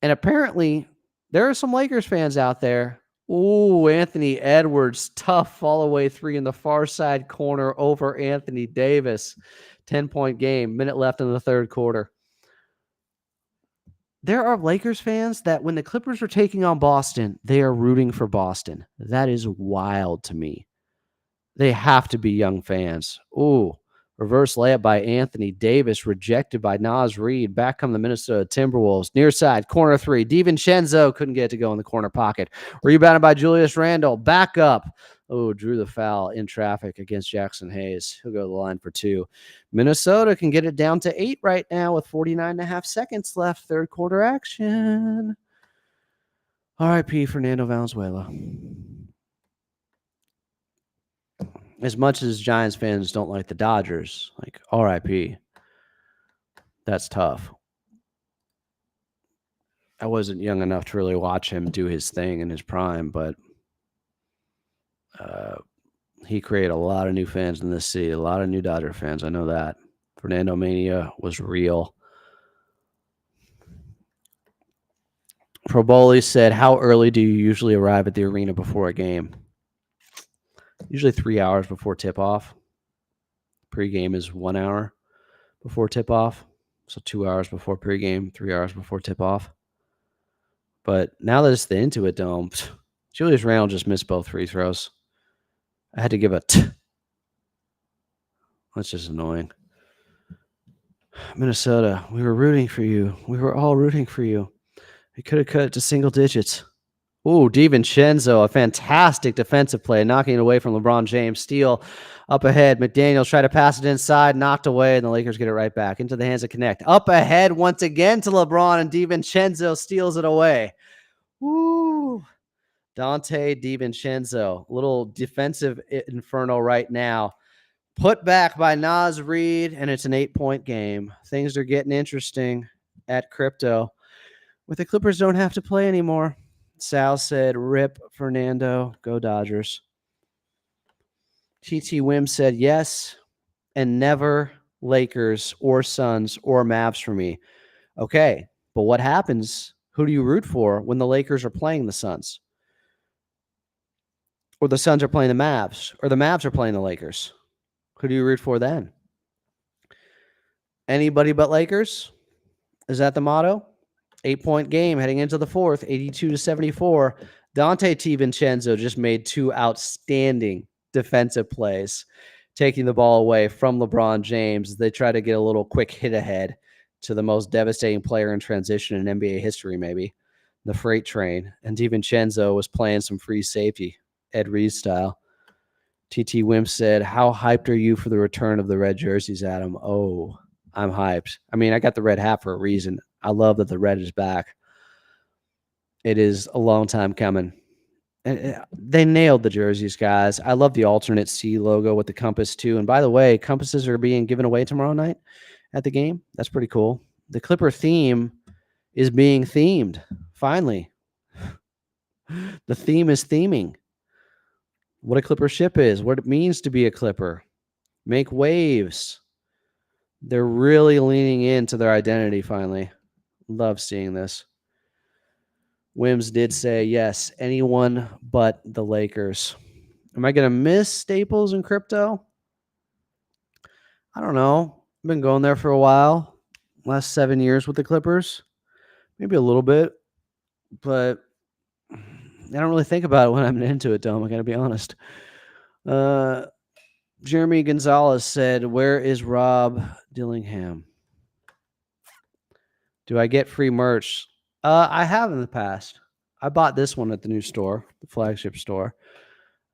And apparently, there are some Lakers fans out there. Ooh, Anthony Edwards, tough follow-away 3 in the far side corner over Anthony Davis. 10-point game, minute left in the third quarter. There are Lakers fans that when the Clippers are taking on Boston, they are rooting for Boston. That is wild to me. They have to be young fans. Ooh, reverse layup by Anthony Davis, rejected by Naz Reid. Back come the Minnesota Timberwolves. Near side, corner 3. DiVincenzo couldn't get it to go in the corner pocket. Rebounded by Julius Randle. Back up. Oh, drew the foul in traffic against Jackson Hayes. He'll go to the line for 2. Minnesota can get it down to 8 right now with 49.5 seconds left. Third quarter action. RIP Fernando Valenzuela. As much as Giants fans don't like the Dodgers, like, RIP. That's tough. I wasn't young enough to really watch him do his thing in his prime, but he created a lot of new fans in this city, a lot of new Dodger fans. I know that. Fernando Mania was real. Proboli said, how early do you usually arrive at the arena before a game? Usually 3 hours before tip-off. Pre-game is 1 hour before tip-off. So 2 hours before pregame, 3 hours before tip-off. But now that it's the Intuit Dome, Julius Randle just missed both free throws. I had to give a t. That's just annoying. Minnesota, we were rooting for you. We were all rooting for you. We could have cut it to single digits. Ooh, DiVincenzo, a fantastic defensive play, knocking it away from LeBron James. Steal up ahead. McDaniels try to pass it inside, knocked away, and the Lakers get it right back into the hands of Connect. Up ahead once again to LeBron, and DiVincenzo steals it away. Woo! Dante DiVincenzo, little defensive inferno right now. Put back by Naz Reid, and it's an 8-point game. Things are getting interesting at Crypto. But the Clippers don't have to play anymore. Sal said, rip Fernando, go Dodgers. TT Wim said, yes, and never Lakers or Suns or Mavs for me. Okay, but what happens? Who do you root for when the Lakers are playing the Suns? Or the Suns are playing the Mavs? Or the Mavs are playing the Lakers? Who do you root for then? Anybody but Lakers? Is that the motto? 8-point game heading into the fourth, 82-74. Dante DiVincenzo just made 2 outstanding defensive plays, taking the ball away from LeBron James. They try to get a little quick hit ahead to the most devastating player in transition in NBA history, maybe, the freight train. And DiVincenzo was playing some free safety, Ed Reed style. TT Wimp said, how hyped are you for the return of the red jerseys, Adam? Oh, I'm hyped. I mean, I got the red hat for a reason. I love that the red is back. It is a long time coming. And they nailed the jerseys, guys. I love the alternate C logo with the compass, too. And by the way, compasses are being given away tomorrow night at the game. That's pretty cool. The Clipper theme is being themed, finally. The theme is theming. What a Clipper ship is, what it means to be a Clipper. Make waves. They're really leaning into their identity finally. Love seeing this. Wims did say, yes, anyone but the Lakers. Am I going to miss Staples and crypto? I don't know. I've been going there for a while. Last 7 years with the Clippers. Maybe a little bit. But I don't really think about it when I'm into it, Dom. I got to be honest. Jeremy Gonzalez said, where is Rob Dillingham? Do I get free merch? I have in the past. I bought this one at the new store, the flagship store.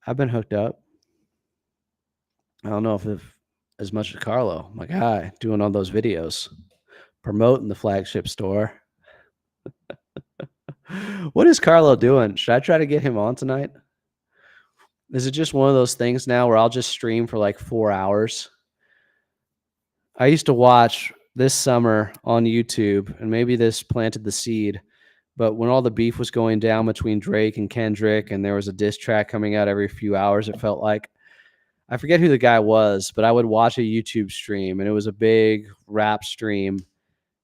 I've been hooked up. I don't know if as much as Carlo, my guy, doing all those videos, promoting the flagship store. What is Carlo doing? Should I try to get him on tonight? Is it just one of those things now where I'll just stream for like 4 hours? I used to watch this summer on YouTube, and maybe this planted the seed, but when all the beef was going down between Drake and Kendrick, and there was a diss track coming out every few hours, it felt like, I forget who the guy was, but I would watch a YouTube stream, and it was a big rap stream,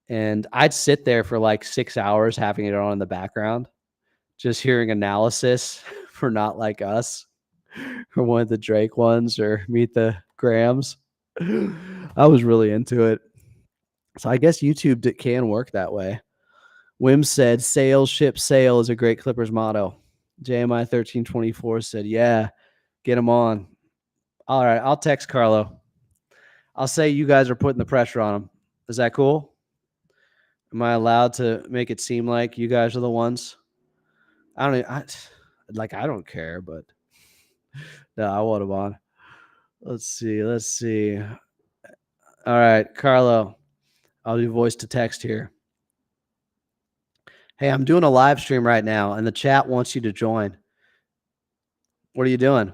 and I'd sit there for like 6 hours having it on in the background, just hearing analysis for Not Like Us, or one of the Drake ones, or Meet the Grams. I was really into it. So I guess YouTube can work that way. Wim said, "Sail, ship, sail" is a great Clippers motto. JMI 1324 said, yeah, get him on. All right, I'll text Carlo. I'll say you guys are putting the pressure on him. Is that cool? Am I allowed to make it seem like you guys are the ones? I don't care, but no, I want him on. Let's see. All right, Carlo, I'll do voice to text here. Hey, I'm doing a live stream right now, and the chat wants you to join. What are you doing?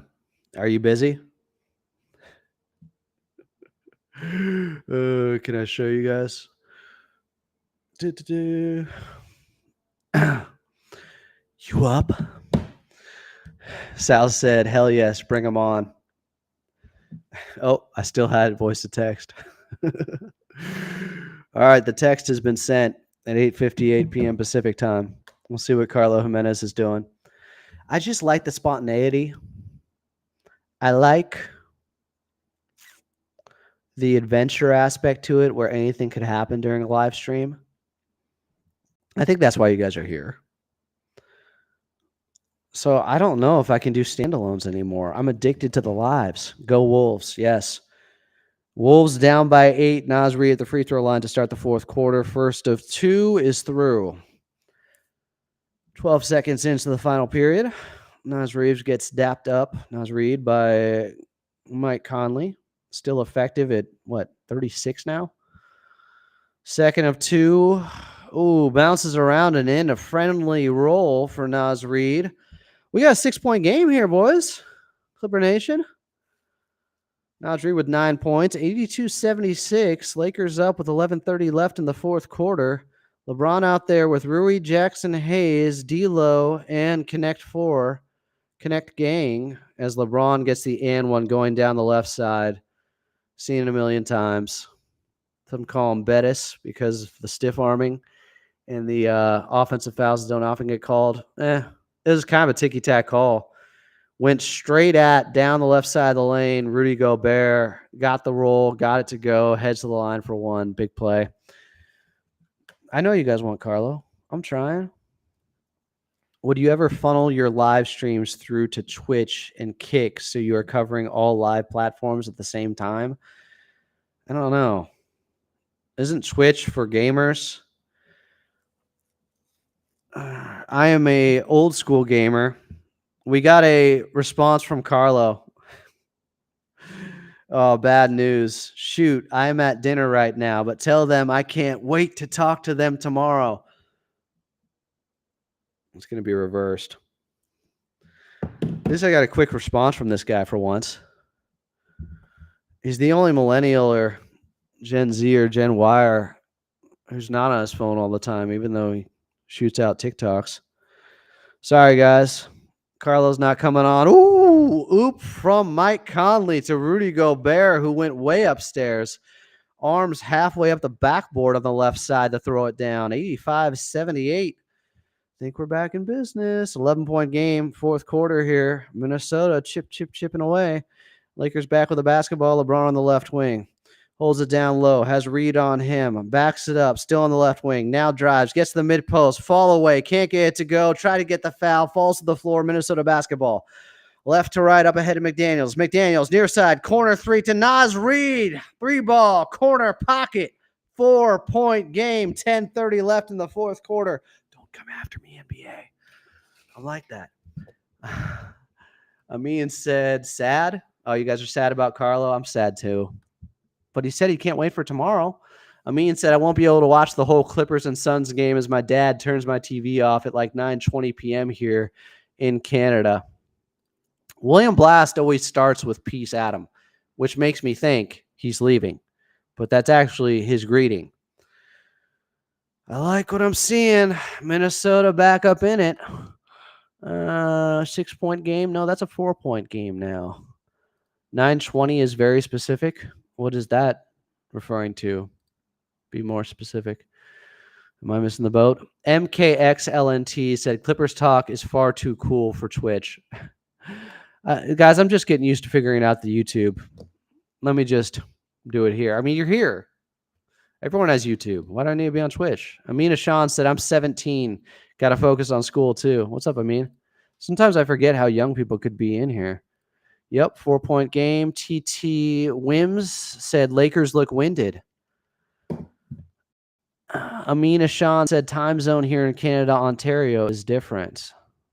Are you busy? Can I show you guys? You up? Sal said, hell yes, bring them on. Oh, I still had voice to text. All right, the text has been sent at 8:58 p.m. Pacific time. We'll see what Carlo Jimenez is doing. I just like the spontaneity. I like the adventure aspect to it where anything could happen during a live stream. I think that's why you guys are here. So I don't know if I can do standalones anymore. I'm addicted to the lives. Go Wolves, yes. Wolves down by 8. Naz Reid at the free throw line to start the fourth quarter. First of 2 is through. 12 seconds into the final period. Naz Reid gets dapped up. Naz Reid by Mike Conley. Still effective at, 36 now? Second of 2. Ooh, bounces around and in. A friendly roll for Naz Reid. We got a 6-point game here, boys. Clipper Nation. Naz Reid with 9 points. 82-76. Lakers up with 11:30 left in the fourth quarter. LeBron out there with Rui, Jackson Hayes, D'Lo, and Connect Gang, as LeBron gets the and one going down the left side. Seen it a million times. Some call him Bettis because of the stiff arming, and the offensive fouls don't often get called. It was kind of a ticky-tack call. Went straight down the left side of the lane. Rudy Gobert got the roll, got it to go, heads to the line for one. Big play. I know you guys want Carlo. I'm trying. Would you ever funnel your live streams through to Twitch and Kick so you are covering all live platforms at the same time? I don't know. Isn't Twitch for gamers? I am a old school gamer. We got a response from Carlo. Oh, bad news. Shoot, I'm at dinner right now, but tell them I can't wait to talk to them tomorrow. It's going to be reversed. At least I got a quick response from this guy for once. He's the only millennial or Gen Z or Gen Y who's not on his phone all the time, even though he shoots out TikToks. Sorry, guys. Carlo's not coming on. Ooh, oop from Mike Conley to Rudy Gobert, who went way upstairs. Arms halfway up the backboard on the left side to throw it down. 85-78. think we're back in business. 11-point game, fourth quarter here. Minnesota chipping away. Lakers back with the basketball. LeBron on the left wing. Holds it down low. Has Reed on him. Backs it up. Still on the left wing. Now drives. Gets to the mid post. Fall away. Can't get it to go. Try to get the foul. Falls to the floor. Minnesota basketball. Left to right up ahead of McDaniels. McDaniels near side. Corner three to Naz Reid. 3-ball. Corner pocket. 4-point game. 10:30 left in the fourth quarter. Don't come after me, NBA. I'm like that. Amin said, sad. Oh, you guys are sad about Carlo? I'm sad too. But he said he can't wait for tomorrow. Amin said, I won't be able to watch the whole Clippers and Suns game as my dad turns my TV off at like 9:20 p.m. here in Canada. William Blast always starts with Peace Adam, which makes me think he's leaving. But that's actually his greeting. I like what I'm seeing. Minnesota back up in it. 6-point game. No, that's a 4-point game now. 9:20 is very specific. What is that referring to? Be more specific. Am I missing the boat? MKXLNT said Clippers talk is far too cool for Twitch. Guys, I'm just getting used to figuring out the YouTube. Let me just do it here. I mean, you're here. Everyone has YouTube. Why do I need to be on Twitch? Amina Sean said, I'm 17. Got to focus on school too. What's up, Amin? Sometimes I forget how young people could be in here. Yep, 4-point game. TT Wims said, Lakers look winded. Amina Sean said, time zone here in Canada, Ontario is different.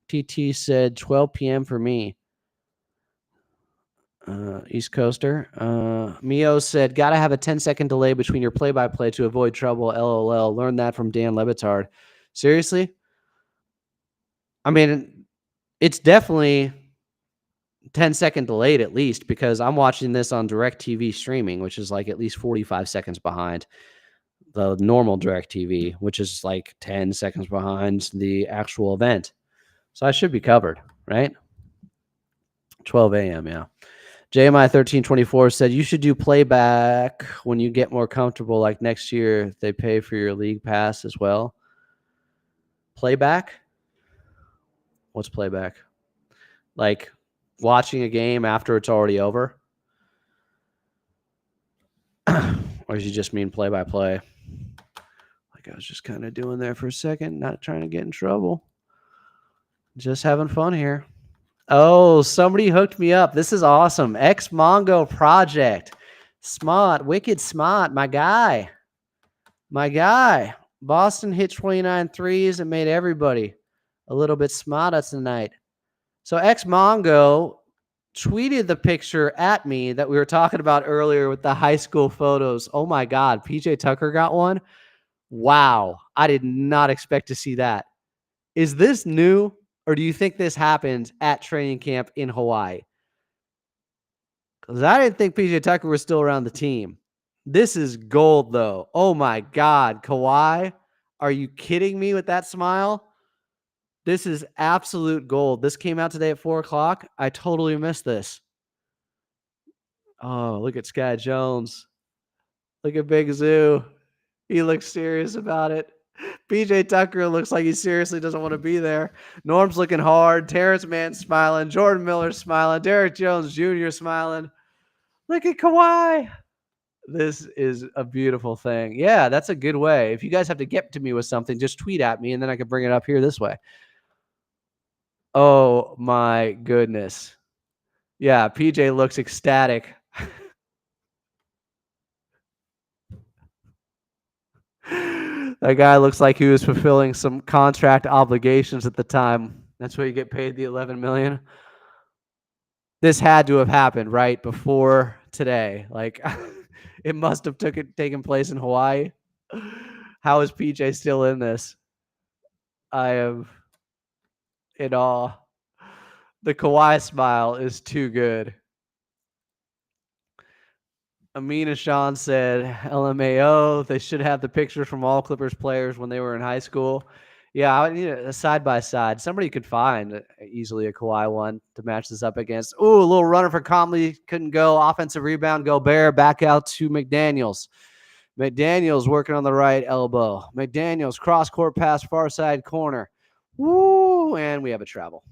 TT said, 12 p.m. for me. East Coaster. Mio said, gotta have a 10-second delay between your play-by-play to avoid trouble. LOL. Learned that from Dan Lebitard. Seriously? I mean, it's definitely 10-second delayed at least, because I'm watching this on DirecTV streaming, which is like at least 45 seconds behind the normal DirecTV, which is like 10 seconds behind the actual event. So I should be covered, right? 12 a.m., yeah. JMI1324 said, you should do playback when you get more comfortable, like next year they pay for your league pass as well. Playback? What's playback? Like watching a game after it's already over? Or does he just mean play-by-play? Like I was just kind of doing there for a second, not trying to get in trouble. Just having fun here. Oh, somebody hooked me up. This is awesome. X-Mongo Project. Smart, wicked smart. My guy. My guy. Boston hit 29 threes and made everybody a little bit smarter tonight. So X-Mongo tweeted the picture at me that we were talking about earlier with the high school photos. Oh my God. PJ Tucker got one. Wow. I did not expect to see that. Is this new? Or do you think this happened at training camp in Hawaii? Because I didn't think PJ Tucker was still around the team. This is gold, though. Oh, my God. Kawhi, are you kidding me with that smile? This is absolute gold. This came out today at 4 o'clock. I totally missed this. Oh, look at Sky Jones. Look at Big Zoo. He looks serious about it. PJ Tucker looks like he seriously doesn't want to be there. Norm's looking hard. Terrence Mann smiling. Jordan Miller smiling. Derrick Jones Jr. smiling. Look at Kawhi. This is a beautiful thing. Yeah, that's a good way. If you guys have to get to me with something, just tweet at me and then I can bring it up here this way. Oh my goodness. Yeah, PJ looks ecstatic. That guy looks like he was fulfilling some contract obligations at the time. That's why you get paid the $11 million. This had to have happened right before today. Like, it must have taken place in Hawaii. How is PJ still in this? I am in awe. The Kawhi smile is too good. Amina Sean said, LMAO, they should have the picture from all Clippers players when they were in high school. Yeah, I would need a side-by-side. Somebody could find easily a Kawhi one to match this up against. Ooh, a little runner for Conley. Couldn't go. Offensive rebound, Gobert. Back out to McDaniels. McDaniels working on the right elbow. McDaniels, cross-court pass, far side corner. Woo! And we have a travel.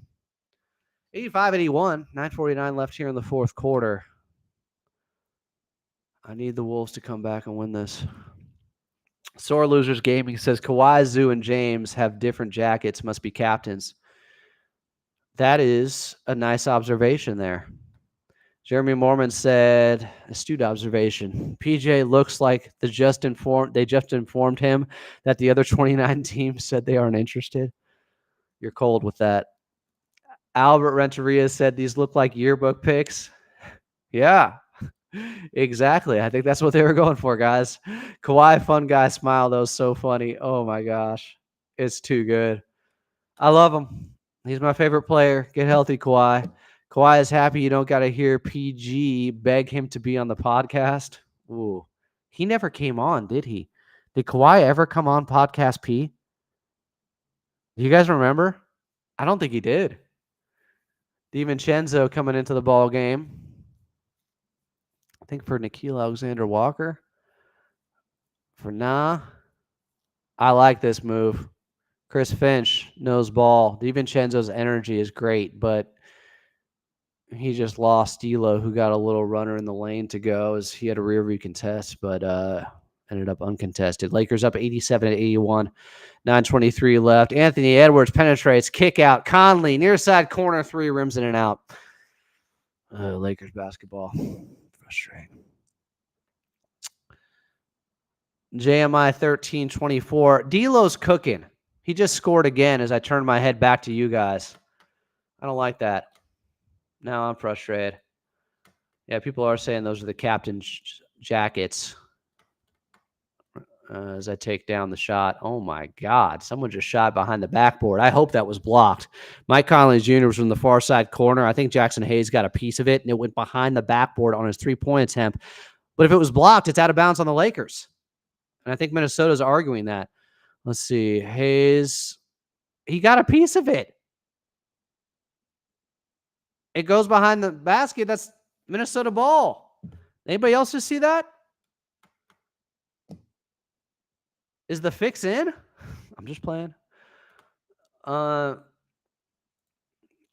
85-81, 9:49 left here in the fourth quarter. I need the Wolves to come back and win this. Sore Losers Gaming says Kawhi, Zoo, and James have different jackets, must be captains. That is a nice observation there. Jeremy Mormon said, astute observation. PJ looks like they just informed him that the other 29 teams said they aren't interested. You're cold with that. Albert Renteria said these look like yearbook picks. Yeah, exactly. I think that's what they were going for, guys. Kawhi, fun guy smile, though. So funny. Oh, my gosh. It's too good. I love him. He's my favorite player. Get healthy, Kawhi. Kawhi is happy you don't got to hear PG beg him to be on the podcast. Ooh. He never came on, did he? Did Kawhi ever come on Podcast P? Do you guys remember? I don't think he did. DiVincenzo coming into the ball game. I think for Nickeil Alexander-Walker. For Nah. I like this move. Chris Finch knows ball. DiVincenzo's energy is great, but he just lost D'Lo, who got a little runner in the lane to go as he had a rear view contest, but ended up uncontested. Lakers up 87-81. 9:23 left. Anthony Edwards penetrates, kick out. Conley, near side corner, three, rims in and out. Lakers basketball. Frustrating. JMI 13-24. D'Lo's cooking. He just scored again as I turned my head back to you guys. I don't like that. Now I'm frustrated. Yeah, people are saying those are the captain's jackets. As I take down the shot. Oh, my God. Someone just shot behind the backboard. I hope that was blocked. Mike Conley Jr. was from the far side corner. I think Jackson Hayes got a piece of it, and it went behind the backboard on his three-point attempt. But if it was blocked, it's out of bounds on the Lakers. And I think Minnesota's arguing that. Let's see. Hayes, he got a piece of it. It goes behind the basket. That's Minnesota ball. Anybody else just see that? Is the fix in? I'm just playing. JMI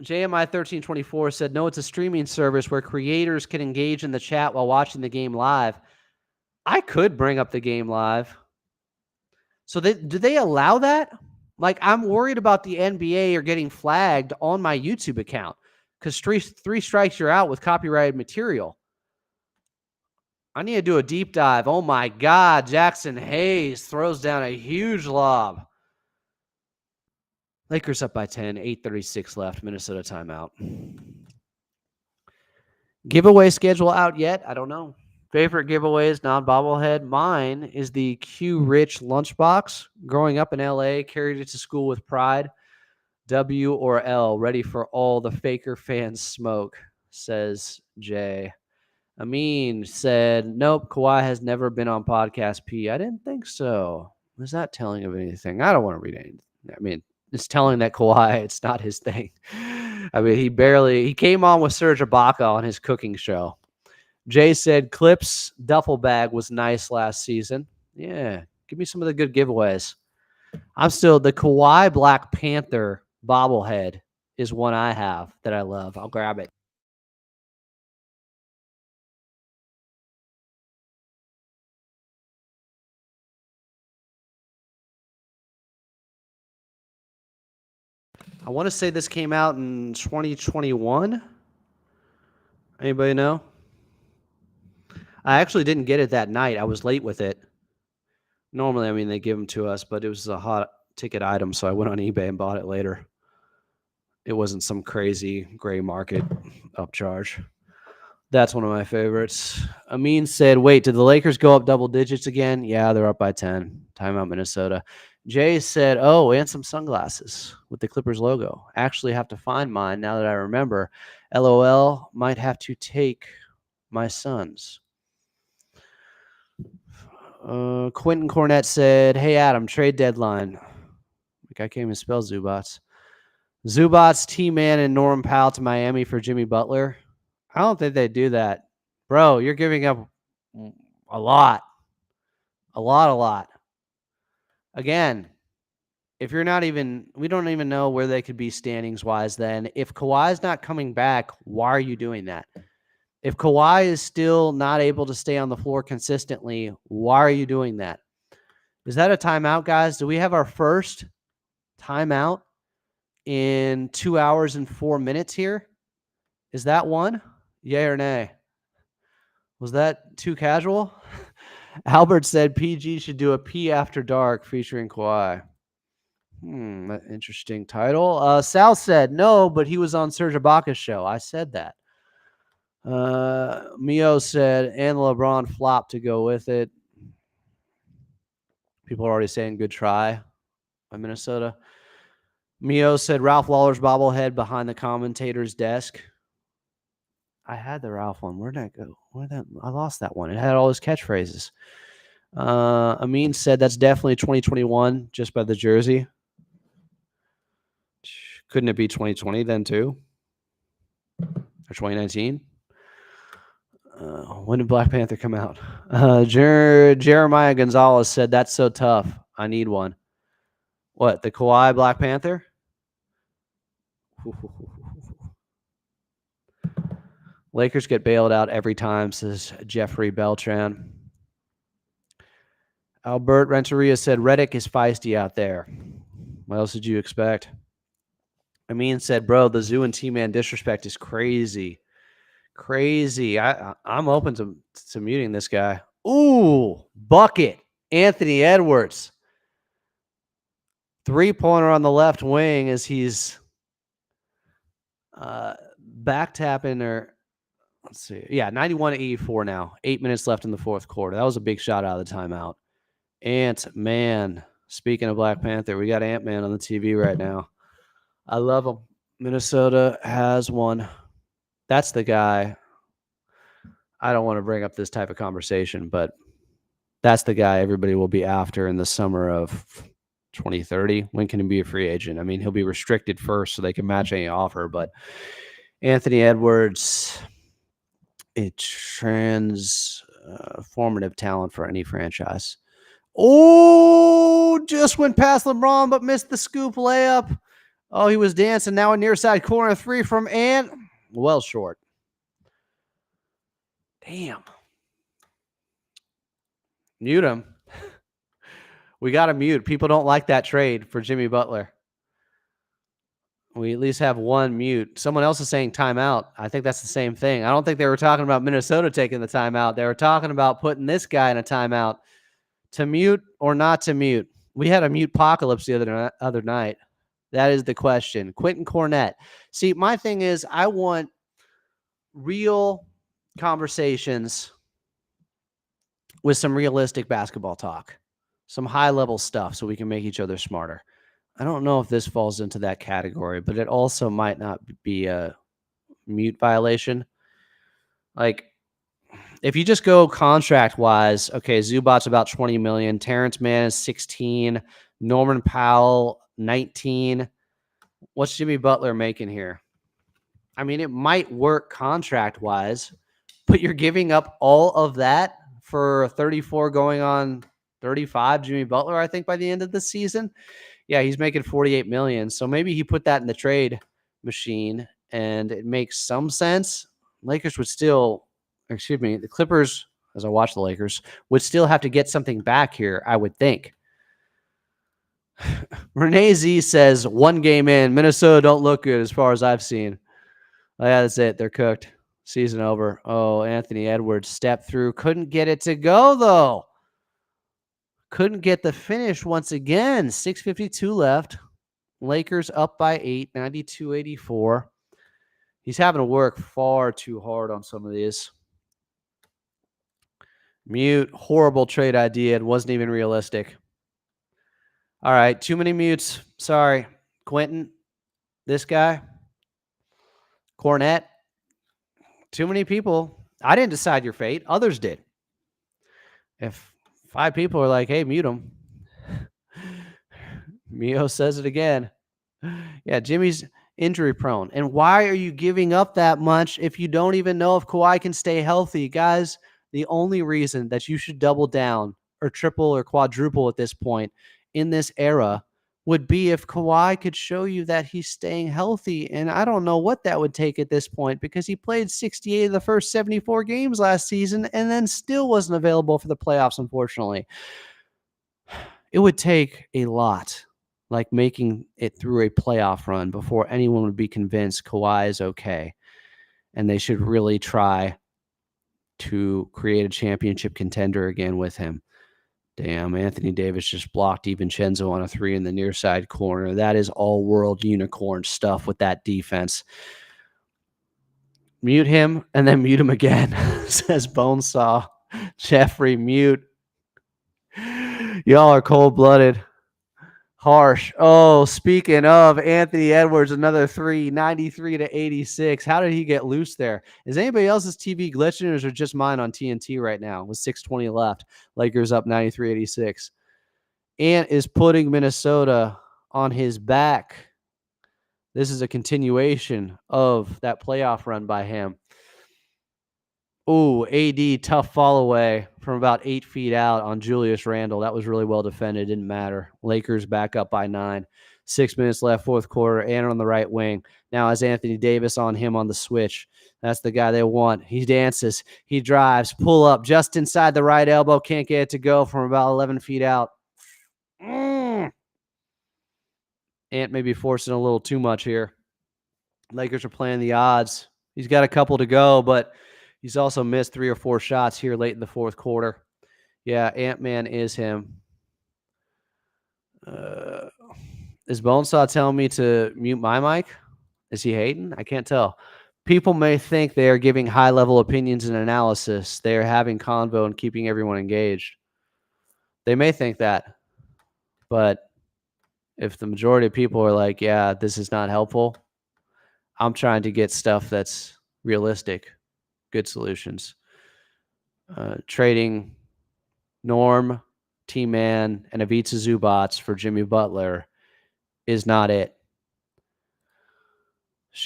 1324 said, no, it's a streaming service where creators can engage in the chat while watching the game live. I could bring up the game live. So do they allow that? Like, I'm worried about the NBA or getting flagged on my YouTube account because three strikes you're out with copyrighted material. I need to do a deep dive. Oh, my God. Jackson Hayes throws down a huge lob. Lakers up by 10, 8:36 left. Minnesota timeout. Giveaway schedule out yet? I don't know. Favorite giveaways, non-bobblehead. Mine is the Q Rich lunchbox. Growing up in LA, carried it to school with pride. W or L, ready for all the Faker fans smoke, says Jay. Amin said, nope, Kawhi has never been on Podcast P. I didn't think so. Was that telling of anything? I don't want to read anything. I mean, it's telling that Kawhi, it's not his thing. I mean, he came on with Serge Ibaka on his cooking show. Jay said, Clips duffel bag was nice last season. Yeah, give me some of the good giveaways. I'm still, the Kawhi Black Panther bobblehead is one I have that I love. I'll grab it. I want to say this came out in 2021. Anybody know? I actually didn't get it that night. I was late with it. Normally, I mean, they give them to us, but it was a hot ticket item, so I went on eBay and bought it later. It wasn't some crazy gray market upcharge. That's one of my favorites. Amin said, wait, did the Lakers go up double digits again? Yeah, they're up by 10. Timeout, Minnesota. Jay said, oh, and some sunglasses with the Clippers logo. Actually have to find mine now that I remember. LOL, might have to take my sons. Quentin Cornett said, hey, Adam, trade deadline. Like I can't even spell Zubats. Zubats, T-Man, and Norm Powell to Miami for Jimmy Butler. I don't think they do that. Bro, you're giving up a lot. A lot. Again, if you're not even, we don't even know where they could be standings wise then. If Kawhi's not coming back, why are you doing that? If Kawhi is still not able to stay on the floor consistently, why are you doing that? Is that a timeout, guys? Do we have our first timeout in 2 hours and 4 minutes here? Is that one? Yay or nay? Was that too casual? Albert said PG should do a P After Dark featuring Kawhi. Interesting title. Sal said no, but he was on Serge Ibaka's show. I said that. Mio said, and LeBron flop to go with it. People are already saying good try by Minnesota. Mio said Ralph Lawler's bobblehead behind the commentator's desk. I had the Ralph one. Where'd that go? I lost that one. It had all his catchphrases. Amin said that's definitely 2021 just by the jersey. Couldn't it be 2020 then too? Or 2019? When did Black Panther come out? Jeremiah Gonzalez said that's so tough. I need one. What, the Kawhi Black Panther? Lakers get bailed out every time, says Jeffrey Beltran. Albert Renteria said Redick is feisty out there. What else did you expect? Amin said, bro, the Zoo and T-Man disrespect is crazy. Crazy. I'm open to muting this guy. Ooh, bucket. Anthony Edwards. 3-pointer on the left wing as he's back tapping or let's see. Yeah, 91-84 now. 8 minutes left in the fourth quarter. That was a big shot out of the timeout. Ant-Man. Speaking of Black Panther, we got Ant-Man on the TV right now. I love him. Minnesota has one. That's the guy. I don't want to bring up this type of conversation, but that's the guy everybody will be after in the summer of 2030. When can he be a free agent? I mean, he'll be restricted first so they can match any offer, but Anthony Edwards, a transformative talent for any franchise. Oh, just went past LeBron, but missed the scoop layup. Oh, he was dancing. Now a near side corner three from Ant. Well short. Damn. Mute him. We got to mute. People don't like that trade for Jimmy Butler. We at least have one mute. Someone else is saying timeout. I think that's the same thing. I don't think they were talking about Minnesota taking the timeout. They were talking about putting this guy in a timeout. To mute or not to mute? We had a mute apocalypse the other night. That is the question. Quentin Cornett. See, my thing is I want real conversations with some realistic basketball talk, some high-level stuff so we can make each other smarter. I don't know if this falls into that category, but it also might not be a mute violation. Like, if you just go contract-wise, okay, Zubac's about $20 million, Terrence Mann is $16, Norman Powell, $19. What's Jimmy Butler making here? I mean, it might work contract-wise, but you're giving up all of that for 34 going on 35 Jimmy Butler, I think, by the end of the season. Yeah, he's making $48 million. So maybe he put that in the trade machine and it makes some sense. Lakers would still, the Clippers, as I watch the Lakers, would still have to get something back here, I would think. Renee Z says, one game in, Minnesota don't look good as far as I've seen. Oh, yeah, that's it. They're cooked. Season over. Oh, Anthony Edwards stepped through. Couldn't get it to go, though. Couldn't get the finish once again. 6:52 left. Lakers up by 8, 92-84. He's having to work far too hard on some of these. Mute. Horrible trade idea. It wasn't even realistic. All right. Too many mutes. Sorry. Quentin. This guy. Cornette. Too many people. I didn't decide your fate. Others did. If 5 people are like, hey, mute him. Mio says it again. Yeah, Jimmy's injury prone. And why are you giving up that much if you don't even know if Kawhi can stay healthy? Guys, the only reason that you should double down or triple or quadruple at this point in this era would be if Kawhi could show you that he's staying healthy. And I don't know what that would take at this point because he played 68 of the first 74 games last season and then still wasn't available for the playoffs, unfortunately. It would take a lot, like making it through a playoff run before anyone would be convinced Kawhi is okay. And they should really try to create a championship contender again with him. Damn, Anthony Davis just blocked DiVincenzo on a 3 in the near side corner. That is all world unicorn stuff with that defense. Mute him and then mute him again, says Bonesaw. Jeffrey, mute. Y'all are cold-blooded. Harsh. Oh, speaking of Anthony Edwards, another 3, 93-86. How did he get loose there? Is anybody else's TV glitching, or is it just mine on TNT right now with 6:20 left? Lakers up 93-86. Ant is putting Minnesota on his back. This is a continuation of that playoff run by him. Ooh, AD, tough fall away from about 8 feet out on Julius Randle. That was really well defended. Didn't matter. Lakers back up by 9. 6 minutes left, fourth quarter. Ant on the right wing. Now has Anthony Davis on him on the switch. That's the guy they want. He dances. He drives. Pull up just inside the right elbow. Can't get it to go from about 11 feet out. Ant may be forcing a little too much here. Lakers are playing the odds. He's got a couple to go, but he's also missed 3 or 4 shots here late in the fourth quarter. Yeah, Ant-Man is him. Is Bonesaw telling me to mute my mic? Is he hating? I can't tell. People may think they are giving high-level opinions and analysis. They are having convo and keeping everyone engaged. They may think that. But if the majority of people are like, yeah, this is not helpful, I'm trying to get stuff that's realistic, good solutions. Trading Norm, T-Man, and Ivica Zubac for Jimmy Butler is not it.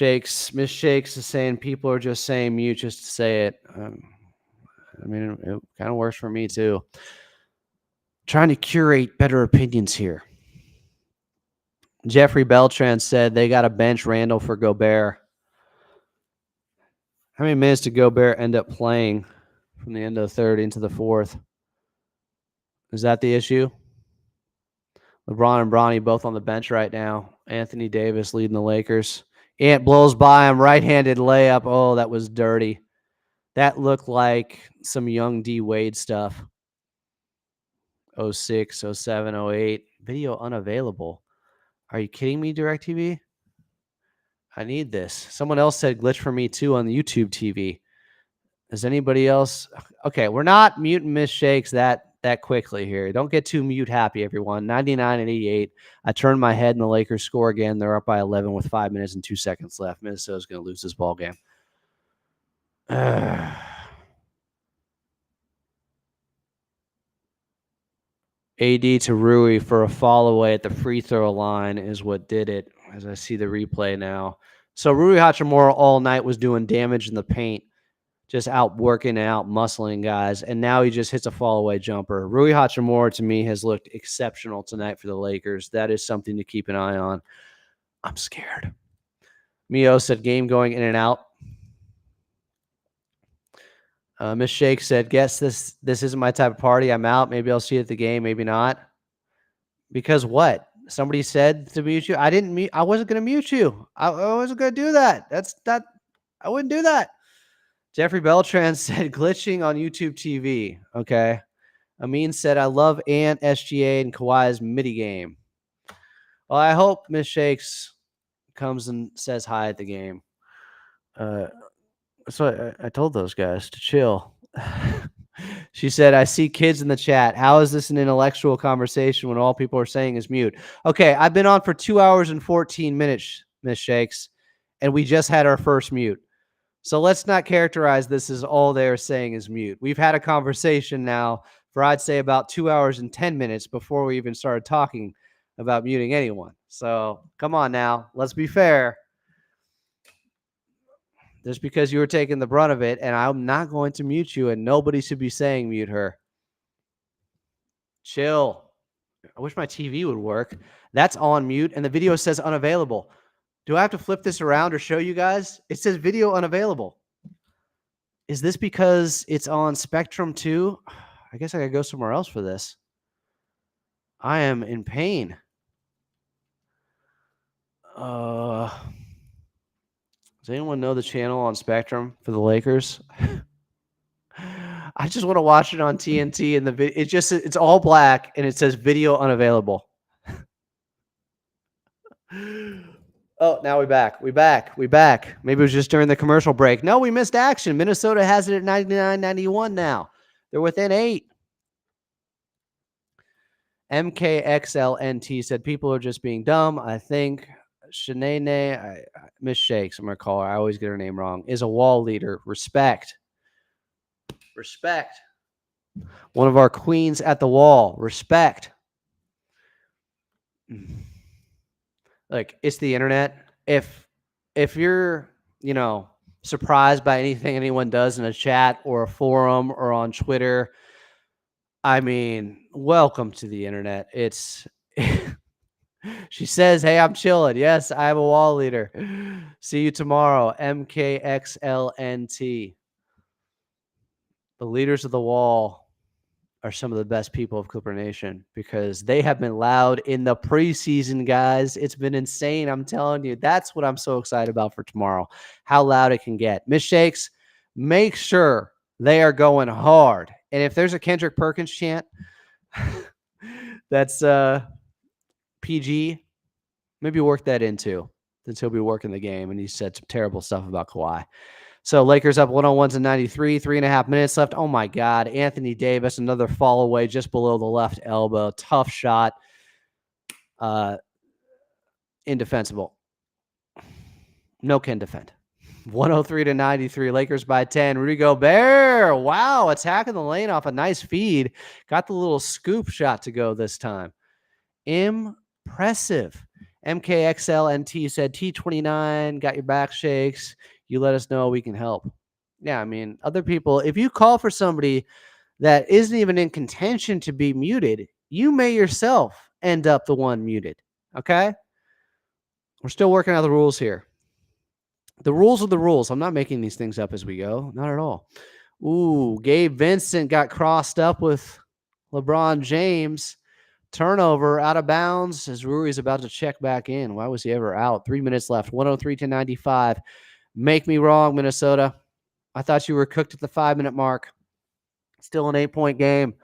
Miss Shakes is saying people are just saying mute just to say it. I mean, it kind of works for me too. Trying to curate better opinions here. Jeffrey Beltran said they got to bench Randall for Gobert. How many minutes did Gobert end up playing from the end of the third into the fourth? Is that the issue? LeBron and Bronny both on the bench right now. Anthony Davis leading the Lakers. Ant blows by him, right-handed layup. Oh, that was dirty. That looked like some young D Wade stuff. 06, 07, 08. Video unavailable. Are you kidding me, DirecTV? I need this. Someone else said glitch for me too on the YouTube TV. Is anybody else? Okay, we're not muting Miss Shakes that quickly here. Don't get too mute happy, everyone. 99-88. I turned my head and the Lakers score again. They're up by 11 with 5 minutes and 2 seconds left. Minnesota's going to lose this ball game. AD to Rui for a fall away at the free throw line is what did it, as I see the replay now. So Rui Hachimura all night was doing damage in the paint, just out working and out muscling guys, and now he just hits a fall away jumper. Rui Hachimura, to me, has looked exceptional tonight for the Lakers. That is something to keep an eye on. I'm scared. Mio said game going in and out. Miss Shake said, guess this isn't my type of party. I'm out. Maybe I'll see you at the game. Maybe not. Because what? Somebody said to mute you. I didn't mute. I wasn't going to mute you. I wasn't going to do that. I wouldn't do that. Jeffrey Beltran said glitching on YouTube TV. Okay. Amin said, I love Ant, SGA, and Kawhi's MIDI game. Well, I hope Miss Shakes comes and says hi at the game. So I told those guys to chill. She said, I see kids in the chat. How is this an intellectual conversation when all people are saying is mute? Okay, I've been on for 2 hours and 14 minutes, Miss Shakes, and we just had our first mute. So let's not characterize this as all they're saying is mute. We've had a conversation now for, I'd say, about 2 hours and 10 minutes before we even started talking about muting anyone. So come on now. Let's be fair. Just because you were taking the brunt of it, and I'm not going to mute you, and nobody should be saying mute her. Chill. I wish my TV would work. That's on mute, and the video says unavailable. Do I have to flip this around or show you guys? It says video unavailable. Is this because it's on Spectrum too? I guess I gotta go somewhere else for this. I am in pain. Does anyone know the channel on Spectrum for the Lakers? I just want to watch it on TNT, and it's all black and it says video unavailable. Oh, now we back. We back. Maybe it was just during the commercial break. No, we missed action. Minnesota has it at 99-91 now. They're within 8. MKXLNT said people are just being dumb. I think Shanae, Miss Shakes, I'm going to call her. I always get her name wrong, is a wall leader. Respect. One of our queens at the wall. Respect. Like, it's the internet. If you're, surprised by anything anyone does in a chat or a forum or on Twitter, I mean, welcome to the internet. It's she says, "Hey, I'm chilling. Yes, I'm a wall leader. See you tomorrow." MKXLNT. The leaders of the wall are some of the best people of Clipper Nation because they have been loud in the preseason, guys. It's been insane. I'm telling you, that's what I'm so excited about for tomorrow, how loud it can get. Miss Shakes, make sure they are going hard. And if there's a Kendrick Perkins chant, that's PG, maybe work that into, since he'll be working the game, and he said some terrible stuff about Kawhi. So Lakers up 101-93, 3.5 minutes left. Oh my God. Anthony Davis, another fall away just below the left elbow. Tough shot. Indefensible. No can defend. 103-93. Lakers by 10. Rudy Gobert. Wow. Attacking the lane off a nice feed. Got the little scoop shot to go this time. Impressive. MKXLNT said T29. Got your back, Shakes. You let us know, we can help. Yeah, I mean, other people, if you call for somebody that isn't even in contention to be muted, you may yourself end up the one muted. Okay? We're still working out the rules here. The rules are the rules. I'm not making these things up as we go. Not at all. Ooh, Gabe Vincent got crossed up with LeBron James. Turnover out of bounds as Rui's about to check back in. Why was he ever out? 3 minutes left. 103-95. Make me wrong, Minnesota. I thought you were cooked at the 5-minute mark. Still an 8-point game.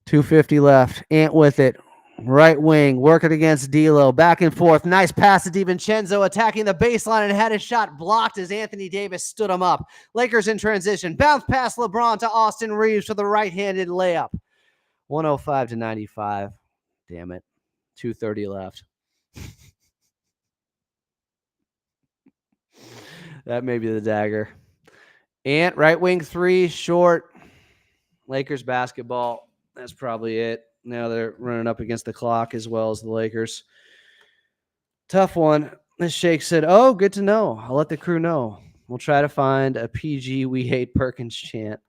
2:50 left. Ant with it. Right wing. Working against D'Lo. Back and forth. Nice pass to DiVincenzo. Attacking the baseline and had his shot blocked as Anthony Davis stood him up. Lakers in transition. Bounce past LeBron to Austin Reeves for the right-handed layup. 105-95. Damn it. 2:30 left. That may be the dagger. Ant, right wing 3, short. Lakers basketball. That's probably it. Now they're running up against the clock as well as the Lakers. Tough one. This Shake said, "Oh, good to know. I'll let the crew know. We'll try to find a PG We Hate Perkins chant."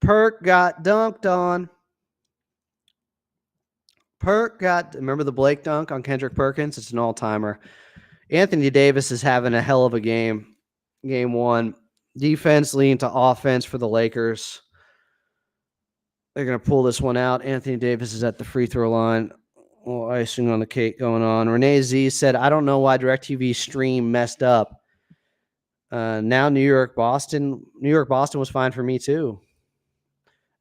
Perk got dunked on. Remember the Blake dunk on Kendrick Perkins? It's an all-timer. Anthony Davis is having a hell of a game. Game 1. Defense leaned to offense for the Lakers. They're going to pull this one out. Anthony Davis is at the free throw line. Oh, icing on the cake going on. Renee Z said, "I don't know why DirecTV stream messed up. Now New York, Boston was fine for me too."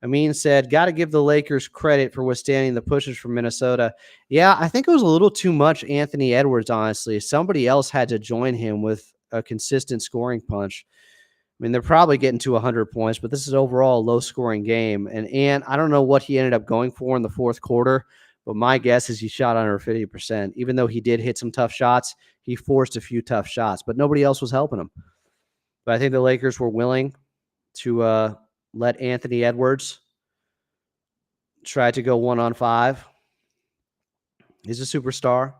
Amin said, "Got to give the Lakers credit for withstanding the pushes from Minnesota." Yeah, I think it was a little too much Anthony Edwards, honestly. Somebody else had to join him with a consistent scoring punch. I mean, they're probably getting to 100 points, but this is overall a low-scoring game. And I don't know what he ended up going for in the fourth quarter, but my guess is he shot under 50%. Even though he did hit some tough shots, he forced a few tough shots, but nobody else was helping him. But I think the Lakers were willing to let Anthony Edwards try to go 1-on-5. He's a superstar.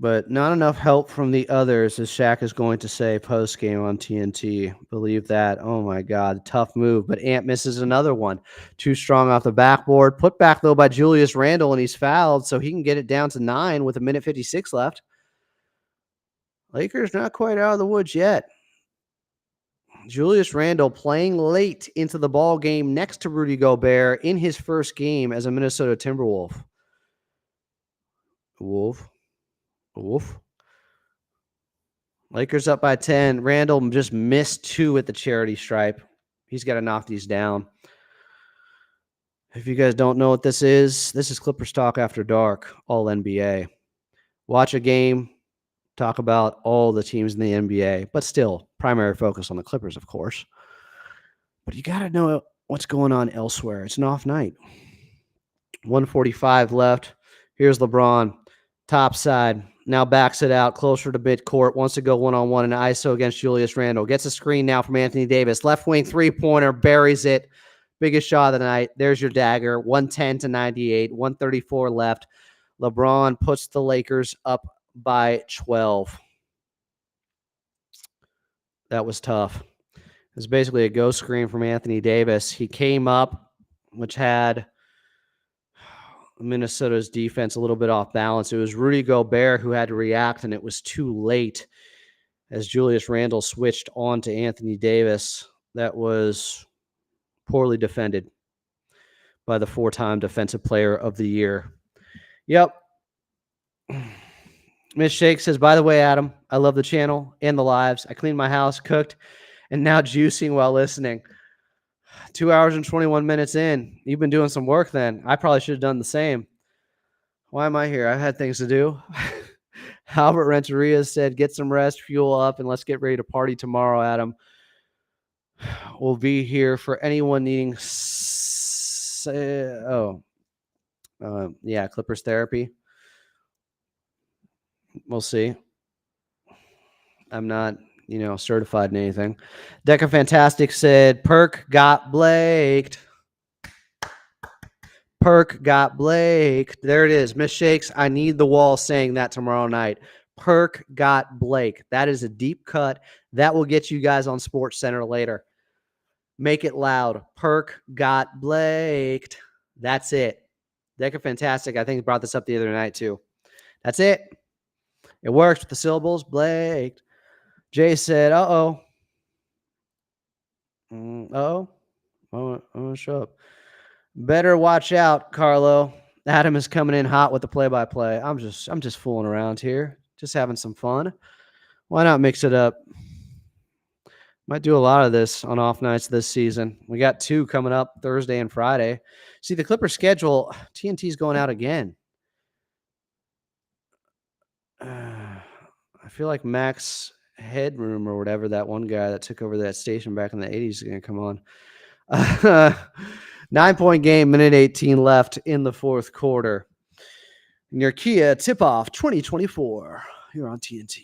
but not enough help from the others, as Shaq is going to say post game on TNT. Believe that. Oh my God, tough move. But Ant misses another one. Too strong off the backboard. Put back though by Julius Randle, and he's fouled, so he can get it down to 9 with 1:56 left. Lakers not quite out of the woods yet. Julius Randle playing late into the ball game next to Rudy Gobert in his first game as a Minnesota Timberwolf. Wolf. Lakers up by 10. Randle just missed 2 at the charity stripe. He's got to knock these down. If you guys don't know what this is Clippers Talk After Dark, all NBA. Watch a game, talk about all the teams in the NBA, but still, primary focus on the Clippers, of course. But you got to know what's going on elsewhere. It's an off night. 1:45 left. Here's LeBron, top side. Now backs it out, closer to midcourt. Wants to go one-on-one in ISO against Julius Randle. Gets a screen now from Anthony Davis. Left wing three-pointer, buries it. Biggest shot of the night. There's your dagger. 110-98, 134 left. LeBron puts the Lakers up by 12. That was tough. It was basically a ghost screen from Anthony Davis. He came up, which had Minnesota's defense a little bit off balance. It was Rudy Gobert who had to react, and it was too late as Julius Randle switched on to Anthony Davis. That was poorly defended by the 4-time Defensive Player of the Year. Yep. Miss Shake says, by the way, Adam, I love the channel and the lives. I cleaned my house, cooked, and now juicing while listening. 2 hours and 21 minutes in. You've been doing some work then. I probably should have done the same. Why am I here? I've had things to do. Albert Renteria said, get some rest, fuel up, and let's get ready to party tomorrow, Adam. We'll be here for anyone needing Clippers therapy. We'll see. I'm not, certified in anything. Deca Fantastic said, Perk got Blaked. There it is. Miss Shakes, I need the wall saying that tomorrow night. Perk got Blake. That is a deep cut. That will get you guys on Sports Center later. Make it loud. Perk got Blaked. That's it. Deca Fantastic, I think, brought this up the other night too. That's it. It works with the syllables. Blake. Jay said, uh-oh. Uh-oh. I'm going to show up. Better watch out, Carlo. Adam is coming in hot with the play-by-play. I'm just fooling around here. Just having some fun. Why not mix it up? Might do a lot of this on off nights this season. We got 2 coming up Thursday and Friday. See, the Clippers schedule, TNT's going out again. I feel like Max Headroom or whatever, that one guy that took over that station back in the 80s is going to come on. 9-point game, minute 18 left in the fourth quarter. Your Kia tip-off 2024 here on TNT.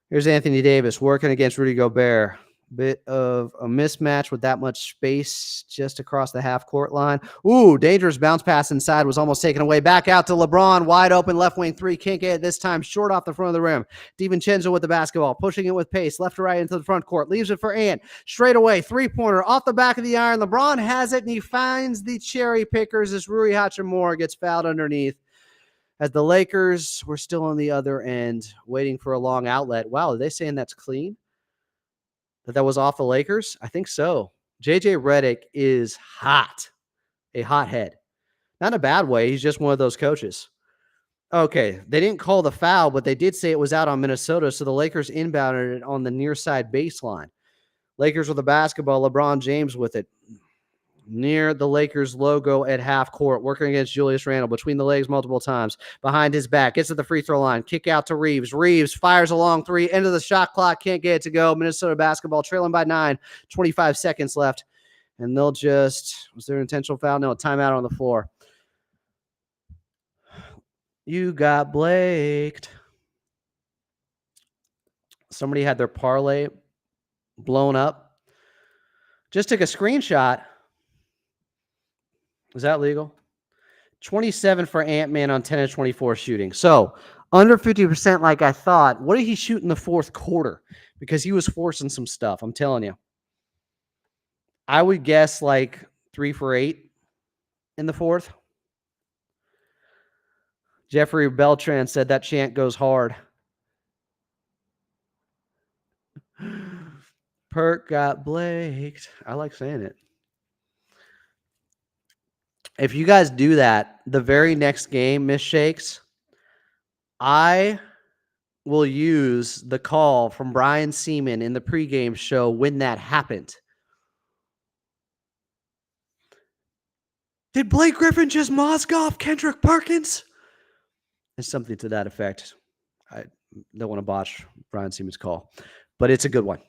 Here's Anthony Davis working against Rudy Gobert. Bit of a mismatch with that much space just across the half-court line. Ooh, dangerous bounce pass inside was almost taken away. Back out to LeBron, wide open, left wing 3. Can't get it this time, short off the front of the rim. DiVincenzo with the basketball, pushing it with pace, left to right into the front court. Leaves it for Ant. Straight away, three-pointer off the back of the iron. LeBron has it, and he finds the cherry pickers as Rui Hachimura gets fouled underneath. As the Lakers were still on the other end, waiting for a long outlet. Wow, are they saying that's clean? That was off the Lakers? I think so. JJ Redick is hot. A hothead. Not in a bad way. He's just one of those coaches. Okay, they didn't call the foul, but they did say it was out on Minnesota, so the Lakers inbounded it on the near side baseline. Lakers with the basketball, LeBron James with it. Near the Lakers logo at half court, working against Julius Randle between the legs multiple times, behind his back, gets to the free throw line, kick out to Reeves. Reeves fires a long 3, end of the shot clock, can't get it to go. Minnesota basketball trailing by 9, 25 seconds left. And they'll just, was there an intentional foul? No, timeout on the floor. You got Blaked. Somebody had their parlay blown up. Just took a screenshot. Is that legal? 27 for Ant-Man on 10 of 24 shooting. So Under 50% like I thought. What did he shoot in the fourth quarter? Because he was forcing some stuff. I'm telling you. I would guess like 3 for 8 in the fourth. Jeffrey Beltran said that chant goes hard. Perk got Blaked. I like saying it. If you guys do that, the very next game, Miss Shakes, I will use the call from Brian Seaman in the pregame show when that happened. Did Blake Griffin just Mozgov Kendrick Perkins? It's something to that effect. I don't want to botch Brian Seaman's call, but it's a good one.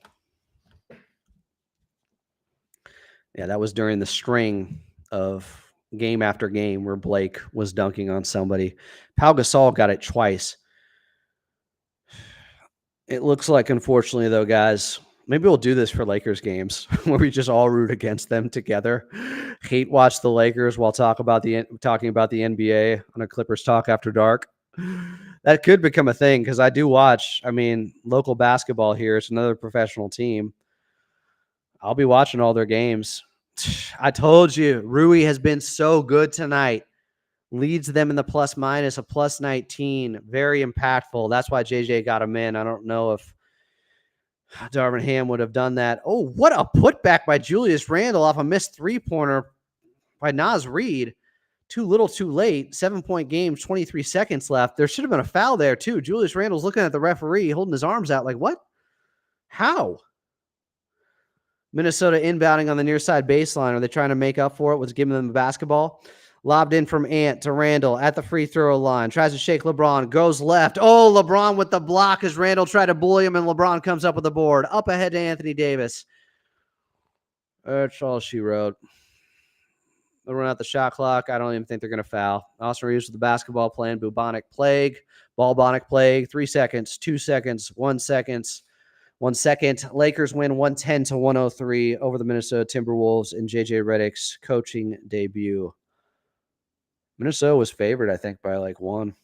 Yeah, that was during the string of game after game where Blake was dunking on somebody. Pau Gasol got it twice. It looks like, unfortunately, though, guys, maybe we'll do this for Lakers games where we just all root against them together. Hate watch the Lakers while talking about the NBA on a Clippers Talk After Dark. That could become a thing because I do watch. I mean, local basketball here. It's another professional team. I'll be watching all their games. I told you, Rui has been so good tonight. Leads them in the plus minus, a plus 19. Very impactful. That's why JJ got him in. I don't know if Darvin Ham would have done that. Oh, what a putback by Julius Randle off a missed three-pointer by Naz Reid. Too little, too late. 7-point game, 23 seconds left. There should have been a foul there, too. Julius Randle's looking at the referee, holding his arms out like, what? How? Minnesota inbounding on the near side baseline. Are they trying to make up for it? Was giving them the basketball? Lobbed in from Ant to Randle at the free throw line. Tries to shake LeBron. Goes left. Oh, LeBron with the block as Randle tried to bully him, and LeBron comes up with the board. Up ahead to Anthony Davis. That's all she wrote. They'll run out the shot clock. I don't even think they're going to foul. Austin Reeves with the basketball playing bubonic plague. Ballbonic plague. 3 seconds. 2 seconds. 1 second. 1 second. Lakers win 110-103 over the Minnesota Timberwolves in JJ Redick's coaching debut. Minnesota was favored, I think, by like 1.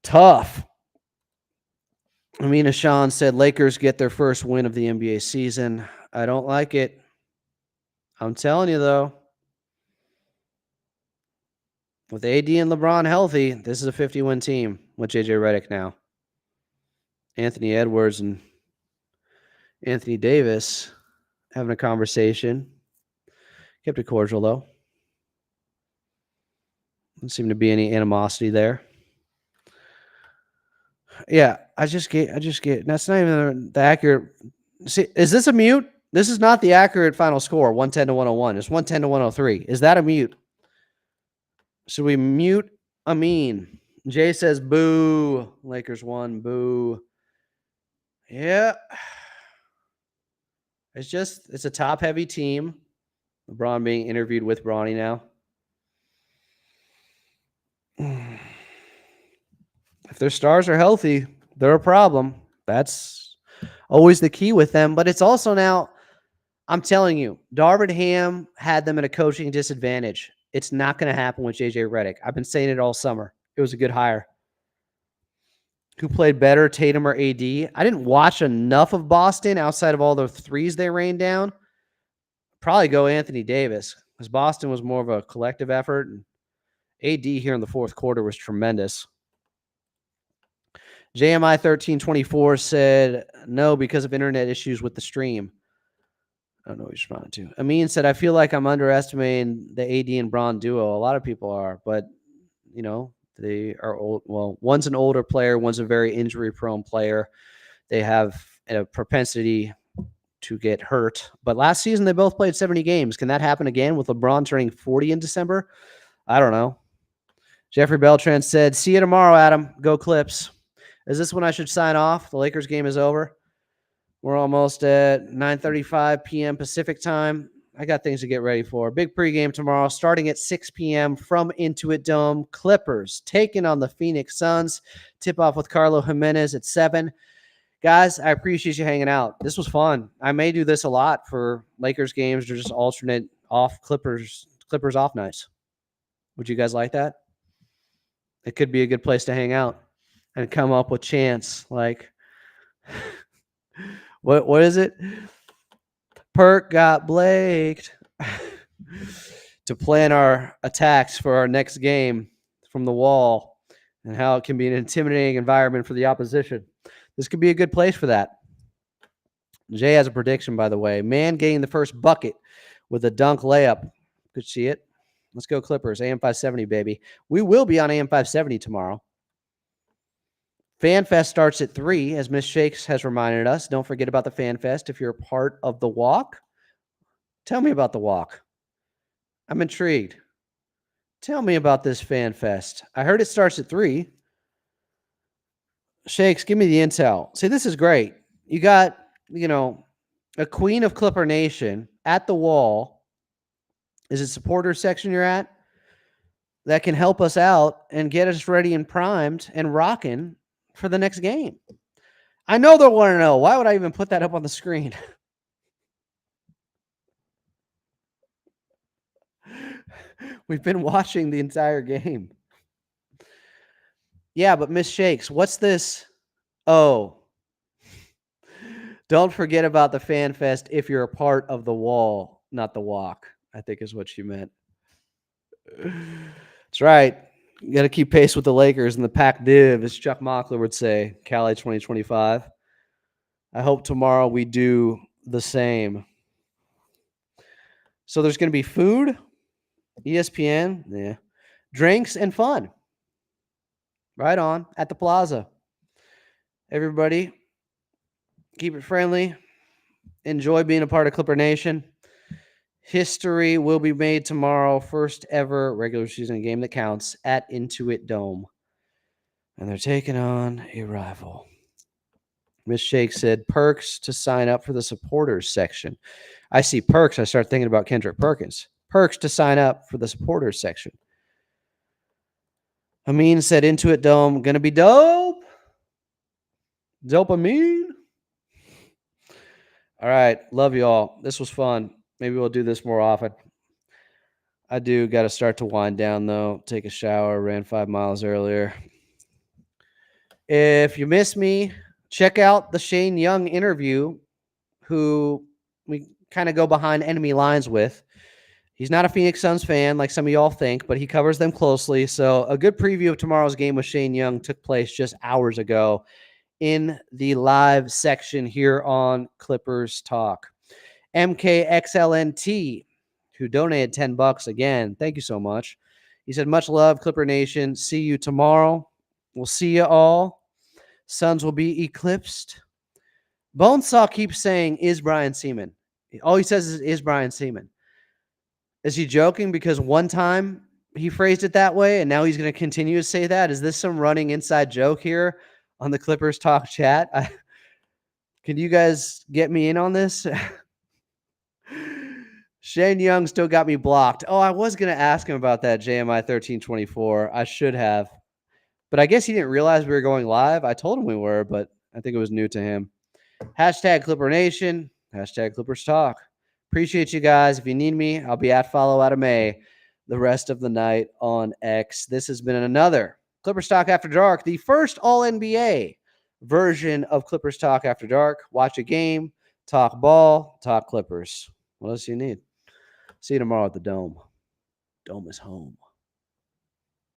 Tough. Amina Sean said Lakers get their first win of the NBA season. I don't like it. I'm telling you, though, with AD and LeBron healthy, this is a 50-win team with JJ Redick now. Anthony Edwards and Anthony Davis having a conversation. Kept it cordial, though. Doesn't seem to be any animosity there. Yeah, I just get. That's not even the accurate. See, is this a mute? This is not the accurate final score. 110-101. It's 110-103. Is that a mute? Should we mute Amin? Jay says, "Boo! Lakers won. Boo!" Yeah, it's a top-heavy team. LeBron being interviewed with Bronny now. If their stars are healthy, they're a problem. That's always the key with them. But it's also now, I'm telling you, Darvin Ham had them at a coaching disadvantage. It's not going to happen with JJ Redick. I've been saying it all summer. It was a good hire. Who played better, Tatum or AD? I didn't watch enough of Boston outside of all the threes they rained down. Probably go Anthony Davis because Boston was more of a collective effort. And AD here in the fourth quarter was tremendous. JMI 1324 said no because of internet issues with the stream. I don't know what he's responding to. Amin said, I feel like I'm underestimating the AD and Bron duo. A lot of people are, but, you know, they are old. Well, one's an older player. One's a very injury-prone player. They have a propensity to get hurt. But last season, they both played 70 games. Can that happen again with LeBron turning 40 in December? I don't know. Jeffrey Beltran said, see you tomorrow, Adam. Go Clips. Is this when I should sign off? The Lakers game is over. We're almost at 9:35 p.m. Pacific time. I got things to get ready for. Big pregame tomorrow, starting at 6 p.m. from Intuit Dome. Clippers taking on the Phoenix Suns. Tip-off with Carlo Jimenez at 7. Guys, I appreciate you hanging out. This was fun. I may do this a lot for Lakers games or just alternate off Clippers off nights. Would you guys like that? It could be a good place to hang out and come up with chants like, what is it? Perk got Blaked to plan our attacks for our next game from the wall and how it can be an intimidating environment for the opposition. This could be a good place for that. Jay has a prediction, by the way. Man getting the first bucket with a dunk layup. Could see it. Let's go Clippers. AM 570, baby. We will be on AM 570 tomorrow. FanFest starts at 3, as Miss Shakes has reminded us. Don't forget about the FanFest if you're a part of the walk. Tell me about the walk. I'm intrigued. Tell me about this FanFest. I heard it starts at 3. Shakes, give me the intel. See, this is great. You got, a queen of Clipper Nation at the wall. Is it supporter section you're at? That can help us out and get us ready and primed and rocking for the next game. I know they'll want to know. Why would I even put that up on the screen? We've been watching the entire game. Yeah, but Miss Shakes, what's this? Oh, don't forget about the FanFest if you're a part of the wall, not the walk, I think is what she meant. That's right. You got to keep pace with the Lakers and the Pac Div, as Chuck Mockler would say, Cali 2025. I hope tomorrow we do the same. So there's going to be food, ESPN, yeah, drinks, and fun. Right on at the plaza. Everybody, keep it friendly. Enjoy being a part of Clipper Nation. History will be made tomorrow. First ever regular season game that counts at Intuit Dome. And they're taking on a rival. Miss Shake said perks to sign up for the supporters section. I see perks. I start thinking about Kendrick Perkins. Perks to sign up for the supporters section. Amin said Intuit Dome going to be dope. Dopamine. All right. Love you all. This was fun. Maybe we'll do this more often. I do got to start to wind down, though. Take a shower. Ran 5 miles earlier. If you miss me, check out the Shane Young interview, who we kind of go behind enemy lines with. He's not a Phoenix Suns fan like some of y'all think, but he covers them closely. So a good preview of tomorrow's game with Shane Young took place just hours ago in the live section here on Clippers Talk. MKXLNT, who donated $10 again. Thank you so much. He said, much love, Clipper Nation. See you tomorrow. We'll see you all. Suns will be eclipsed. Bonesaw keeps saying, is Brian Seaman. All he says is Brian Seaman. Is he joking because one time he phrased it that way and now he's going to continue to say that? Is this some running inside joke here on the Clippers Talk chat? Can you guys get me in on this? Shane Young still got me blocked. Oh, I was going to ask him about that JMI 1324. I should have. But I guess he didn't realize we were going live. I told him we were, but I think it was new to him. Hashtag Clipper Nation. Hashtag Clippers Talk. Appreciate you guys. If you need me, I'll be at Follow Out of May the rest of the night on X. This has been another Clippers Talk After Dark, the first All-NBA version of Clippers Talk After Dark. Watch a game, talk ball, talk Clippers. What else do you need? See you tomorrow at the Dome. Dome is home.